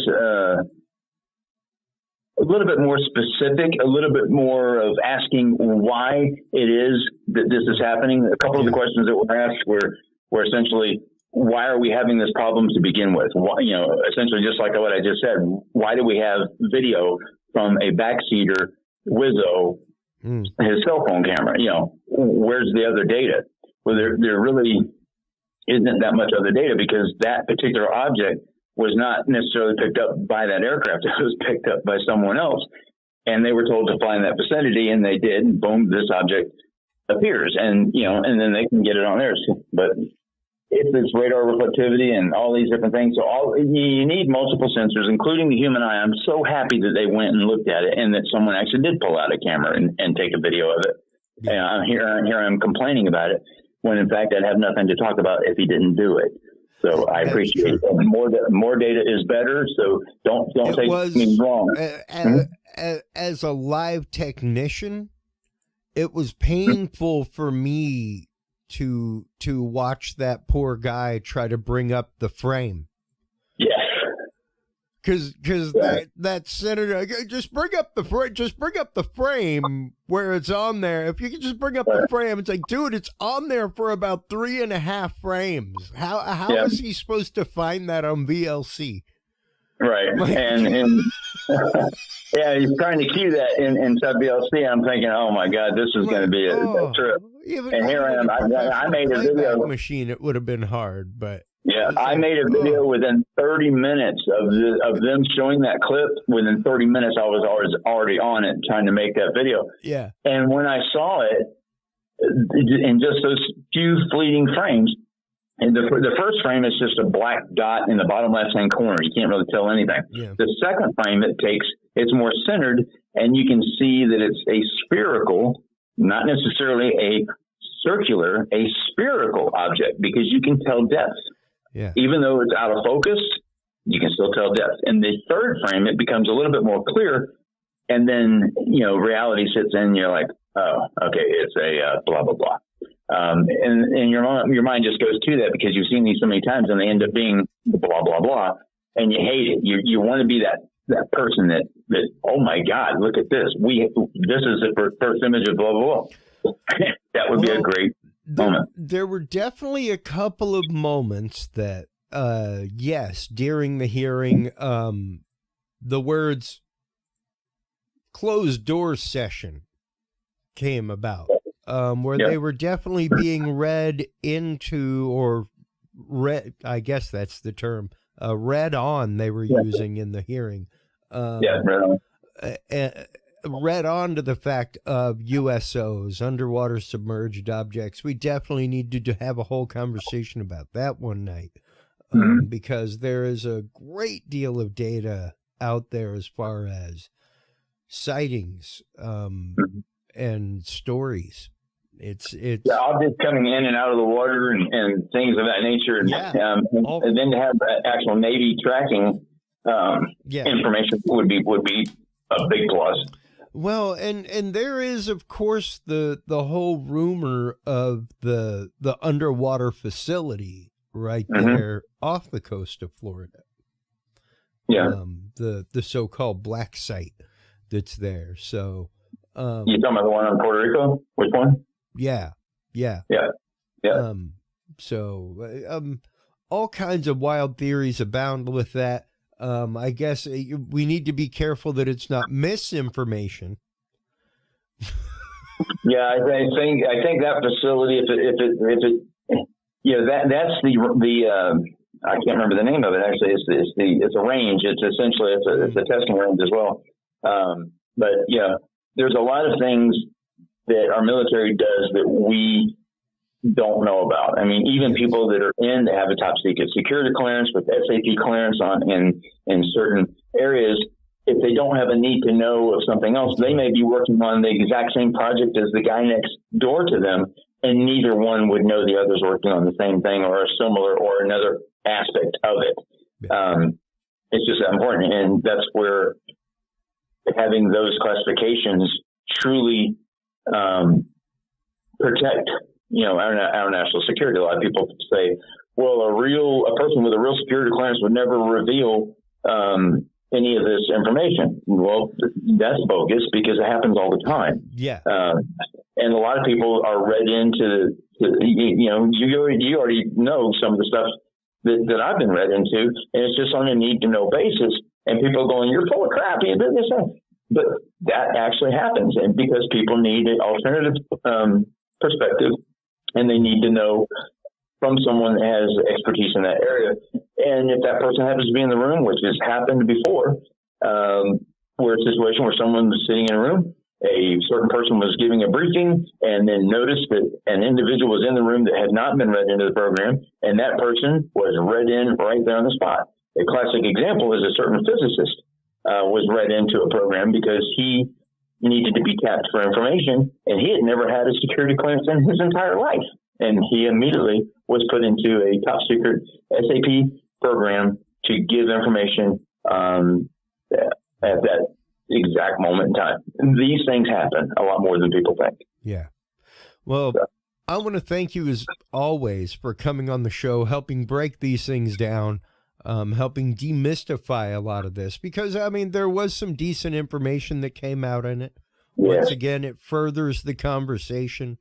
a little bit more specific, a little bit more of asking why it is that this is happening. A couple of the questions that were asked were essentially, why are we having this problem to begin with? Why, essentially just like what I just said, why do we have video from a backseater Wizzo, his cell phone camera? Where's the other data? Well, there really isn't that much other data, because that particular object was not necessarily picked up by that aircraft. It was picked up by someone else, and they were told to fly in that vicinity, and they did. And boom, this object appears, and and then they can get it on theirs. But it's radar reflectivity and all these different things. So you need multiple sensors, including the human eye. I'm so happy that they went and looked at it, and that someone actually did pull out a camera and take a video of it. And here I'm complaining about it, when in fact I'd have nothing to talk about if he didn't do it. So I appreciate it. More data is better. So don't take me wrong. As a live technician, it was painful for me to watch that poor guy try to bring up the frame. Yes. Because that senator, just bring up the frame where it's on there. If you can just bring up the frame, it's like, dude, it's on there for about 3.5 frames. How is he supposed to find that on VLC? Right. And yeah, he's trying to cue that in sub VLC. I'm thinking, oh my God, this is going to be a trip. And here I am. I made a video machine. It would have been hard, but. Yeah, I made a video within 30 minutes of them showing that clip. Within 30 minutes, I was already on it trying to make that video. Yeah. And when I saw it, in just those few fleeting frames, and the first frame is just a black dot in the bottom left-hand corner. You can't really tell anything. Yeah. The second frame, it's more centered, and you can see that it's a spherical, not necessarily a circular, a spherical object, because you can tell depth. Yeah. Even though it's out of focus, you can still tell depth. In the third frame, it becomes a little bit more clear, and then reality sits in. And you're like, oh, okay, it's a blah blah blah, and your mind just goes to that because you've seen these so many times, and they end up being blah blah blah, and you hate it. You want to be that person that oh my God, look at this. This is the first image of blah blah blah. That would be a great moment. There were definitely a couple of moments that, yes, during the hearing, the words closed door session came about, where they were definitely being read into, or read, I guess that's the term, read on they were using in the hearing. Read on. read on to the fact of USOs, underwater submerged objects. We definitely need to have a whole conversation about that one night, because there is a great deal of data out there as far as sightings and stories. It's objects coming in and out of the water and things of that nature, and then to have actual Navy tracking information would be a big plus. Well, and there is, of course, the whole rumor of the underwater facility right there off the coast of Florida. Yeah, the so-called black site that's there. So, you talking about the one in Puerto Rico? Which one? Yeah. So, all kinds of wild theories abound with that. I guess we need to be careful that it's not misinformation. Yeah, I think that facility, if it that's the I can't remember the name of it actually. It's a range. It's essentially it's a testing range as well. But yeah, there's a lot of things that our military does that we don't know about. I mean, even people that are in that have a top secret security clearance with SAP clearance in certain areas, if they don't have a need to know of something else, they may be working on the exact same project as the guy next door to them, and neither one would know the other's working on the same thing or a similar or another aspect of it. It's just that important, and that's where having those classifications truly protect, our national security. A lot of people say, well, a person with a real security clearance would never reveal any of this information. Well, that's bogus because it happens all the time. Yeah. And a lot of people are read into, you already know some of the stuff that I've been read into, and it's just on a need to know basis. And people are going, you're full of crap. You did this. But that actually happens. And because people need an alternative perspective, and they need to know from someone that has expertise in that area. And if that person happens to be in the room, which has happened before, where a situation where someone was sitting in a room, a certain person was giving a briefing and then noticed that an individual was in the room that had not been read into the program, and that person was read in right there on the spot. A classic example is a certain physicist was read into a program because he needed to be tapped for information, and he had never had a security clearance in his entire life. And he immediately was put into a top secret SAP program to give information at that exact moment in time. And these things happen a lot more than people think. Yeah. Well, I want to thank you as always for coming on the show, helping break these things down, helping demystify a lot of this, because, I mean, there was some decent information that came out in it. Once again, it furthers the conversation.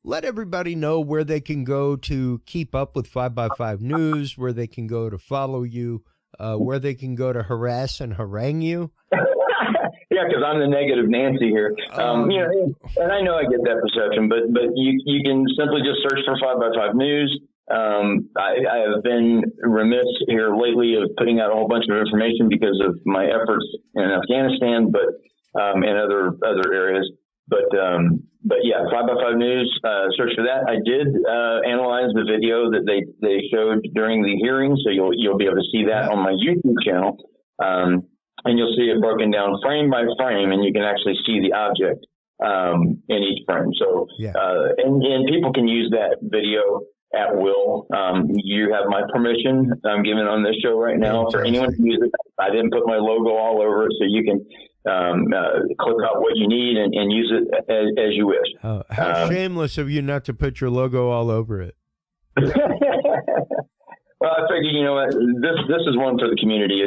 Let everybody know where they can go to keep up with 5x5 News, where they can go to follow you, where they can go to harass and harangue you. Yeah, because I'm the negative Nancy here. And I know I get that perception, but you can simply just search for 5x5 News. I have been remiss here lately of putting out a whole bunch of information because of my efforts in Afghanistan, but and other areas. But yeah, 5x5 News, search for that. I did analyze the video that they showed during the hearing, so you'll be able to see that on my YouTube channel. And you'll see it broken down frame by frame, and you can actually see the object in each frame. So, and people can use that video at will. You have my permission I'm giving on this show right now for anyone to use it. I didn't put my logo all over it, so you can click out what you need and use it as you wish. Oh, how shameless of you not to put your logo all over it. Well, I figured, you know what, this is one for the community.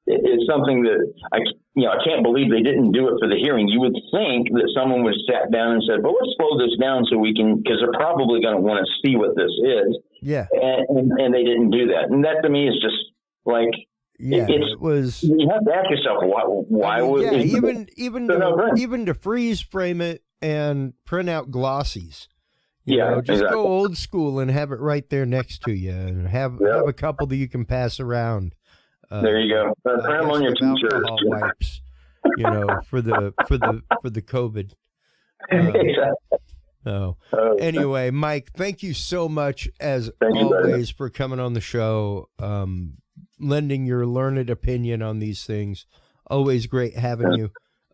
It's something that I can't believe they didn't do it for the hearing. You would think that someone would have sat down and said, well, let's slow this down so we can, because they're probably going to want to see what this is. Yeah. And they didn't do that. And that to me is just like, it was. You have to ask yourself why would even to freeze frame it and print out glossies. You know, just go old school and have it right there next to you, and have a couple that you can pass around. There you go. Print them on your t-shirts. Wipes. for the COVID. Anyway, Mike, thank you so much as always for coming on the show, lending your learned opinion on these things. Always great having you.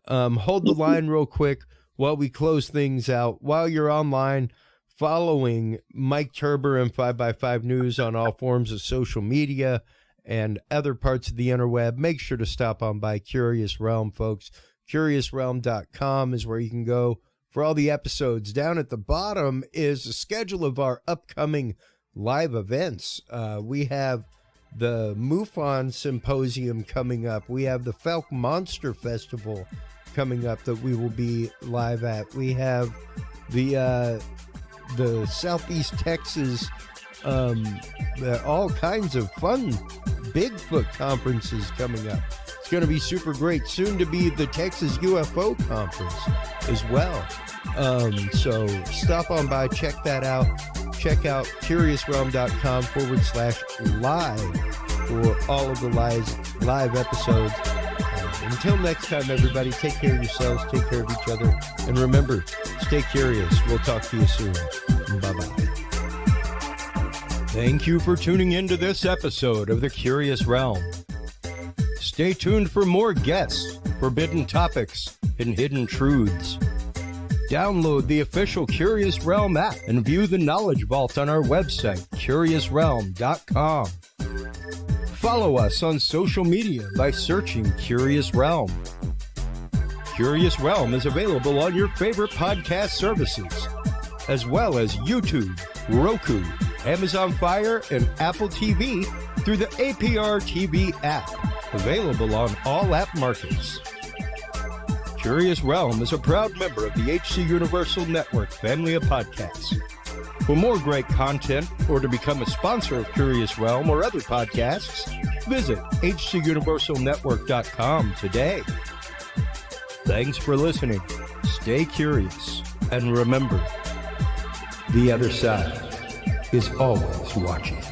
Hold the line real quick while we close things out. While you're online, following Mike Turber and 5x5 News on all forms of social media and other parts of the interweb, make sure to stop on by Curious Realm, folks. CuriousRealm.com is where you can go for all the episodes. Down at the bottom is the schedule of our upcoming live events. We have the MUFON Symposium coming up. We have the Falk Monster Festival coming up that we will be live at. We have the Southeast Texas, all kinds of fun Bigfoot conferences coming up. It's going to be super great. Soon to be the Texas UFO Conference as well. So stop on by, check that out. Check out CuriousRealm.com/live for all of the live episodes. Until next time, everybody, take care of yourselves, take care of each other, and remember, stay curious. We'll talk to you soon. Bye-bye. Thank you for tuning into this episode of The Curious Realm. Stay tuned for more guests, forbidden topics, and hidden truths. Download the official Curious Realm app and view the Knowledge Vault on our website, CuriousRealm.com. Follow us on social media by searching Curious Realm. Curious Realm is available on your favorite podcast services, as well as YouTube, Roku, Amazon Fire, and Apple TV through the APR TV app, available on all app markets. Curious Realm is a proud member of the HC Universal Network family of podcasts. For more great content or to become a sponsor of Curious Realm or other podcasts, visit hcuniversalnetwork.com today. Thanks for listening. Stay curious. And remember, the other side is always watching.